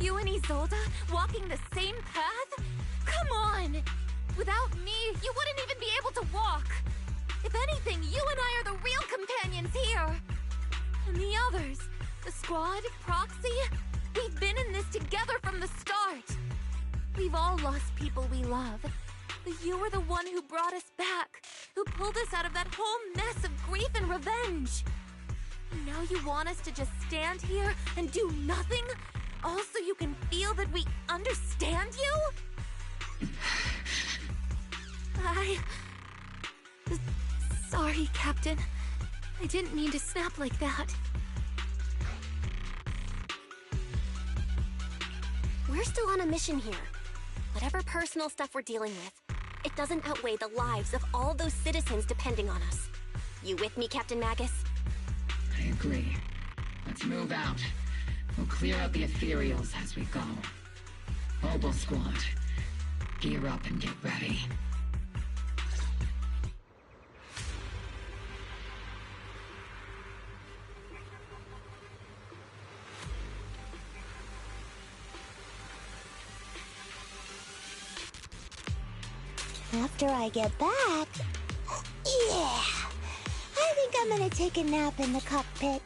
You and Isolde walking the same path? Come on! Without me, you wouldn't even be able to walk! If anything, you and I are the real companions here! And the others, the squad, Proxy, we've been in this together from the start! We've all lost people we love, but you were the one who brought us back, who pulled us out of that whole mess of grief and revenge! And now you want us to just stand here and do nothing? All so you can feel that we understand you? Sorry, Captain. I didn't mean to snap like that. We're still on a mission here. Whatever personal stuff we're dealing with, it doesn't outweigh the lives of all those citizens depending on us. You with me, Captain Magus? I agree. Let's move out. We'll clear out the ethereals as we go. Mobile Squad, gear up and get ready. After I get back... Yeah! I think I'm gonna take a nap in the cockpit.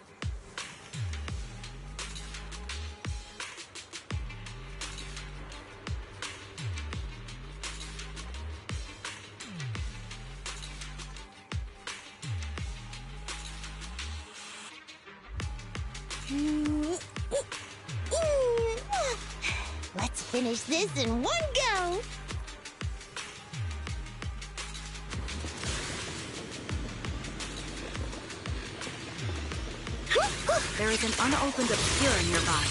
Let's finish this in one go! There is an unopened obscura nearby.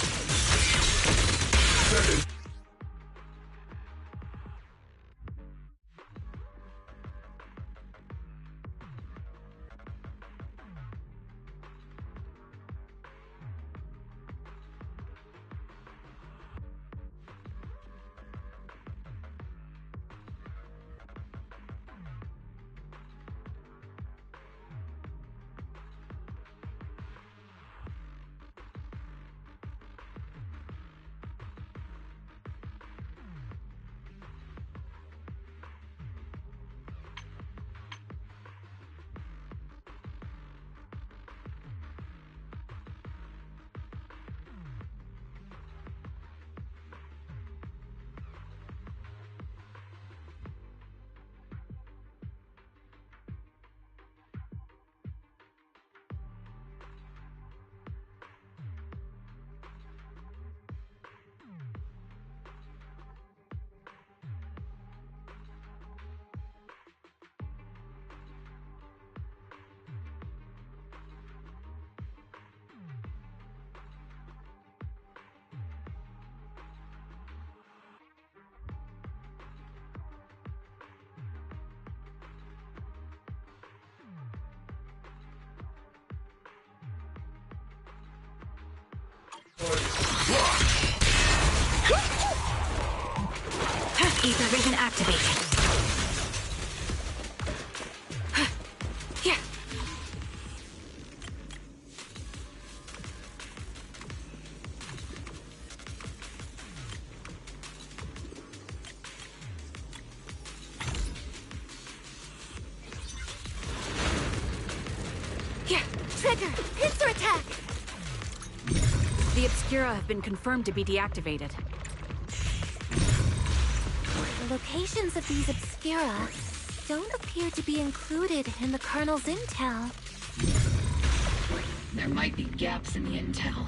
Ether vision activated. Yeah. Yeah. Trigger! Pincer attack! The Obscura have been confirmed to be deactivated. The locations of these Obscura don't appear to be included in the Colonel's intel. There might be gaps in the intel.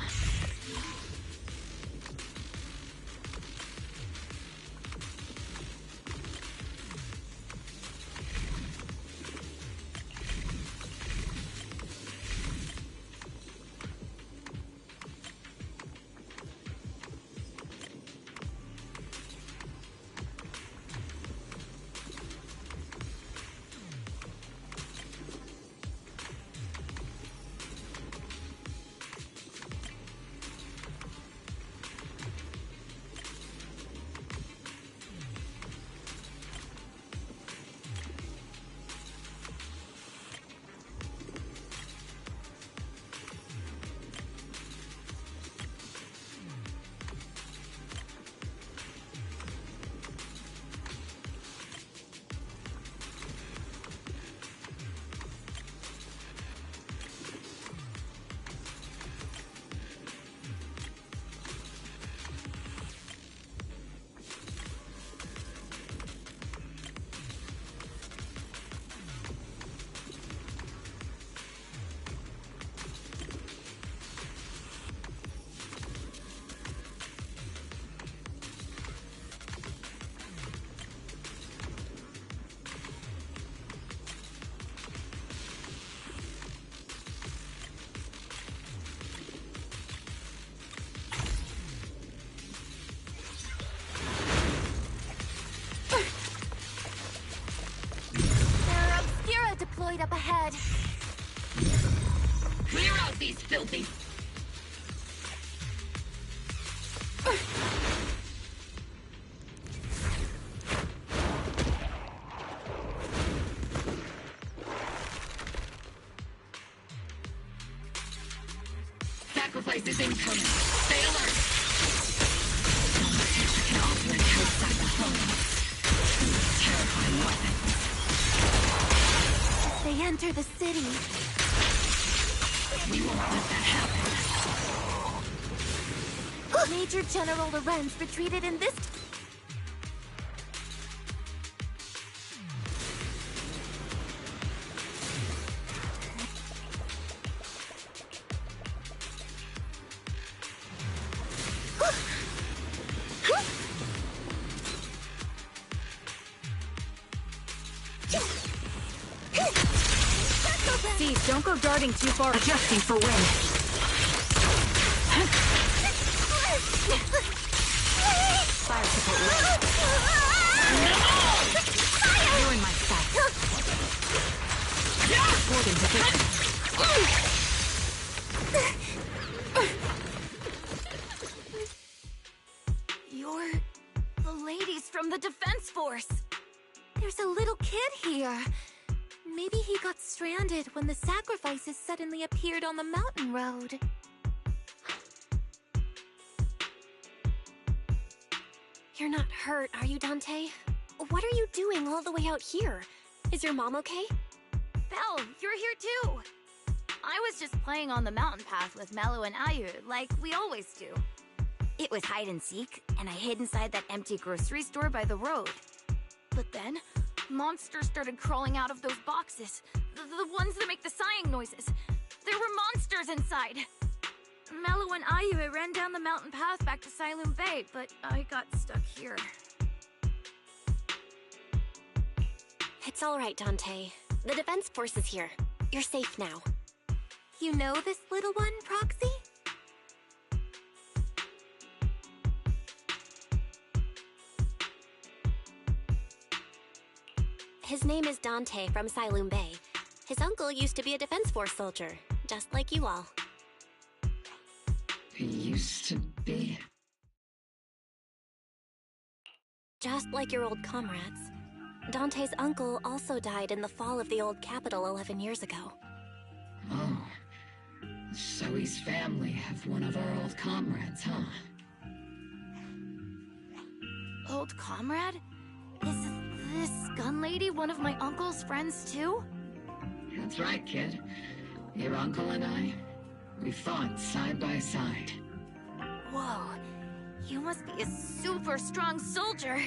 Deployed up ahead. Clear out these filthy... Sacrifice is incoming. Stay alert. Someone can operate outside the home. Terrifying weapons. They enter the city. We won't let that happen. Major General Lorenz retreated in this... Steve, don't go darting too far. Adjusting for wind. Fire support ready. You're in my sight. Reporting position. You're the ladies from the Defense Force. There's a little kid here. Maybe he got stranded when the sacrifices suddenly appeared on the mountain road. You're not hurt, are you, Dante? What are you doing all the way out here? Is your mom okay? Belle, you're here too. I was just playing on the mountain path with Mello and Ayu, like we always do. It was hide and seek, and I hid inside that empty grocery store by the road. But then, monsters started crawling out of those boxes. The ones that make the sighing noises. There were monsters inside. Mello and Ayu ran down the mountain path back to Siloon Bay, but I got stuck here. It's all right, Dante. The Defense Force is here. You're safe now. You know this little one, Proxy? His name is Dante from Siloon Bay. His uncle used to be a Defense Force soldier, just like you all. He used to be... just like your old comrades. Dante's uncle also died in the fall of the old capital 11 years ago. Oh. So he's family of one of our old comrades, huh? Old comrade? Is this gun lady one of my uncle's friends too? That's right, kid. Your uncle and I, we fought side by side. Whoa, you must be a super strong soldier.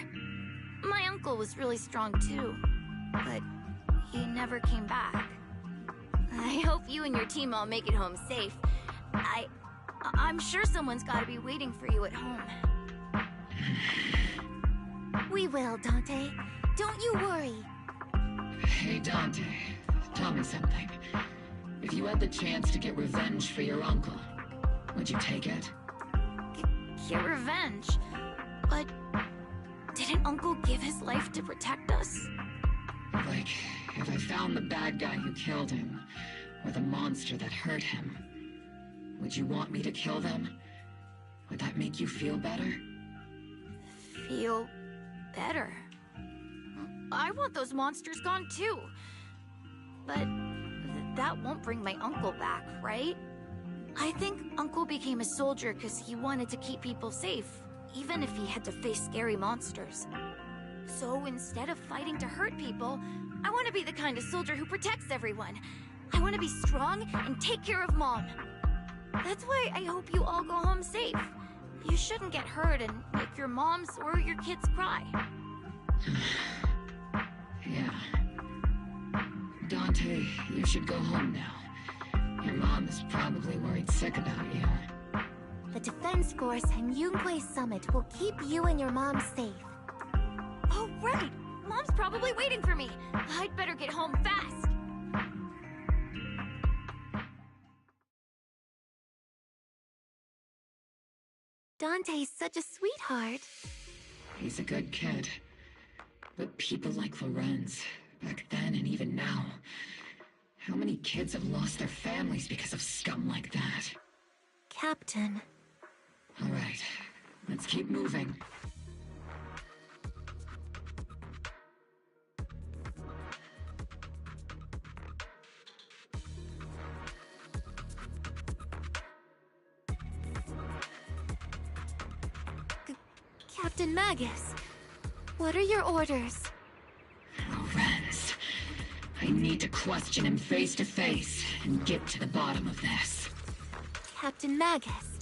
My uncle was really strong too, but he never came back. I hope you and your team all make it home safe. I'm sure someone's gotta be waiting for you at home. We will, Dante. Don't you worry. Hey, Dante, tell me something. If you had the chance to get revenge for your uncle, would you take it? Get revenge? But didn't Uncle give his life to protect us? Like, if I found the bad guy who killed him, or the monster that hurt him, would you want me to kill them? Would that make you feel better? Feel better? I want those monsters gone too. But that won't bring my uncle back, right? I think Uncle became a soldier because he wanted to keep people safe, even if he had to face scary monsters. So instead of fighting to hurt people, I want to be the kind of soldier who protects everyone. I want to be strong and take care of Mom. That's why I hope you all go home safe. You shouldn't get hurt and make your moms or your kids cry. Yeah. Dante, you should go home now. Your mom is probably worried sick about you. The Defense Force and Yunque Summit will keep you and your mom safe. Oh, right! Mom's probably waiting for me. I'd better get home fast. Dante's such a sweetheart. He's a good kid. But people like Lorenz, back then and even now, how many kids have lost their families because of scum like that? Captain. All right, let's keep moving. Captain Magus, what are your orders? Lorenz, I need to question him face to face and get to the bottom of this. Captain Magus,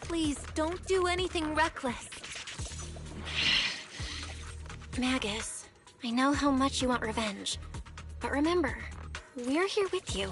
please don't do anything reckless. Magus, I know how much you want revenge. But remember, we're here with you.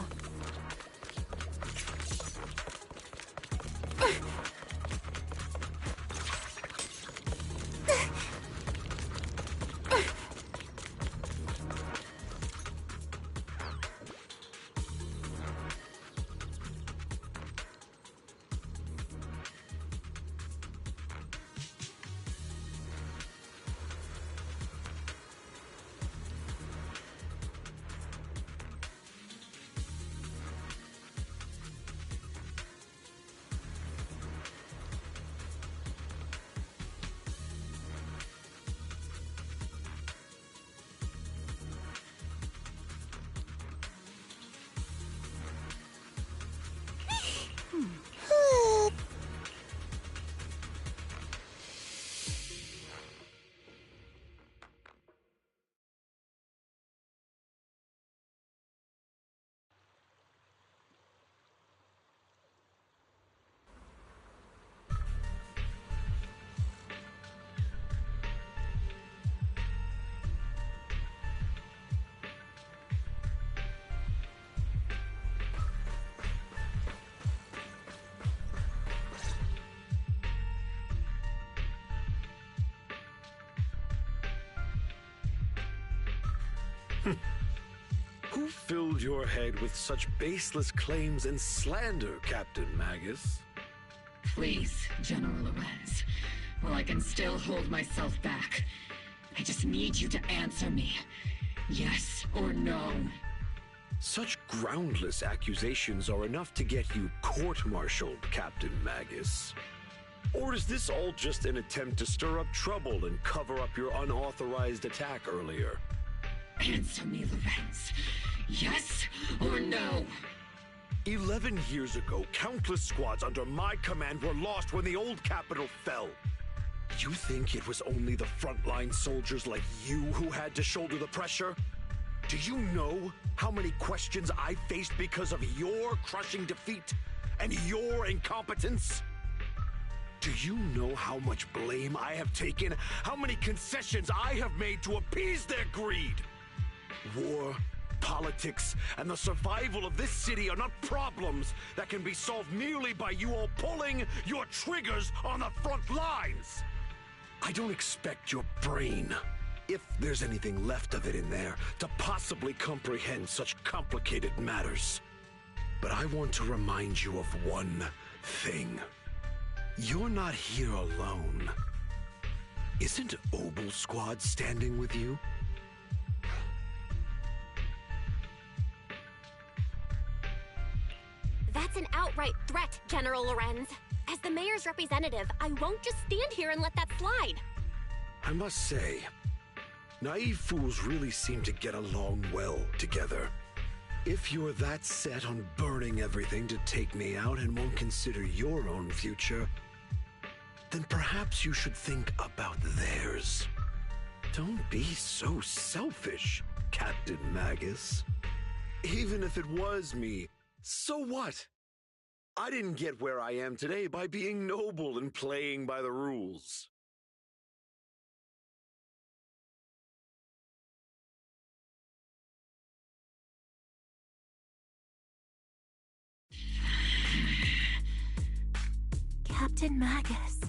Who filled your head with such baseless claims and slander, Captain Magus? Please, General Lorenz, while I can still hold myself back, I just need you to answer me. Yes or no? Such groundless accusations are enough to get you court-martialed, Captain Magus. Or is this all just an attempt to stir up trouble and cover up your unauthorized attack earlier? Answer me, Lorenz. Yes or no? 11 years ago, countless squads under my command were lost when the old capital fell. You think it was only the frontline soldiers like you who had to shoulder the pressure? Do you know how many questions I faced because of your crushing defeat and your incompetence? Do you know how much blame I have taken? How many concessions I have made to appease their greed? War, politics, and the survival of this city are not problems that can be solved merely by you all pulling your triggers on the front lines. I don't expect your brain, if there's anything left of it in there, to possibly comprehend such complicated matters. But I want to remind you of one thing. You're not here alone. Isn't Obel Squad standing with you? That's an outright threat, General Lorenz. As the mayor's representative, I won't just stand here and let that slide. I must say, naive fools really seem to get along well together. If you're that set on burning everything to take me out and won't consider your own future, then perhaps you should think about theirs. Don't be so selfish, Captain Magus. Even if it was me, so what? I didn't get where I am today by being noble and playing by the rules. Captain Magus.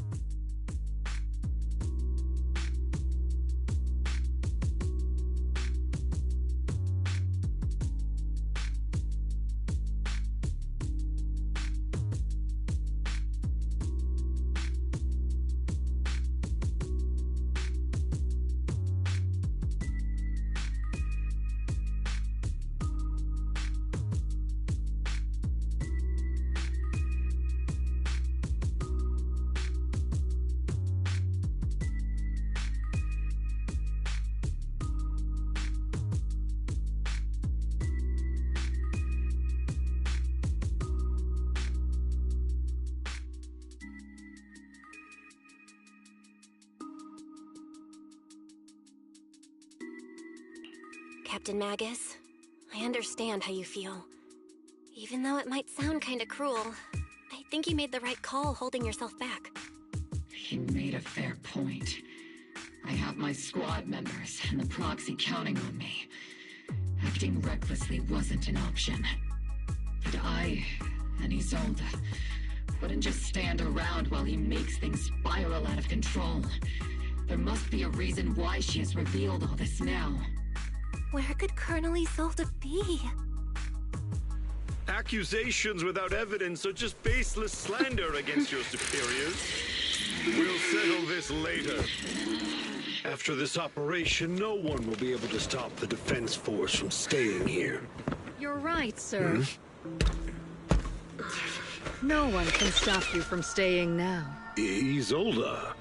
Captain Magus, I understand how you feel. Even though it might sound kinda cruel, I think you made the right call holding yourself back. You made a fair point. I have my squad members and the proxy counting on me. Acting recklessly wasn't an option. But I and Isolde wouldn't just stand around while he makes things spiral out of control. There must be a reason why she has revealed all this now. Where could Colonel Isolde be? Accusations without evidence are just baseless slander against your superiors. We'll settle this later. After this operation, no one will be able to stop the defense force from staying here. You're right, sir. No one can stop you from staying now. Isolde.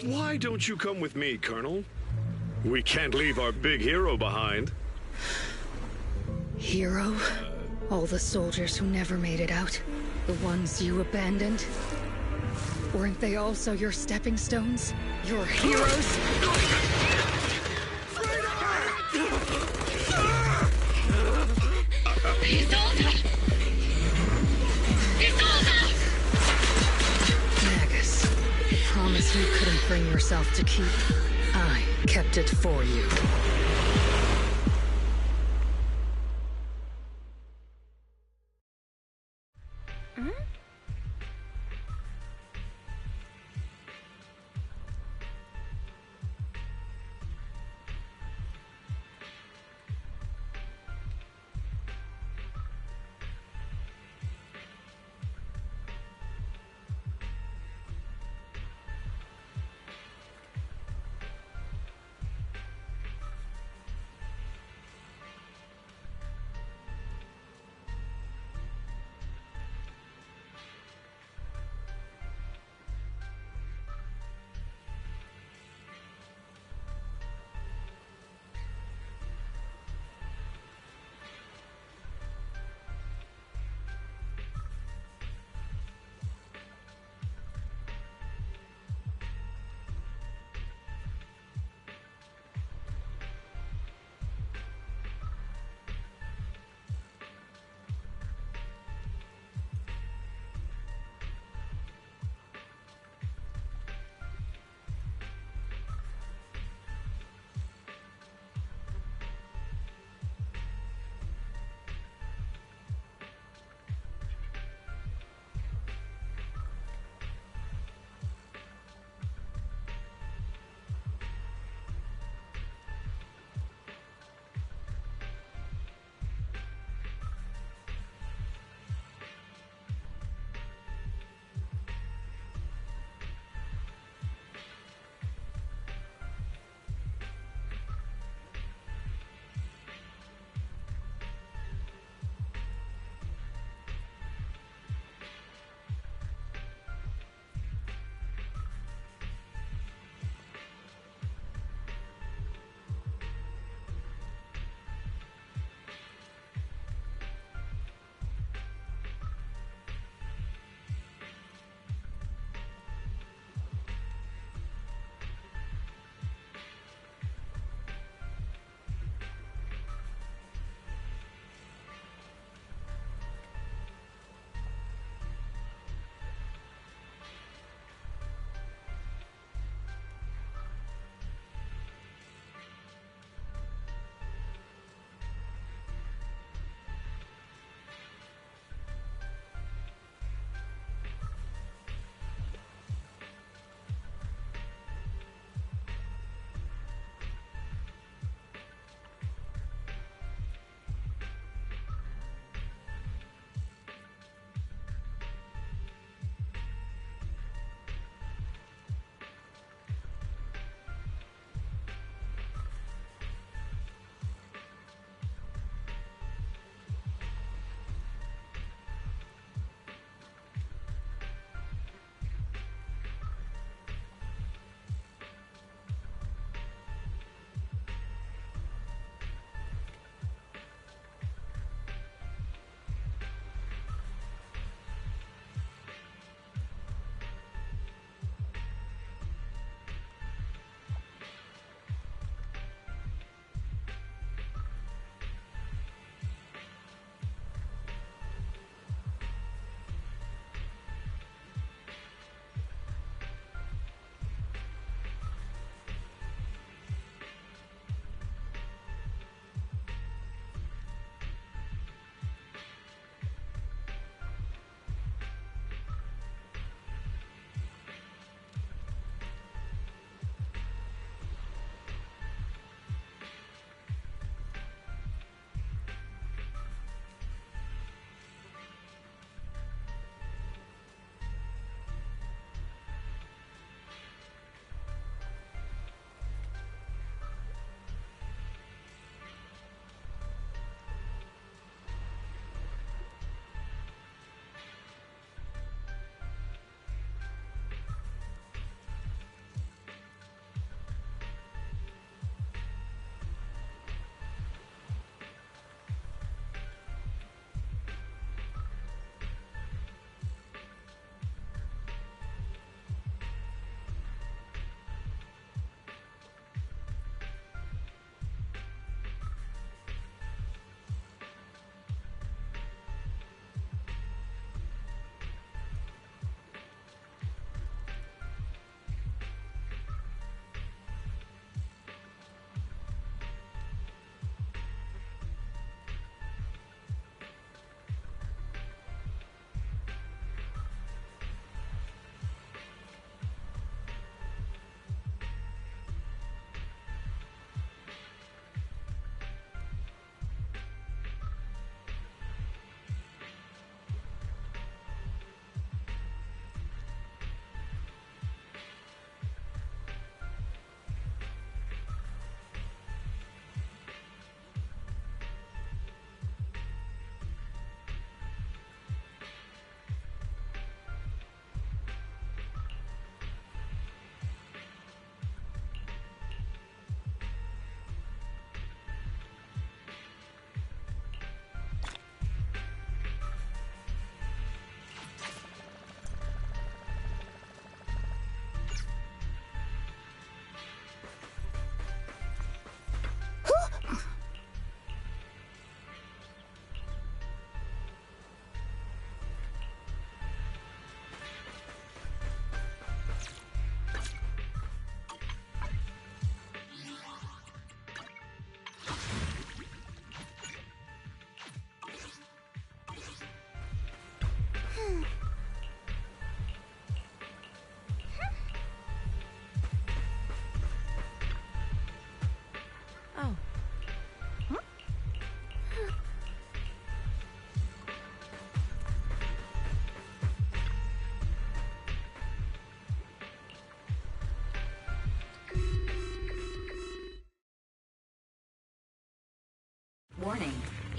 Why don't you come with me, Colonel? We can't leave our big hero behind. Hero? All the soldiers who never made it out? The ones you abandoned? Weren't they also your stepping stones? Your heroes? Isolde! Isolde! Magus, promise you couldn't bring yourself to keep. I kept it for you.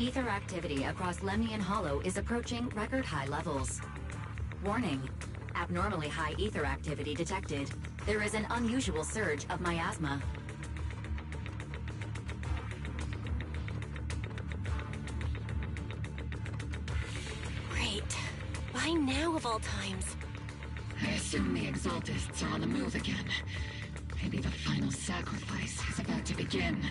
Ether activity across Lemnian Hollow is approaching record high levels. Warning. Abnormally high ether activity detected. There is an unusual surge of miasma. Great. Why now of all times? I assume the Exaltists are on the move again. Maybe the final sacrifice is about to begin.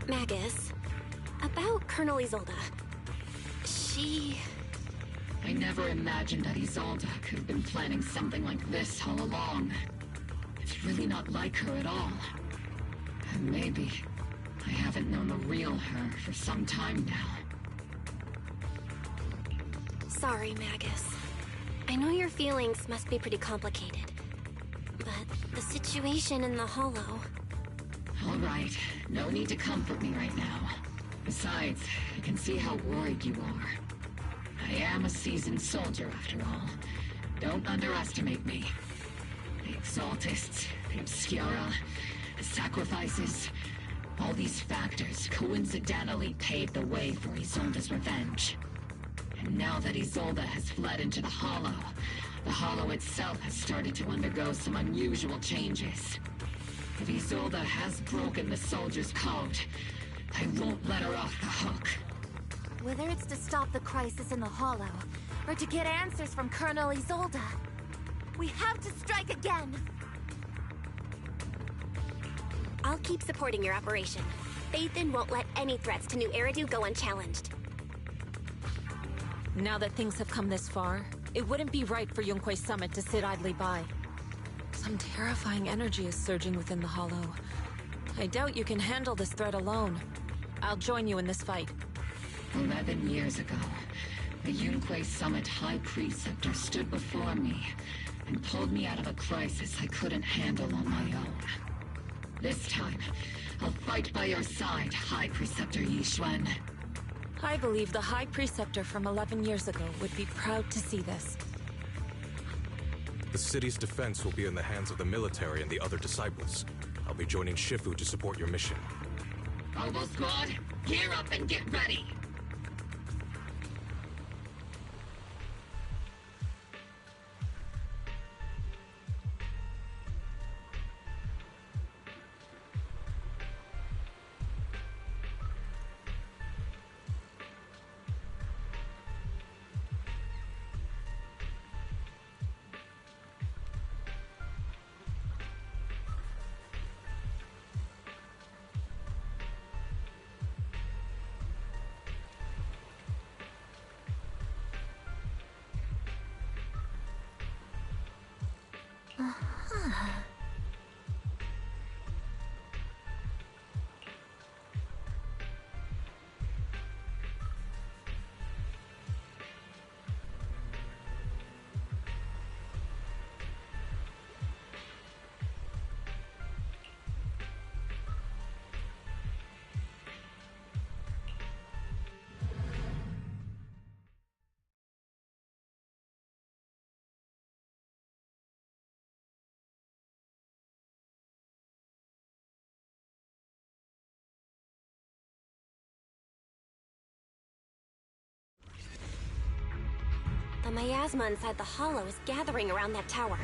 Magus, about Colonel Isolde. She... I never imagined that Isolde could have been planning something like this all along. It's really not like her at all. And maybe I haven't known the real her for some time now. Sorry, Magus. I know your feelings must be pretty complicated. But the situation in the Hollow... All right, no need to comfort me right now. Besides, I can see how worried you are. I am a seasoned soldier, after all. Don't underestimate me. The Exaltists, the Obscura, the sacrifices... all these factors coincidentally paved the way for Isolde's revenge. And now that Isolde has fled into the Hollow itself has started to undergo some unusual changes. If Isolde has broken the soldier's code, I won't let her off the hook. Whether it's to stop the crisis in the Hollow, or to get answers from Colonel Isolde, we have to strike again! I'll keep supporting your operation. Phaethon won't let any threats to New Eridu go unchallenged. Now that things have come this far, it wouldn't be right for Yunque's summit to sit idly by. Some terrifying energy is surging within the Hollow. I doubt you can handle this threat alone. I'll join you in this fight. 11 years ago, the Yunque Summit High Preceptor stood before me and pulled me out of a crisis I couldn't handle on my own. This time, I'll fight by your side, High Preceptor Yixuan. I believe the High Preceptor from 11 years ago would be proud to see this. The city's defense will be in the hands of the military and the other disciples. I'll be joining Shifu to support your mission. Mobile Squad, gear up and get ready! The miasma inside the Hollow is gathering around that tower.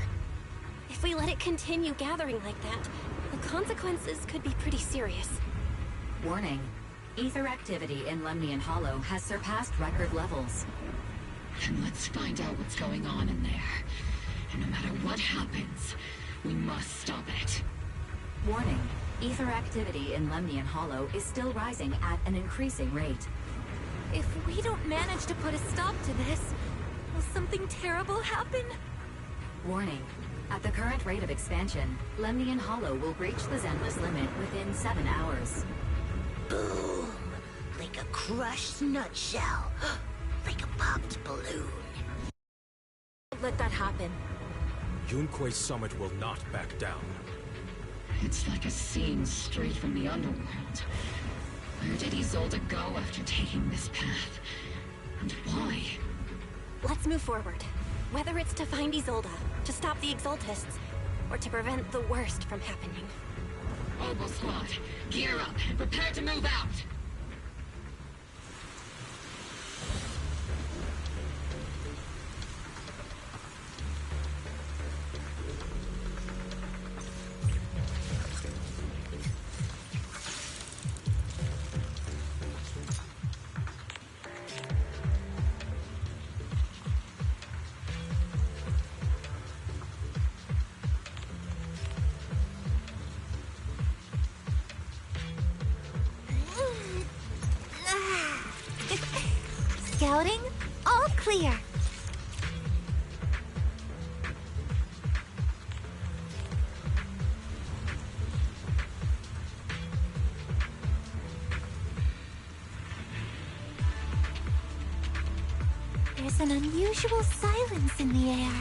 If we let it continue gathering like that, the consequences could be pretty serious. Warning. Ether activity in Lemnian Hollow has surpassed record levels. Then let's find out what's going on in there. And no matter what happens, we must stop it. Warning. Ether activity in Lemnian Hollow is still rising at an increasing rate. If we don't manage to put a stop to this, will something terrible happen? Warning. At the current rate of expansion, Lemnian Hollow will breach the Zenless limit within 7 hours. Boom! Like a crushed nutshell. Like a popped balloon. Let that happen. Yunque's summit will not back down. It's like a scene straight from the underworld. Where did Isolde go after taking this path? And why? Let's move forward. Whether it's to find Isolde, to stop the Exaltists, or to prevent the worst from happening. Oboe Squad, gear up and prepare to move out! Scouting? All clear. There's an unusual silence in the air.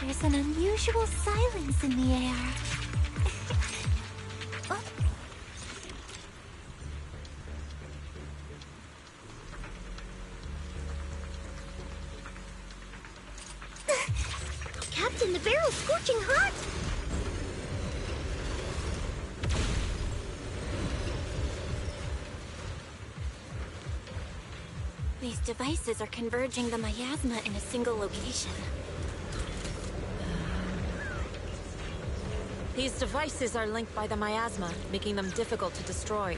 There's an unusual silence in the air. Captain, the barrel's scorching hot! These devices are converging the miasma in a single location. These devices are linked by the miasma, making them difficult to destroy.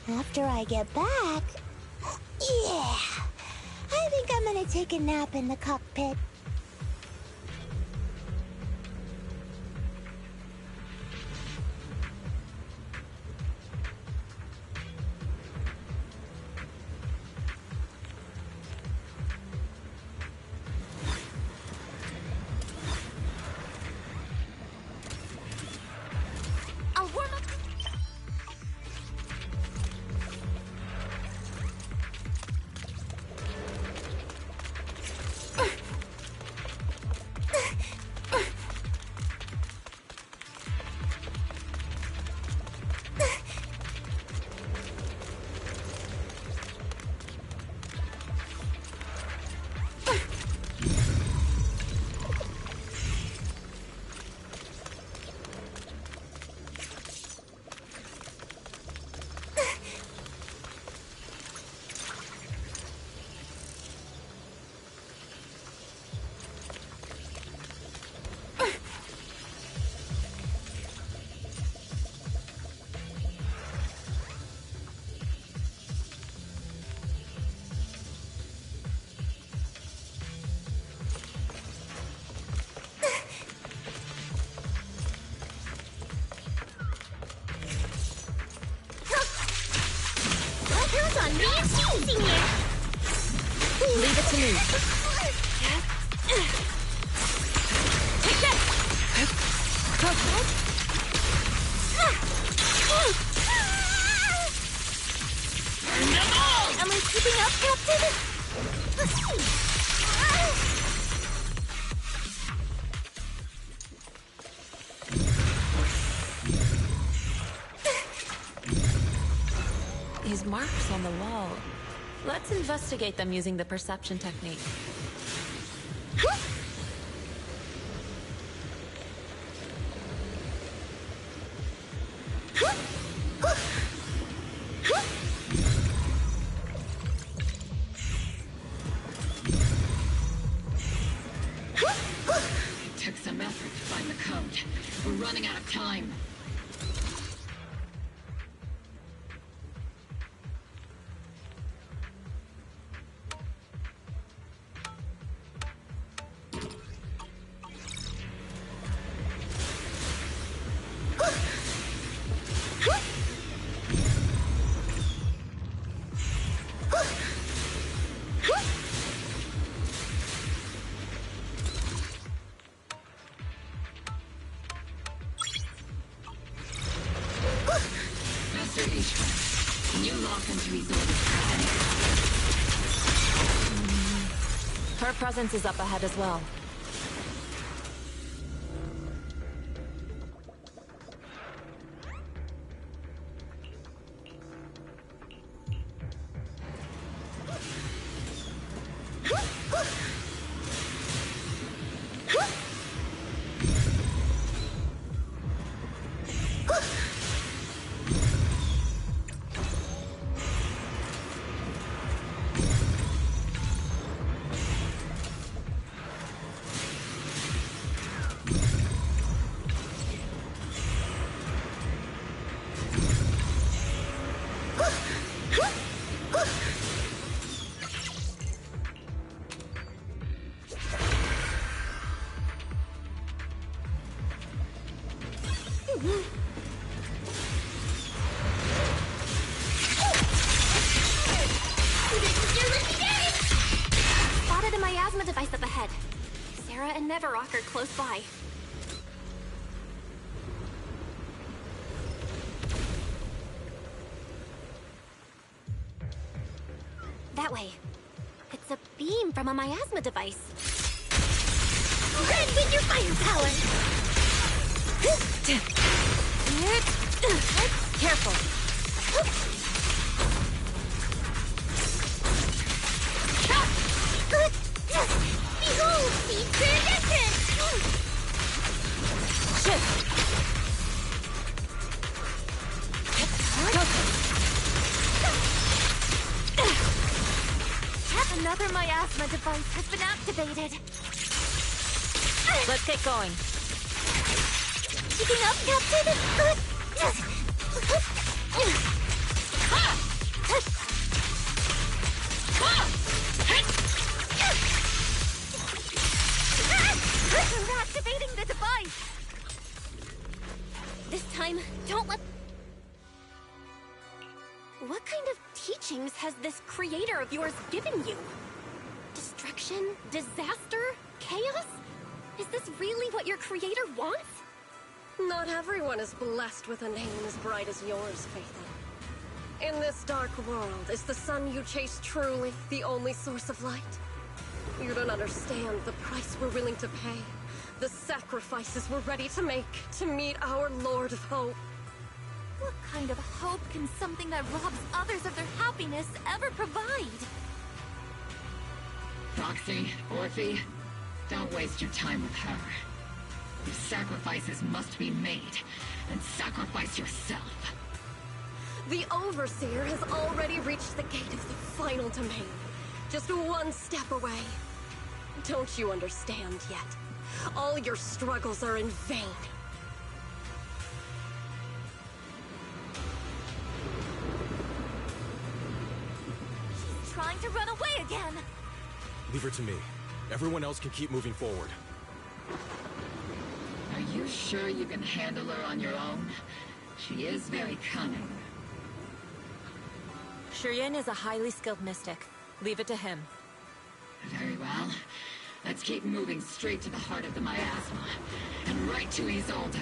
After I get back... Yeah! I think I'm gonna take a nap in the cockpit. I'll warm up. on me, Senior! Leave it to me. Take that! Am I keeping up, Captain? These marks on the wall. Let's investigate them using the perception technique. It took some effort to find the code. We're running out of time. Can you lock into these orders? Her presence is up ahead as well. Spotted a miasma device up ahead. Sarah and Neverrock are close by. That way. It's a beam from a miasma device. Run with your firepower! Careful. Behold, the iridescent! Shift. Another miasma device has been activated. Let's get going. Keeping up, Captain? We're activating the device. This time, don't let... What kind of teachings has this creator of yours given you? Destruction? Disaster? Chaos? Is this really what your creator wants? Not everyone is blessed with a name as bright as yours, Faithin. In this dark world, is the sun you chase truly the only source of light? You don't understand the price we're willing to pay, the sacrifices we're ready to make to meet our Lord of Hope. What kind of hope can something that robs others of their happiness ever provide? Roxy, Orphe, don't waste your time with her. If sacrifices must be made, then sacrifice yourself. The Overseer has already reached the gate of the final domain. Just one step away. Don't you understand yet? All your struggles are in vain. She's trying to run away again. Leave her to me. Everyone else can keep moving forward. Are you sure you can handle her on your own? She is very cunning. Shiryen is a highly skilled mystic. Leave it to him. Very well. Let's keep moving straight to the heart of the miasma. And right to Isolde.